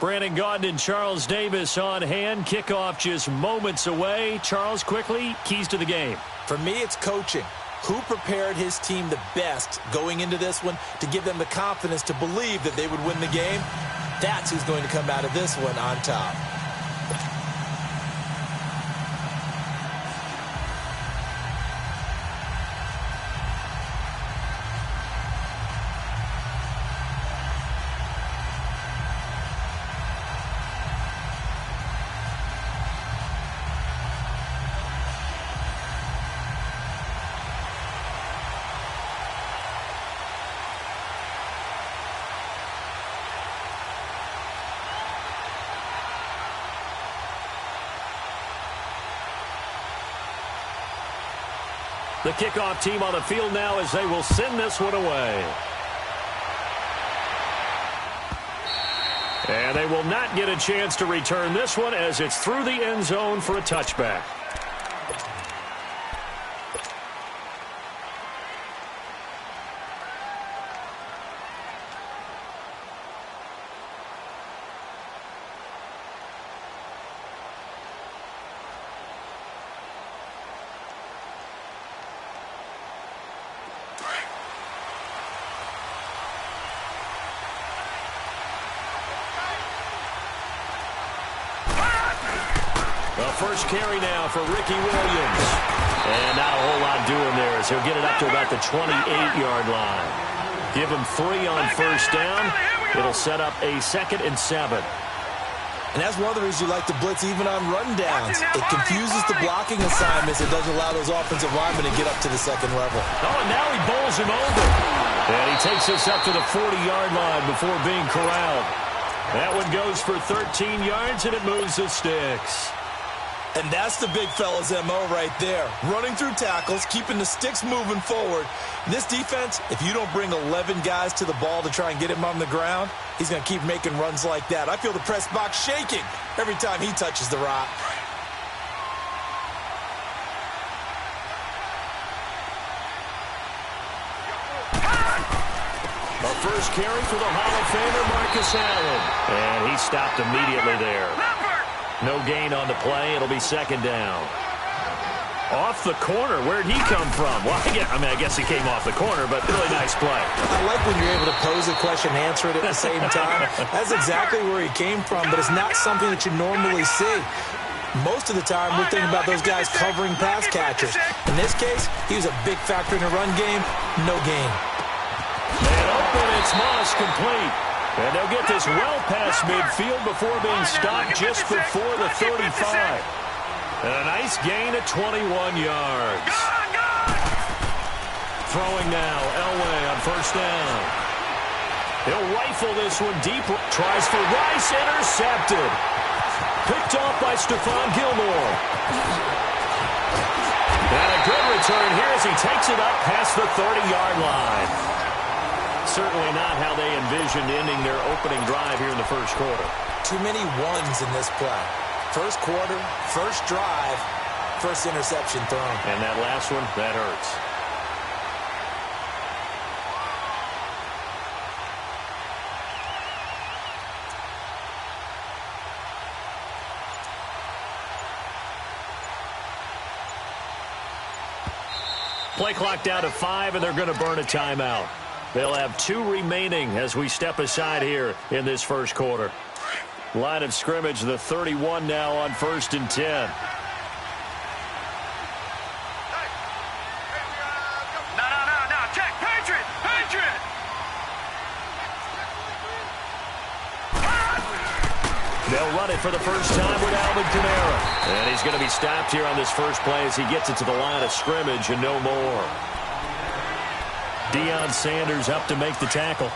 Brandon Gaudin and Charles Davis on hand. Kickoff just moments away. Charles, quickly, keys to the game. For me, it's coaching. Who prepared his team the best going into this one to give them the confidence to believe that they would win the game? That's who's going to come out of this one on top. The kickoff team on the field now as they will send this one away. And they will not get a chance to return this one as it's through the end zone for a touchback. First carry now for Ricky Williams. And not a whole lot doing there as he'll get it up to about the 28-yard line. Give him 3 on first down. It'll set up a 2nd and 7. And that's one of the reasons you like to blitz even on rundowns. It confuses the blocking assignments. It doesn't allow those offensive linemen to get up to the second level. Oh, and now he bowls him over. And he takes us up to the 40-yard line before being corralled. That one goes for 13 yards, and it moves the sticks. And that's the big fella's MO right there. Running through tackles, keeping the sticks moving forward. This defense, if you don't bring 11 guys to the ball to try and get him on the ground, he's going to keep making runs like that. I feel the press box shaking every time he touches the rock. A first carry for the Hall of Famer, Marcus Allen. And he stopped immediately there. No gain on the play. It'll be 2nd down. Off the corner. Where'd he come from? Well, I guess he came off the corner, but really nice play. I like when you're able to pose a question and answer it at the same time. That's exactly where he came from, but it's not something that you normally see. Most of the time, we're thinking about those guys covering pass catchers. In this case, he was a big factor in the run game. No gain. And open, it's Moss, complete. And they'll get this well past midfield before being stopped just before the 35. And a nice gain at 21 yards. Throwing now, Elway on first down. He'll rifle this one deep. Tries for Rice, intercepted. Picked off by Stephon Gilmore. And a good return here as he takes it up past the 30-yard line. Certainly not how they envisioned ending their opening drive here in the first quarter. Too many ones in this play. First quarter, first drive, first interception thrown. And that last one, that hurts. Play clock down to 5, and they're going to burn a timeout. They'll have 2 remaining as we step aside here in this first quarter. Line of scrimmage, the 31 now on 1st and 10. No. Check. Patriot. They'll run it for the first time with Alvin Kamara. And he's going to be stopped here on this first play as he gets it to the line of scrimmage and no more. Deion Sanders up to make the tackle.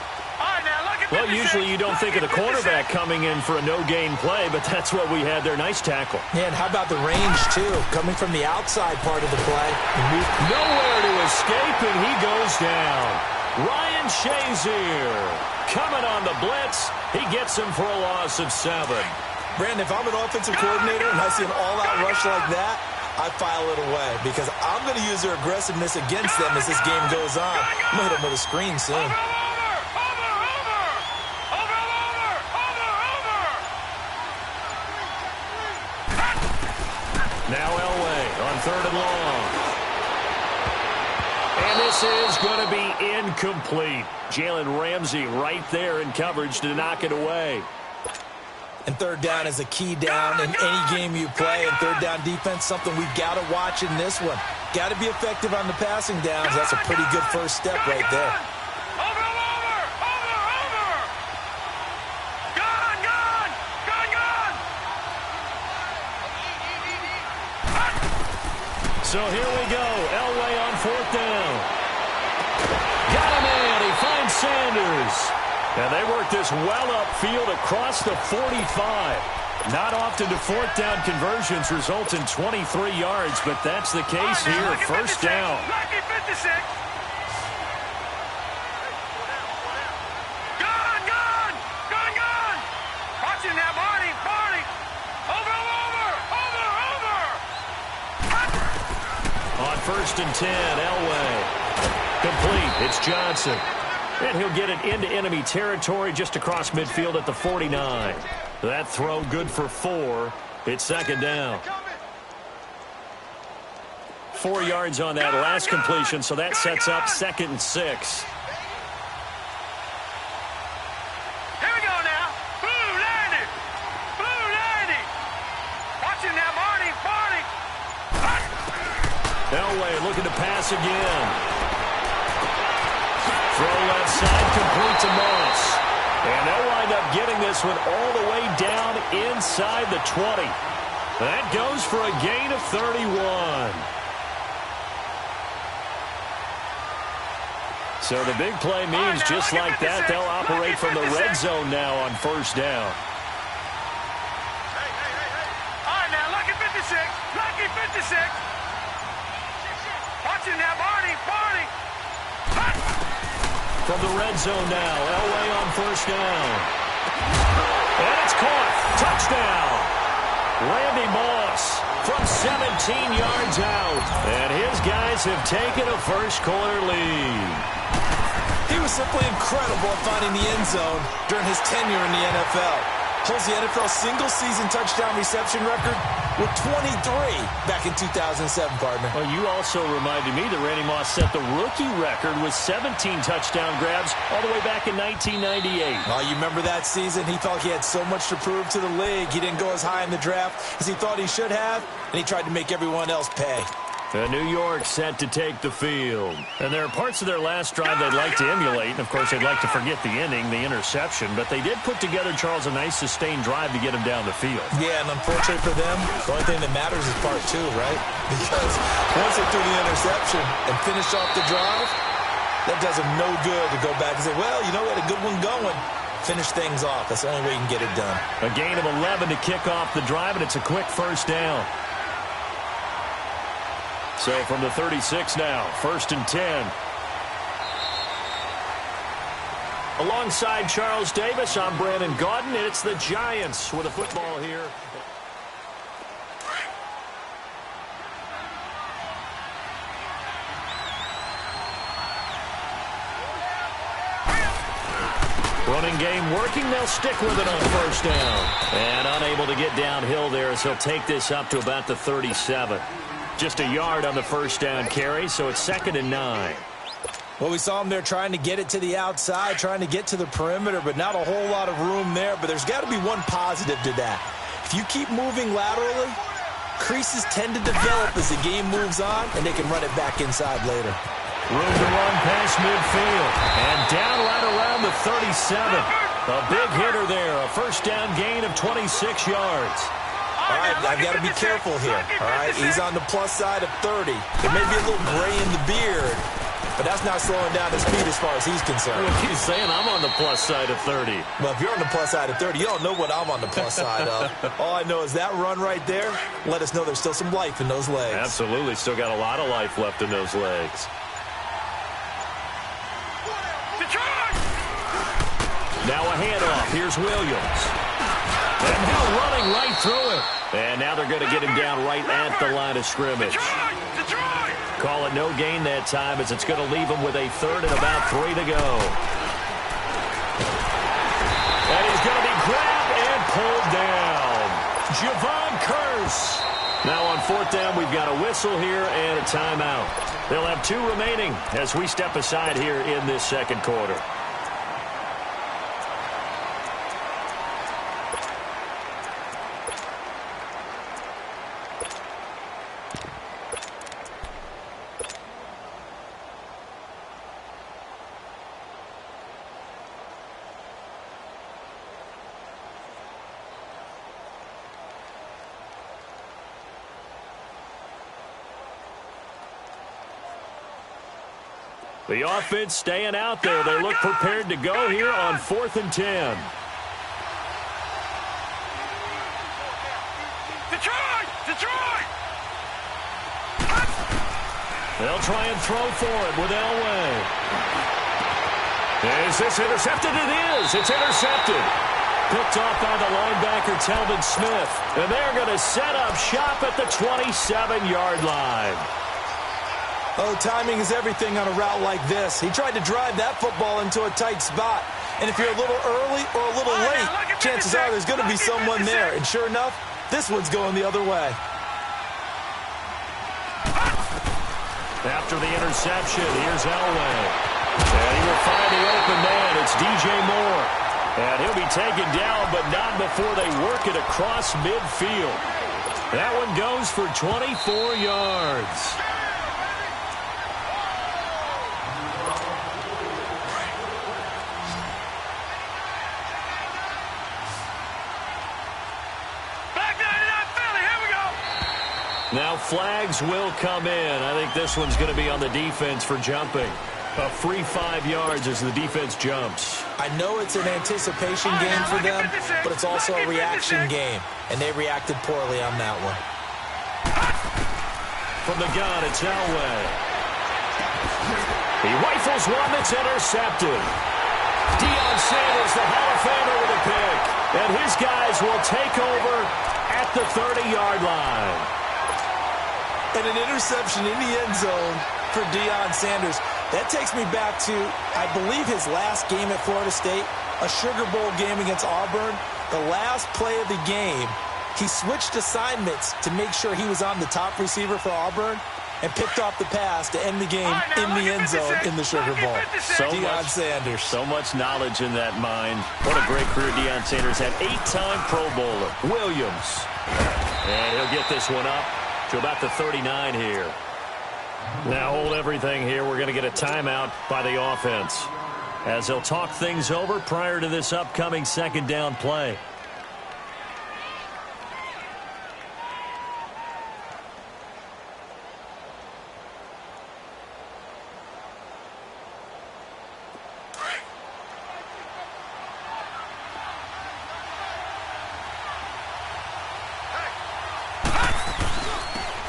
Well, usually you don't think of the cornerback coming in for a no-gain play, but that's what we had there. Nice tackle. Yeah, and how about the range, too? Coming from the outside part of the play. Nowhere to escape, and he goes down. Ryan Shazier coming on the blitz. He gets him for a loss of 7. Brandon, if I'm an offensive coordinator and I see an all-out rush like that, I file it away because I'm going to use their aggressiveness against them as this game goes on. I'm going to hit them with a screen soon. on 3rd and long. And this is going to be incomplete. Jalen Ramsey right there in coverage to knock it away. And 3rd down is a key down in any game you play. And 3rd down defense, something we've got to watch in this one. Got to be effective on the passing downs. That's a pretty good first step right there. So here we go. Elway on 4th down. Got him in. He finds Sanders. And they work this well upfield across the 45. Not often do 4th down conversions result in 23 yards, but that's the case here. 1st down. Lucky 56. Gone. Watching now, Barney. Over. On 1st and 10, Elway. Complete. It's Johnson. And he'll get it into enemy territory just across midfield at the 49. That throw good for 4. It's 2nd down. 4 yards on that last completion, so that sets up 2nd and 6. Here we go now. Blue 90. Watching now, Barney. Elway looking to pass again. Throw left side, complete to Moss. And they'll wind up getting this one all the way down inside the 20. That goes for a gain of 31. So the big play means just like that, they'll operate from the red zone now on 1st down. All right, now, lucky 56. Watching now, Barney. From the red zone now, Elway on 1st down. And it's caught. Touchdown. Randy Moss from 17 yards out. And his guys have taken a first-quarter lead. He was simply incredible at finding the end zone during his tenure in the NFL. Holds the NFL single-season touchdown reception record with 23 back in 2007, partner. Well, you also reminded me that Randy Moss set the rookie record with 17 touchdown grabs all the way back in 1998. Well, you remember that season? He thought he had so much to prove to the league. He didn't go as high in the draft as he thought he should have, and he tried to make everyone else pay. New York set to take the field. And there are parts of their last drive they'd like to emulate. And, of course, they'd like to forget the inning, the interception. But they did put together, Charles, a nice sustained drive to get him down the field. Yeah, and unfortunately for them, the only thing that matters is part 2, right? Because once they threw the interception and finished off the drive, that does them no good to go back and say, well, you know, we had a good one going. Finish things off. That's the only way you can get it done. A gain of 11 to kick off the drive, and it's a quick 1st down. So from the 36 now, 1st and 10. Alongside Charles Davis, I'm Brandon Gaudin, and it's the Giants with a football here. Running game working. They'll stick with it on 1st down. And unable to get downhill there as he'll take this up to about the 37. Just a yard on the 1st down carry, so it's 2nd and 9. Well, we saw him there trying to get it to the outside, trying to get to the perimeter, but not a whole lot of room there. But there's got to be one positive to that. If you keep moving laterally, creases tend to develop as the game moves on, and they can run it back inside later. Room to run past midfield. And down right around the 37. A big hitter there. A 1st down gain of 26 yards. All right, I've got to be careful here. All right, he's on the plus side of 30. There may be a little gray in the beard, but that's not slowing down his speed as far as he's concerned. Well, he's saying I'm on the plus side of 30. Well, if you're on the plus side of 30, you don't know what I'm on the plus side of. All I know is that run right there let us know there's still some life in those legs. Absolutely. Still got a lot of life left in those legs. Now a handoff. Here's Williams. And now running right through it. And now they're going to get him down right at the line of scrimmage. Call it no gain that time as it's going to leave him with a 3rd and about 3 to go. And he's going to be grabbed and pulled down. Javon Curse Now on fourth down, we've got a whistle here and a timeout. They'll have 2 remaining as we step aside here in this second quarter. The offense staying out there. They look prepared to go here on 4th and 10. Detroit! Detroit! They'll try and throw for it with Elway. Is this intercepted? It is. It's intercepted. Picked off by the linebacker, Telvin Smith. And they're going to set up shop at the 27-yard line. Oh, timing is everything on a route like this. He tried to drive that football into a tight spot. And if you're a little early or a little late, chances are there's going to be someone there. And sure enough, this one's going the other way. After the interception, here's Elway. And he will find the open man. It's DJ Moore. And he'll be taken down, but not before they work it across midfield. That one goes for 24 yards. Now flags will come in. I think this one's going to be on the defense for jumping. A free 5 yards as the defense jumps. I know it's an anticipation game for them, but it's also a reaction game, and they reacted poorly on that one. From the gun, it's Elway. He rifles one that's intercepted. Deion Sanders, the Hall of Famer, with a pick. And his guys will take over at the 30-yard line. And an interception in the end zone for Deion Sanders. That takes me back to, I believe, his last game at Florida State, a Sugar Bowl game against Auburn. The last play of the game, he switched assignments to make sure he was on the top receiver for Auburn and picked off the pass to end the game in the end zone in the Sugar Bowl. Deion Sanders. So much knowledge in that mind. What a great career Deion Sanders had. 8-time Pro Bowler. Williams. And he'll get this one up to about the 39 here. Now hold everything here. We're going to get a timeout by the offense as they'll talk things over prior to this upcoming second down play.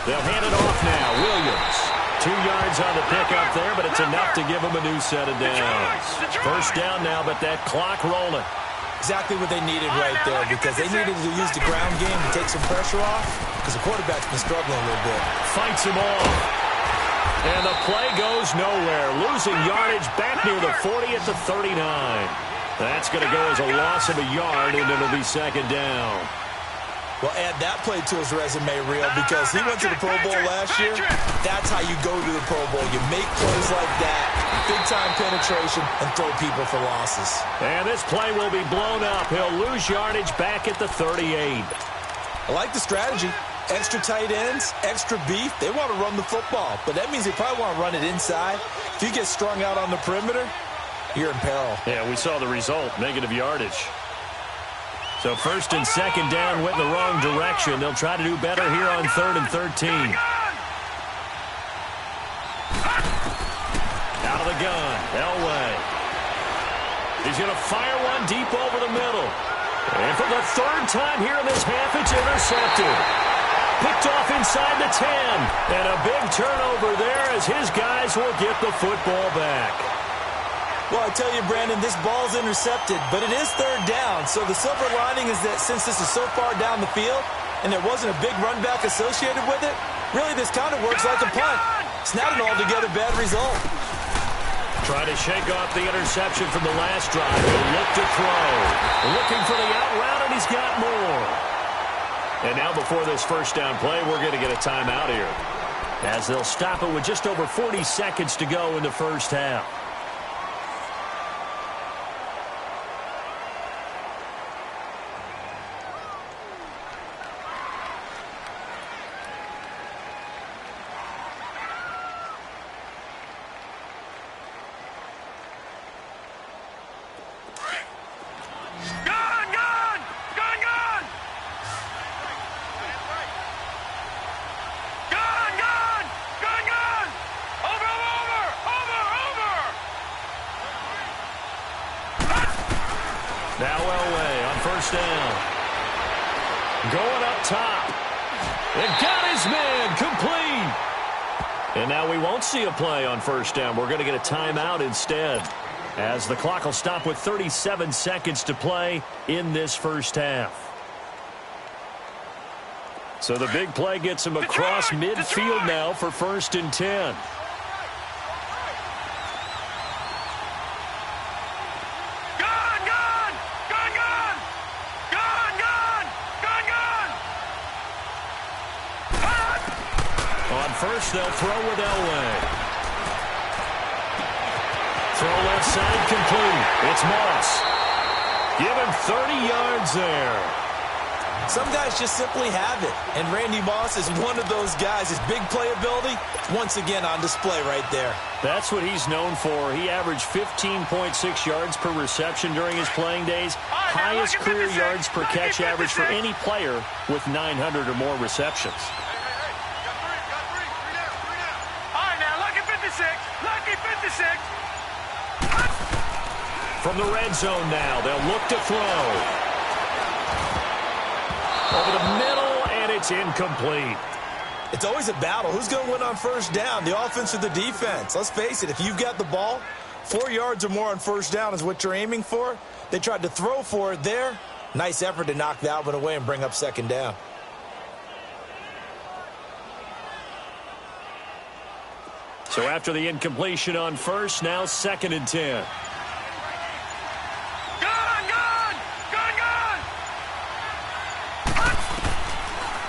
They'll hand it off now. Williams. 2 yards on the pickup there, but it's enough to give them a new set of downs. First down now, but that clock rolling. Exactly what they needed right there, because they needed to use the ground game to take some pressure off, because the quarterback's been struggling a little bit. Fights him off. And the play goes nowhere. Losing yardage back near the 40 at the 39. That's going to go as a loss of a yard, and it'll be second down. Well, add that play to his resume, Real, because he went to the Pro Bowl last year. That's how you go to the Pro Bowl. You make plays like that, big-time penetration, and throw people for losses. And this play will be blown up. He'll lose yardage back at the 38. I like the strategy. Extra tight ends, extra beef. They want to run the football, but that means they probably want to run it inside. If you get strung out on the perimeter, you're in peril. Yeah, we saw the result, negative yardage. So first and second down went in the wrong direction. They'll try to do better here on 3rd and 13. Out of the gun, Elway. He's going to fire one deep over the middle. And for the 3rd time here in this half, it's intercepted. Picked off inside the 10. And a big turnover there as his guys will get the football back. Well, I tell you, Brandon, this ball's intercepted, but it is 3rd down. So the silver lining is that since this is so far down the field and there wasn't a big run back associated with it, really this kind of works like a punt. It's not an altogether bad result. Try to shake off the interception from the last drive. He'll look to throw. Looking for the out route, and he's got more. And now before this first down play, we're going to get a timeout here, as they'll stop it with just over 40 seconds to go in the first half. Now Elway on first down. Going up top. It got his man complete. And now we won't see a play on first down. We're going to get a timeout instead, as the clock will stop with 37 seconds to play in this first half. So the big play gets him across midfield now for 1st and 10. First, they'll throw with Elway. Throw left side complete. It's Moss. Give him 30 yards there. Some guys just simply have it, and Randy Moss is one of those guys. His big playability, once again on display right there. That's what he's known for. He averaged 15.6 yards per reception during his playing days. Highest career yards per catch average for any player with 900 or more receptions. Lucky 56. From the red zone now, they'll look to throw. Over the middle, and it's incomplete. It's always a battle. Who's going to win on first down, the offense or the defense? Let's face it, if you've got the ball, 4 yards or more on first down is what you're aiming for. They tried to throw for it there. Nice effort to knock that one away and bring up second down. So after the incompletion on first, now 2nd and 10.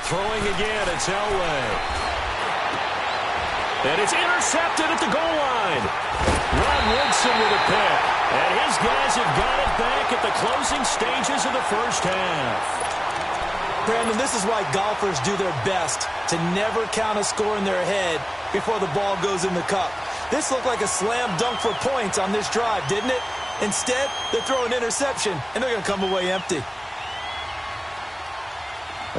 Throwing again, it's Elway. And it's intercepted at the goal line. Ron Woodson with a pick. And his guys have got it back at the closing stages of the first half. Brandon, this is why golfers do their best to never count a score in their head before the ball goes in the cup. This looked like a slam dunk for points on this drive, didn't it? Instead, they're throwing interception, and they're going to come away empty.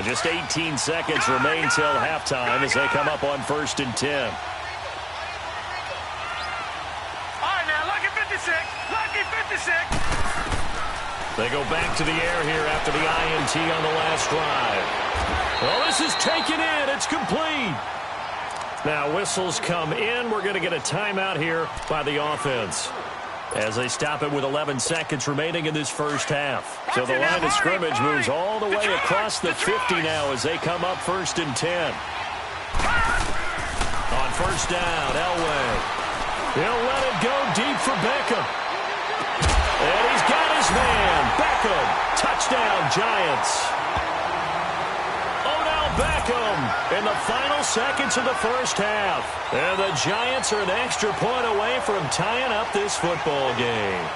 Just 18 seconds remain till halftime as they come up on 1st and 10. All right, now, lucky 56. Lucky 56. They go back to the air here after the INT on the last drive. Well, this is taken in. It's complete. Now, whistles come in. We're going to get a timeout here by the offense, as they stop it with 11 seconds remaining in this first half. So the line of scrimmage moves all the way across the 50 now as they come up 1st and 10. On first down, Elway. He'll let it go deep for Beckham. And he's got his man. Beckham. Touchdown, Giants. Beckham in the final seconds of the first half. And the Giants are an extra point away from tying up this football game.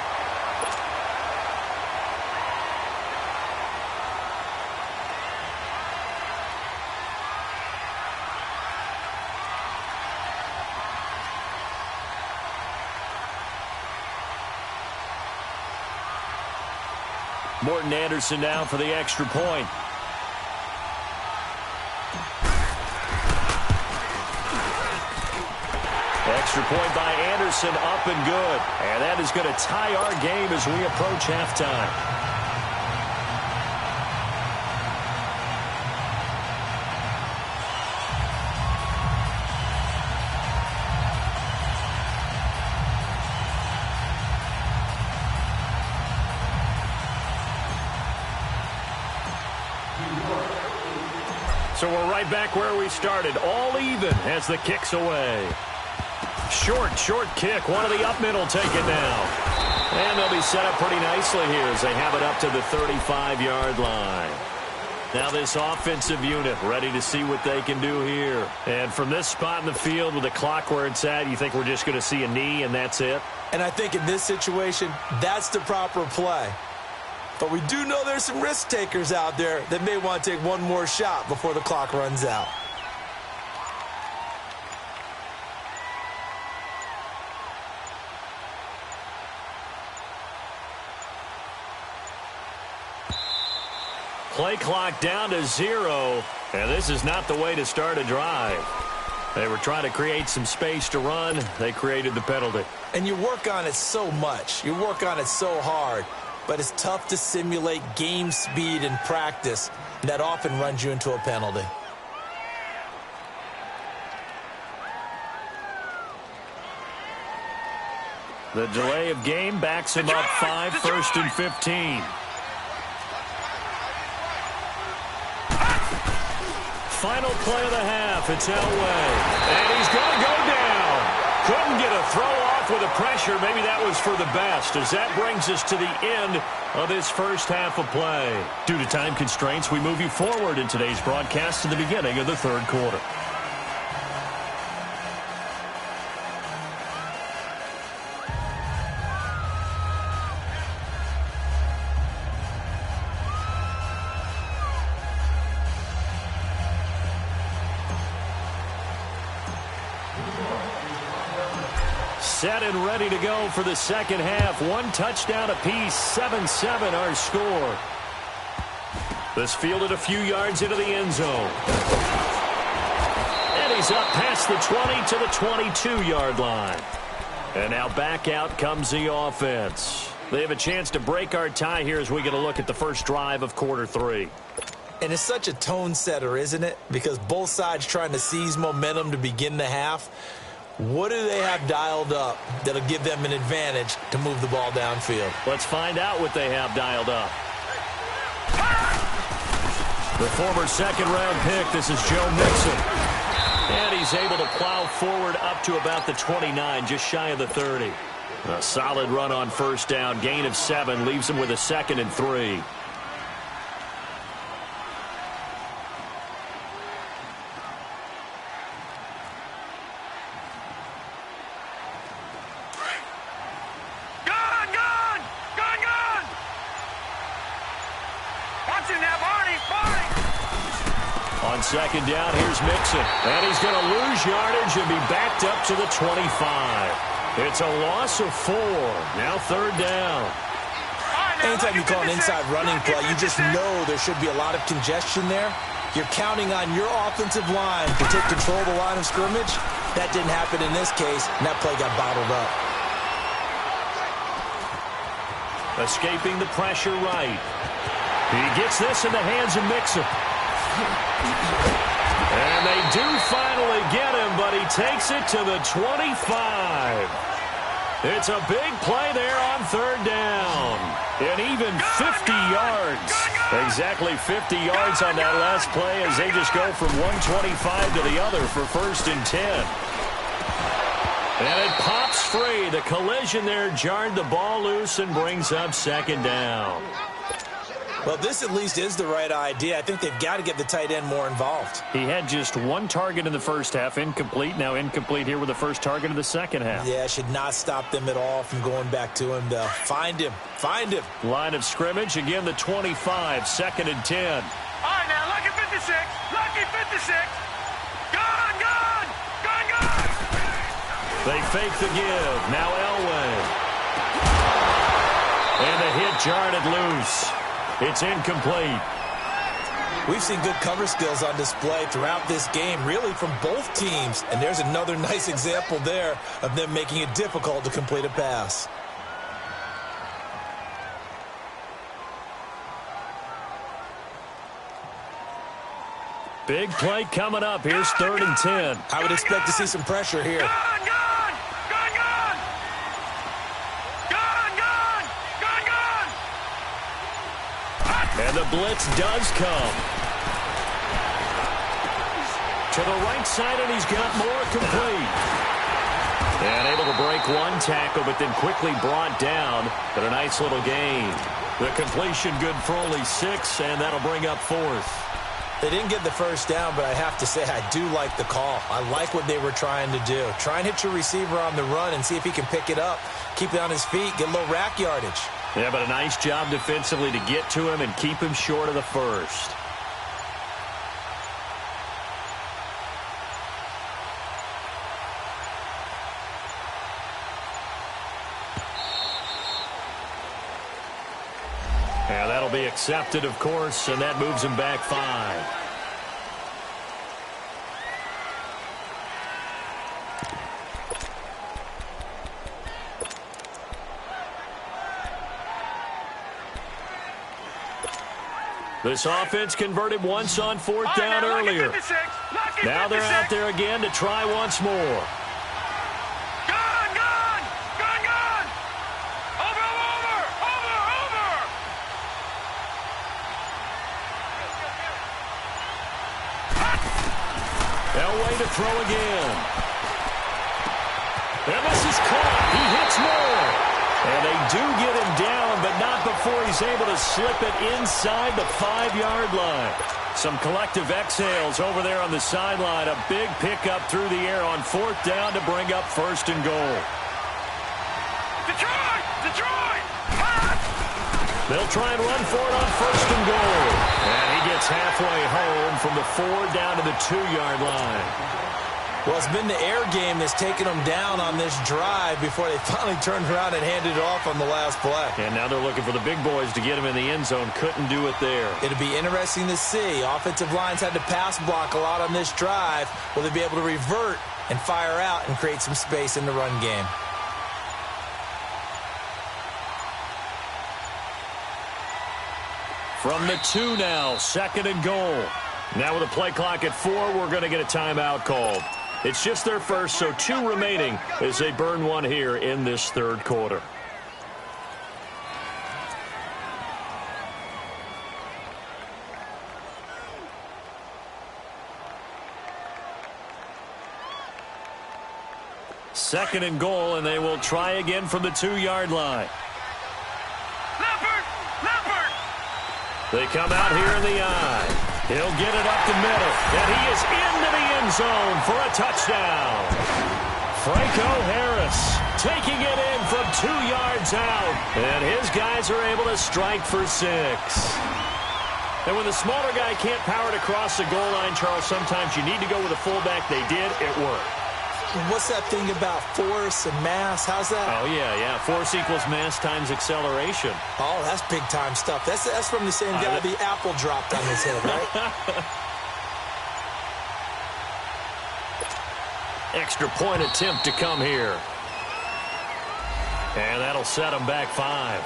Morton Anderson down for the extra point. Extra point by Anderson, up and good. And that is going to tie our game as we approach halftime. So we're right back where we started, all even as the kick's away. Short kick. One of the up middle take it now. And they'll be set up pretty nicely here as they have it up to the 35-yard line. Now this offensive unit ready to see what they can do here. And from this spot in the field with the clock where it's at, you think we're just going to see a knee and that's it? And I think in this situation, that's the proper play. But we do know there's some risk takers out there that may want to take one more shot before the clock runs out. Play clock down to 0, and this is not the way to start a drive. They were trying to create some space to run. They created the penalty. And you work on it so much. You work on it so hard. But it's tough to simulate game speed in practice. And that often runs you into a penalty. The delay of game backs him up 5, 1st and 15. Final play of the half. It's Elway. And he's going to go down. Couldn't get a throw off with the pressure. Maybe that was for the best, as that brings us to the end of this first half of play. Due to time constraints, we move you forward in today's broadcast to the beginning of the third quarter. Set and ready to go for the second half. One touchdown apiece, 7-7 our score. This fielded a few yards into the end zone. And he's up past the 20 to the 22-yard line. And now back out comes the offense. They have a chance to break our tie here as we get a look at the first drive of quarter 3. And it's such a tone setter, isn't it? Because both sides trying to seize momentum to begin the half. What do they have dialed up that'll give them an advantage to move the ball downfield? Let's find out what they have dialed up. The former second-round pick, this is Joe Mixon. And he's able to plow forward up to about the 29, just shy of the 30. A solid run on first down, gain of 7, leaves him with a 2nd and 3. On second down, here's Mixon. And he's going to lose yardage and be backed up to the 25. It's a loss of 4. Now third down. Anytime you call an inside running play, you just know there should be a lot of congestion there. You're counting on your offensive line to take control of the line of scrimmage. That didn't happen in this case, and that play got bottled up. Escaping the pressure right. He gets this in the hands of Mixon. And they do finally get him, but he takes it to the 25. It's a big play there on third down. And even 50 yards. Exactly 50 yards on that last play as they just go from 125 to the other for 1st and 10. And it pops free. The collision there jarred the ball loose and brings up 2nd down. Well, this at least is the right idea. I think they've got to get the tight end more involved. He had just 1 target in the first half, incomplete. Now incomplete here with the first target of the second half. Yeah, should not stop them at all from going back to him to find him. Find him. Line of scrimmage, again the 25, 2nd and 10. All right, now, lucky 56. Lucky 56. Gone, gone. Gone, gone. They fake the give. Now Elway. And the hit jarred it loose. It's incomplete. We've seen good cover skills on display throughout this game, really from both teams. And there's another nice example there of them making it difficult to complete a pass. Big play coming up. Here's 3rd and 10. I would expect to see some pressure here. And the blitz does come. To the right side, and he's got more complete. And able to break 1 tackle, but then quickly brought down. But a nice little gain. The completion good for only 6, and that'll bring up 4th. They didn't get the first down, but I have to say I do like the call. I like what they were trying to do. Try and hit your receiver on the run and see if he can pick it up, keep it on his feet, get a little rack yardage. Yeah, but a nice job defensively to get to him and keep him short of the first. Yeah, that'll be accepted, of course, and that moves him back 5. This offense converted once on 4th down earlier. Now they're out there again to try once more. Elway to throw again. And this is caught. He hits more. And they do get him down, but not before he's able to slip it inside the 5-yard line. Some collective exhales over there on the sideline. A big pickup through the air on 4th down to bring up 1st and goal. Detroit! Detroit! They'll try and run for it on 1st and goal. And he gets halfway home from the 4 down to the 2-yard line. Well, it's been the air game that's taken them down on this drive before they finally turned around and handed it off on the last play. And now they're looking for the big boys to get him in the end zone. Couldn't do it there. It'll be interesting to see. Offensive lines had to pass block a lot on this drive. Will they be able to revert and fire out and create some space in the run game? From the 2 now, 2nd and goal. Now with a play clock at 4, we're going to get a timeout called. It's just their first, so 2 remaining as they burn one here in this 3rd quarter. Second and goal, and they will try again from the 2-yard line. They come out here in the eye. He'll get it up the middle, and he is into the end zone for a touchdown. Franco Harris taking it in from 2 yards out, and his guys are able to strike for 6. And when the smaller guy can't power it across the goal line, Charles, sometimes you need to go with a fullback. They did. It worked. What's that thing about force and mass? How's that? Oh, yeah. Force equals mass times acceleration. Oh, that's big-time stuff. That's from the same guy the apple dropped on his head, right? Extra point attempt to come here. And that'll set him back 5.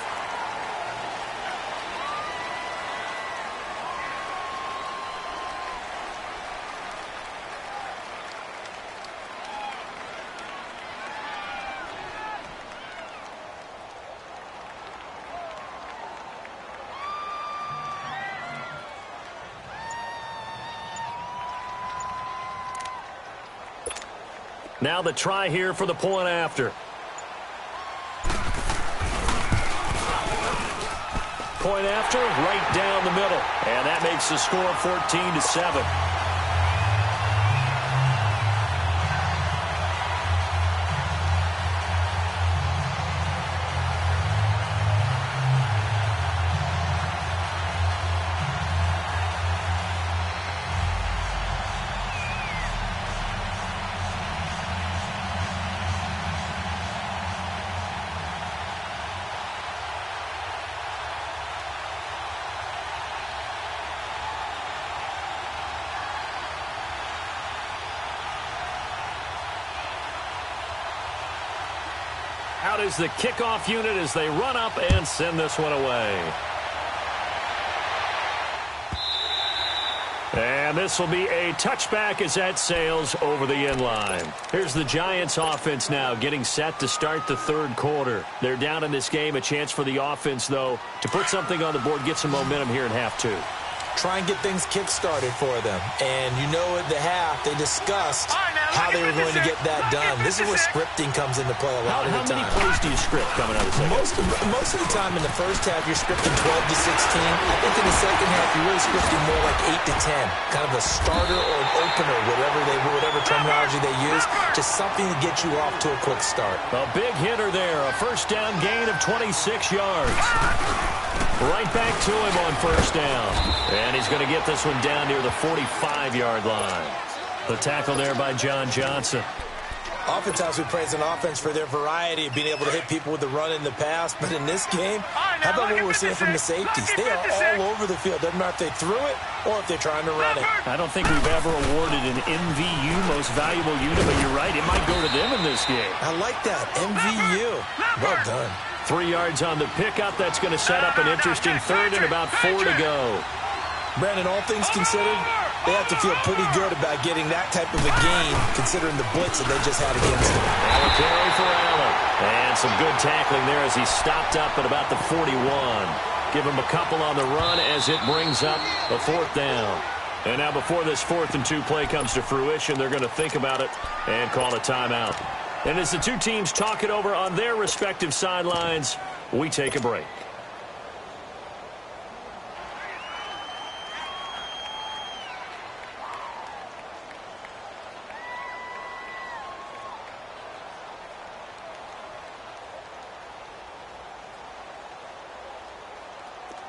Now the try here for the point after. Point after, right down the middle. And that makes the score 14-7. Out is the kickoff unit as they run up and send this one away. And this will be a touchback as that sails over the end line. Here's the Giants offense now getting set to start the 3rd quarter. They're down in this game. A chance for the offense, though, to put something on the board, get some momentum here in half 2. try and get things kick-started for them. And you know at the half, they discussed how they were going to get that done. This is where scripting comes into play a lot of the time. How many plays do you script coming out of the second? Most of the time in the first half, you're scripting 12 to 16. I think in the second half, you're really scripting more like 8 to 10. Kind of a starter or an opener, whatever terminology they use. Just something to get you off to a quick start. A big hitter there. A first down gain of 26 yards. Right back to him on first down. And he's going to get this one down near the 45-yard line. The tackle there by John Johnson. Oftentimes we praise an offense for their variety of being able to hit people with the run and the pass. But in this game, how about what we're seeing from the safeties? They are all over the field. Doesn't matter if they threw it or if they're trying to run it. I don't think we've ever awarded an MVU, most valuable unit, but you're right. It might go to them in this game. I like that. MVU. Well done. 3 yards on the pickup. That's going to set up an interesting third and about 4 to go. Brandon, all things considered, they have to feel pretty good about getting that type of a gain, considering the blitz that they just had against them. Now a carry for Allen. And some good tackling there as he stopped up at about the 41. Give him a couple on the run as it brings up a 4th down. And now before this 4th and 2 play comes to fruition, they're going to think about it and call a timeout. And as the two teams talk it over on their respective sidelines, we take a break.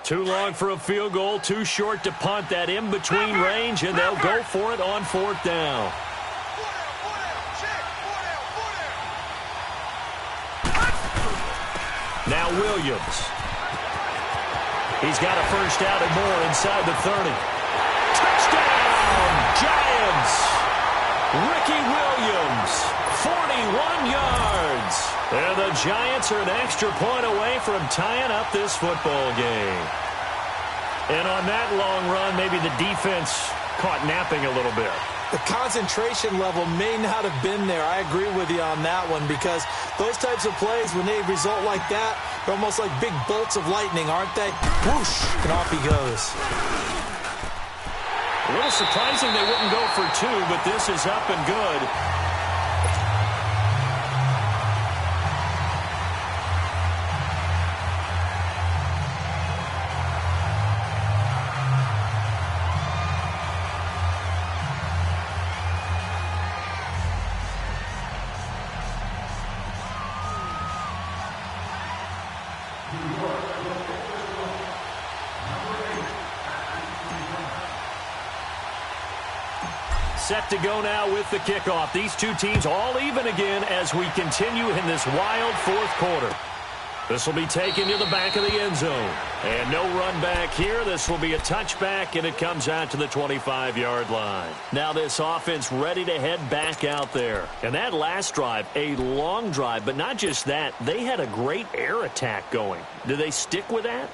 Too long for a field goal, too short to punt. That in between range, and they'll go for it on 4th down. Now Williams. He's got a first out and more inside the 30. Touchdown, Giants! Ricky Williams, 41 yards. And the Giants are an extra point away from tying up this football game. And on that long run, maybe the defense caught napping a little bit. The concentration level may not have been there. I agree with you on that one, because those types of plays, when they result like that, they're almost like big bolts of lightning, aren't they? Whoosh, and off he goes. A little surprising they wouldn't go for 2, but this is up and good. Set to go now with the kickoff. These two teams all even again as we continue in this wild 4th quarter. This will be taken to the back of the end zone. And no run back here. This will be a touchback, and it comes out to the 25-yard line. Now this offense ready to head back out there. And that last drive, a long drive, but not just that. They had a great air attack going. Do they stick with that?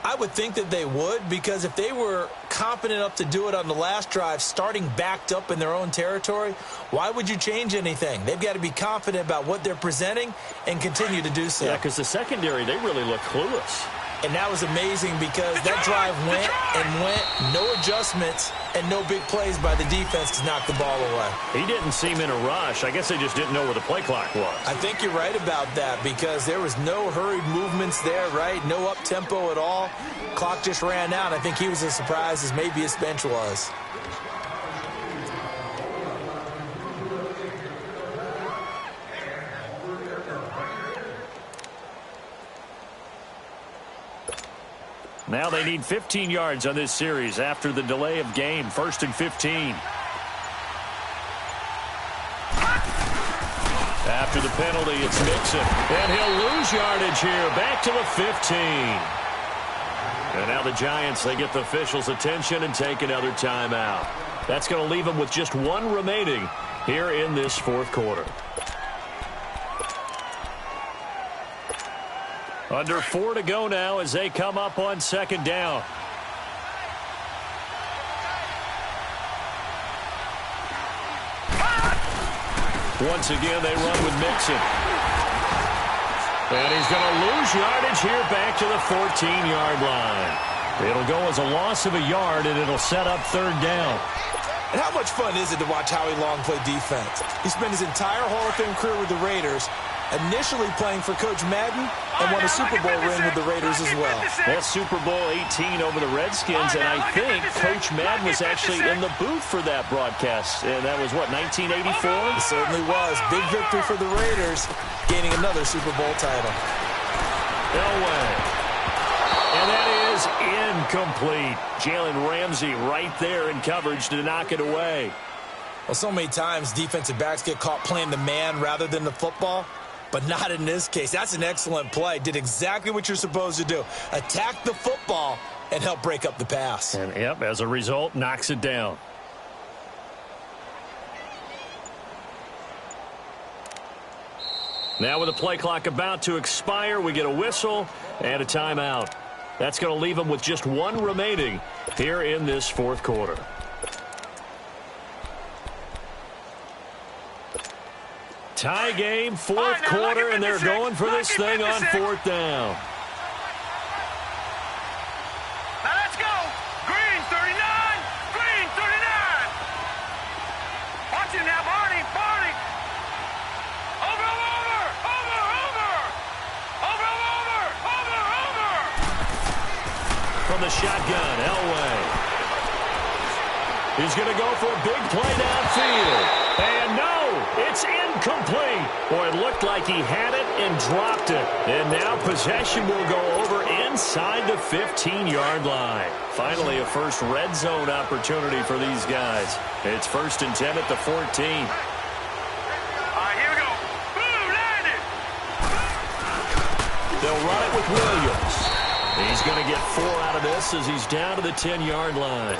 I would think that they would, because if they were confident enough to do it on the last drive, starting backed up in their own territory, why would you change anything? They've got to be confident about what they're presenting and continue to do so. Yeah, because the secondary, they really look clueless. And that was amazing, because that drive went and went, no adjustments, and no big plays by the defense to knock the ball away. He didn't seem in a rush. I guess they just didn't know where the play clock was. I think you're right about that, because there was no hurried movements there, right? No up-tempo at all. Clock just ran out. I think he was as surprised as maybe his bench was. Now they need 15 yards on this series after the delay of game. 1st and 15. After the penalty, it's Mixon. And he'll lose yardage here. Back to the 15. And now the Giants, they get the officials' attention and take another timeout. That's going to leave them with just 1 remaining here in this 4th quarter. Under 4 to go now as they come up on 2nd down. Once again, they run with Mixon. And he's going to lose yardage here back to the 14-yard line. It'll go as a loss of a yard, and it'll set up third down. And how much fun is it to watch Howie Long play defense? He spent his entire Hall of Fame career with the Raiders, initially playing for Coach Madden, and won a Super Bowl ring with the Raiders as well. That's Super Bowl 18 over the Redskins, and I think Coach Madden was actually in the booth for that broadcast. And that was, what, 1984? It certainly was. Big victory for the Raiders, gaining another Super Bowl title. Elway. And that is incomplete. Jalen Ramsey right there in coverage to knock it away. Well, so many times defensive backs get caught playing the man rather than the football, but not in this case. That's an excellent play. Did exactly what you're supposed to do. Attack the football and help break up the pass. And, yep, as a result, knocks it down. Now with the play clock about to expire, we get a whistle and a timeout. That's going to leave them with just one remaining here in this fourth quarter. Tie game, fourth quarter, and they're going for this thing on fourth down. Now let's go. Green 39. Green 39. Watch it now, Barney. Barney. Over. From the shotgun, Elway. He's going to go for a big play downfield. And no, it's incomplete. Boy, it looked like he had it and dropped it. And now possession will go over inside the 15-yard line. Finally, a first red zone opportunity for these guys. It's 1st and 10 at the 14. All right, here we go. Boom, landed. They'll run it with Williams. He's going to get 4 out of this as he's down to the 10-yard line.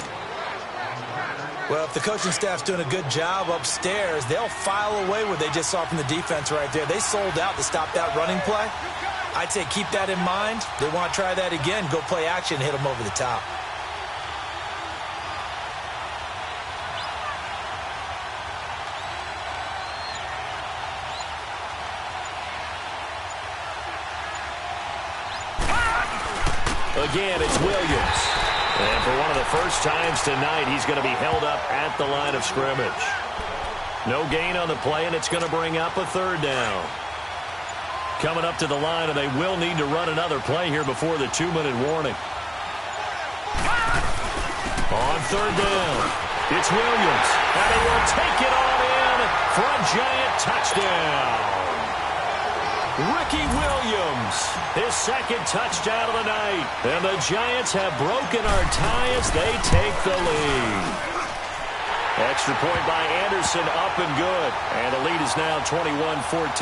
Well, if the coaching staff's doing a good job upstairs, they'll file away what they just saw from the defense right there. They sold out to stop that running play. I'd say keep that in mind. They want to try that again, go play action, hit them over the top. Again, it's Williams. And for one of the first times tonight, he's going to be held up at the line of scrimmage. No gain on the play, and it's going to bring up a third down. Coming up to the line, and they will need to run another play here before the 2-minute warning. On third down, it's Williams. And he will take it on in for a giant touchdown. Ricky Williams, his second touchdown of the night. And the Giants have broken our tie as they take the lead. Extra point by Anderson, up and good. And the lead is now 21-14.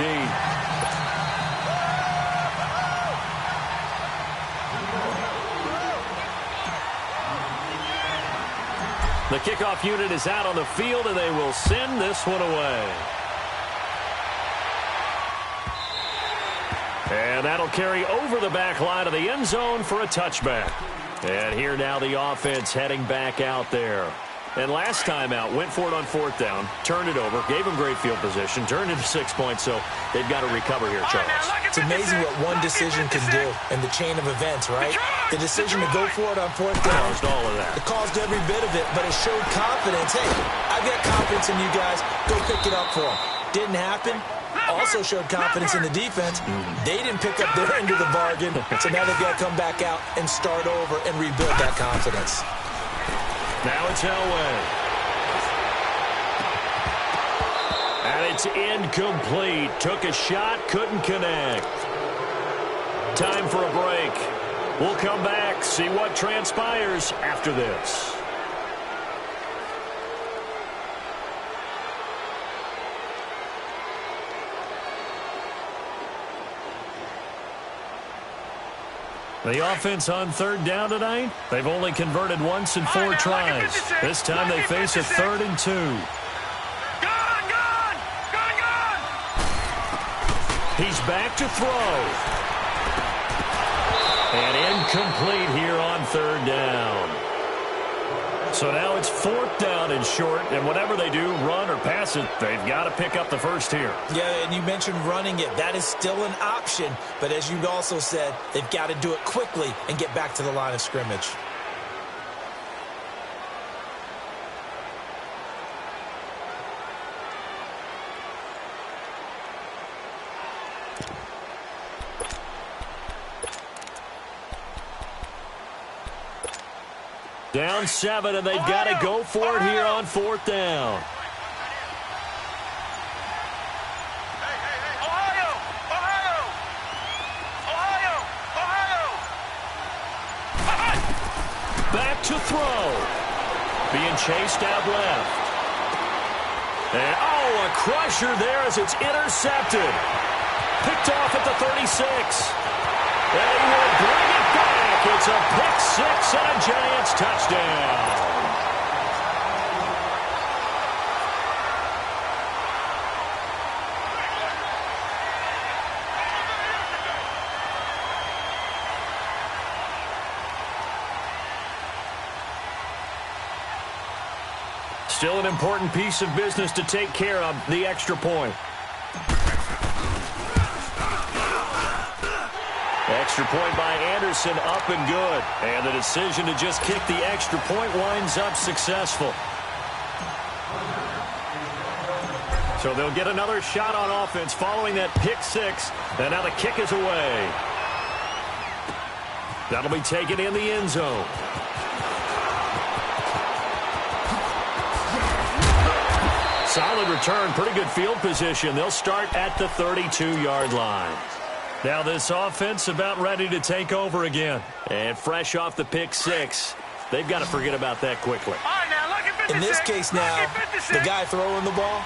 The kickoff unit is out on the field, and they will send this one away. And that'll carry over the back line of the end zone for a touchback. And here now the offense heading back out there. And last time out, went for it on fourth down, turned it over, gave them great field position, turned it to 6 points, so they've got to recover here, Charles. It's amazing what one decision can do in the chain of events, right? The decision to go for it on fourth down. Caused all of that. It caused every bit of it, but it showed confidence. Hey, I've got confidence in you guys. Go pick it up for them. Didn't happen. Also showed confidence in the defense. They didn't pick up their end of the bargain, so now they've got to come back out and start over and rebuild that confidence. Now it's Elway. And it's incomplete. Took a shot, couldn't connect. Time for a break. We'll come back, see what transpires after this. The offense on third down tonight, they've only converted once in 4 tries. This time they face a 3rd and 2. Gone! He's back to throw. And incomplete here on third down. So now it's 4th down and short, and whatever they do, run or pass it, they've got to pick up the first here. Yeah, and you mentioned running it. That is still an option, but as you also said, they've got to do it quickly and get back to the line of scrimmage. Down 7, and they've got to go for it here on 4th down. Back to throw. Being chased out left. And, a crusher there as it's intercepted. Picked off at the 36. And he will bring it back. It's a pick 6 and a Giants touchdown. Still an important piece of business to take care of, the extra point. Extra point by Anderson, up and good. And the decision to just kick the extra point winds up successful. So they'll get another shot on offense following that pick 6. And now the kick is away. That'll be taken in the end zone. Solid return, pretty good field position. They'll start at the 32-yard line. Now this offense about ready to take over again. And fresh off the pick 6, they've got to forget about that quickly. All right, now, look at 56. In this case now, the guy throwing the ball,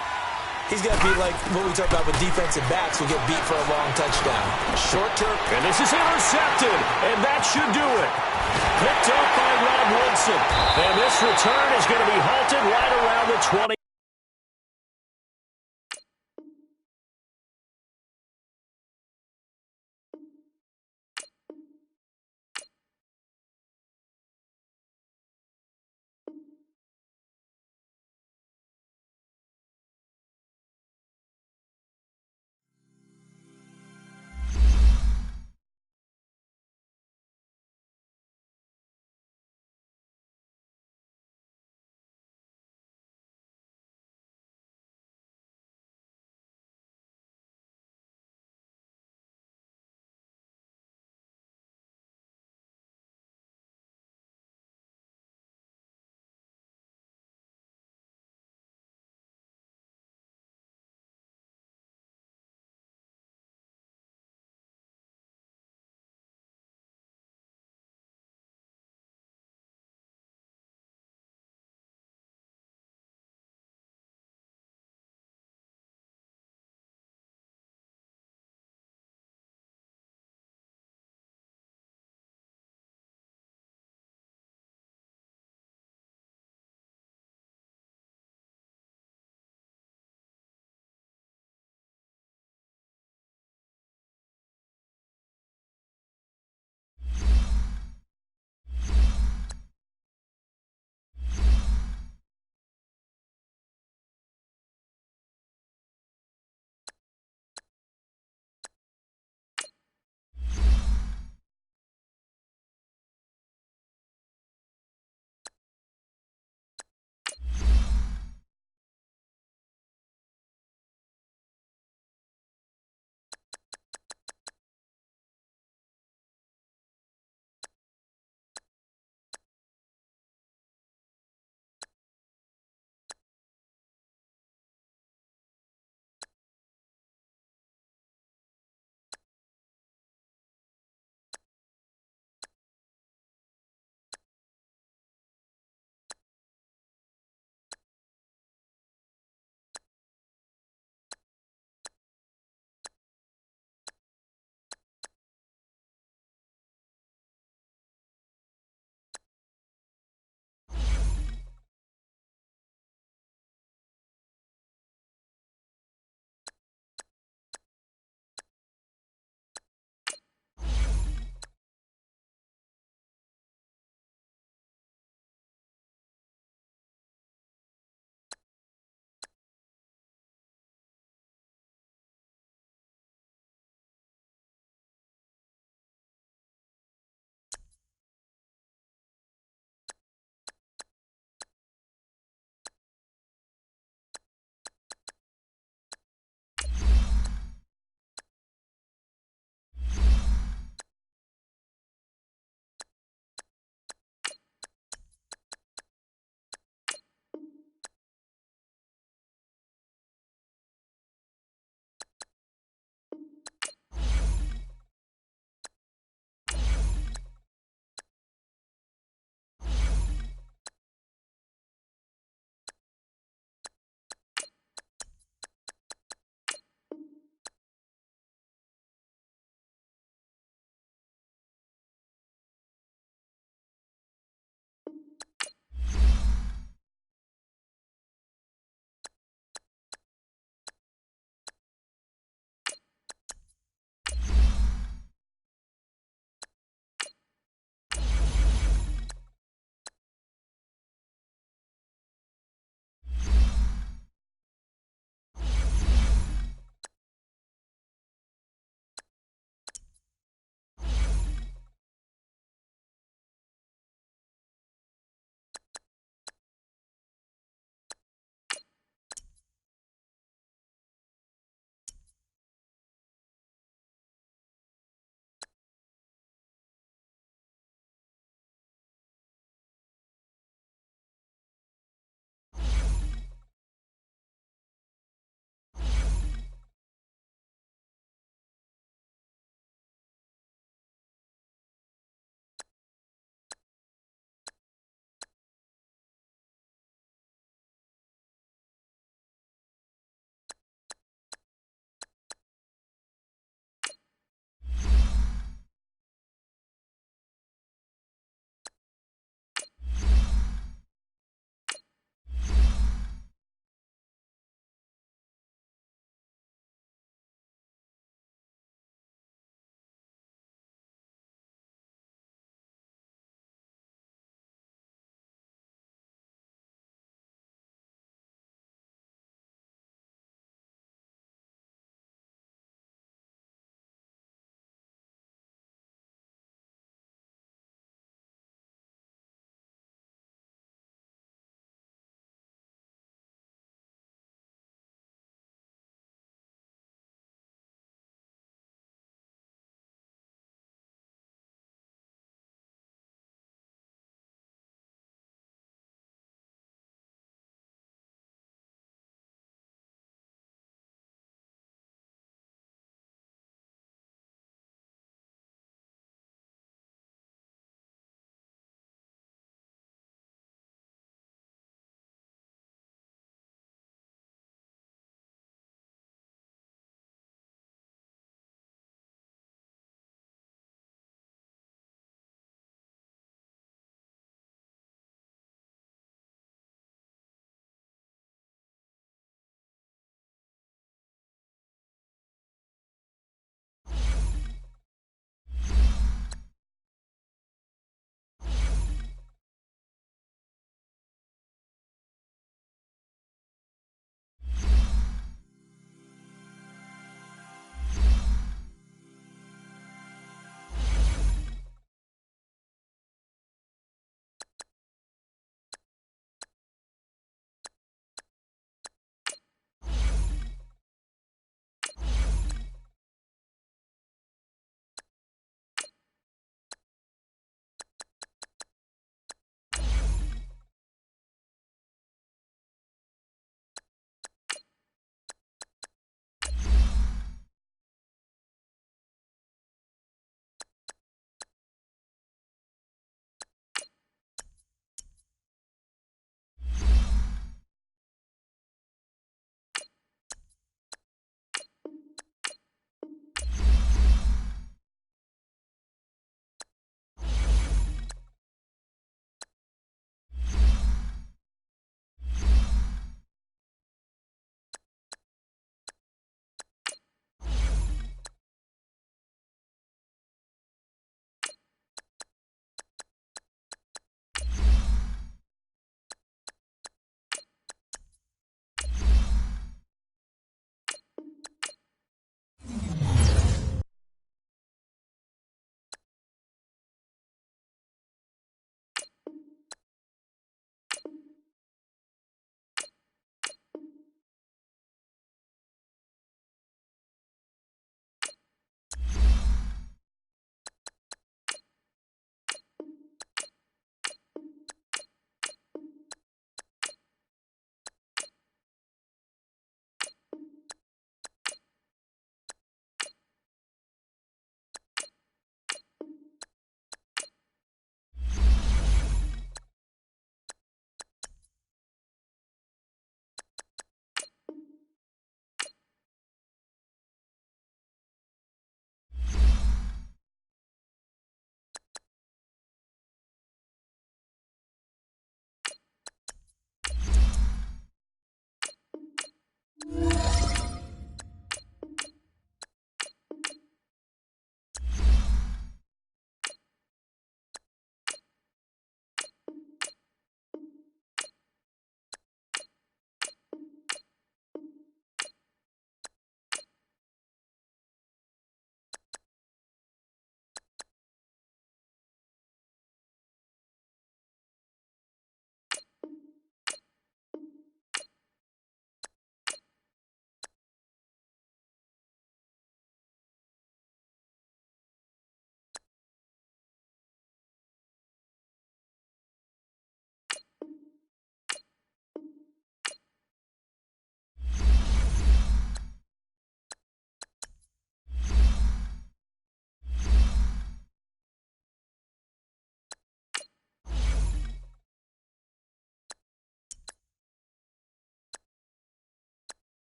he's got to be like what we talk about with defensive backs who get beat for a long touchdown. Short term. And this is intercepted, and that should do it. Picked up by Rob Woodson. And this return is going to be halted right around the 20.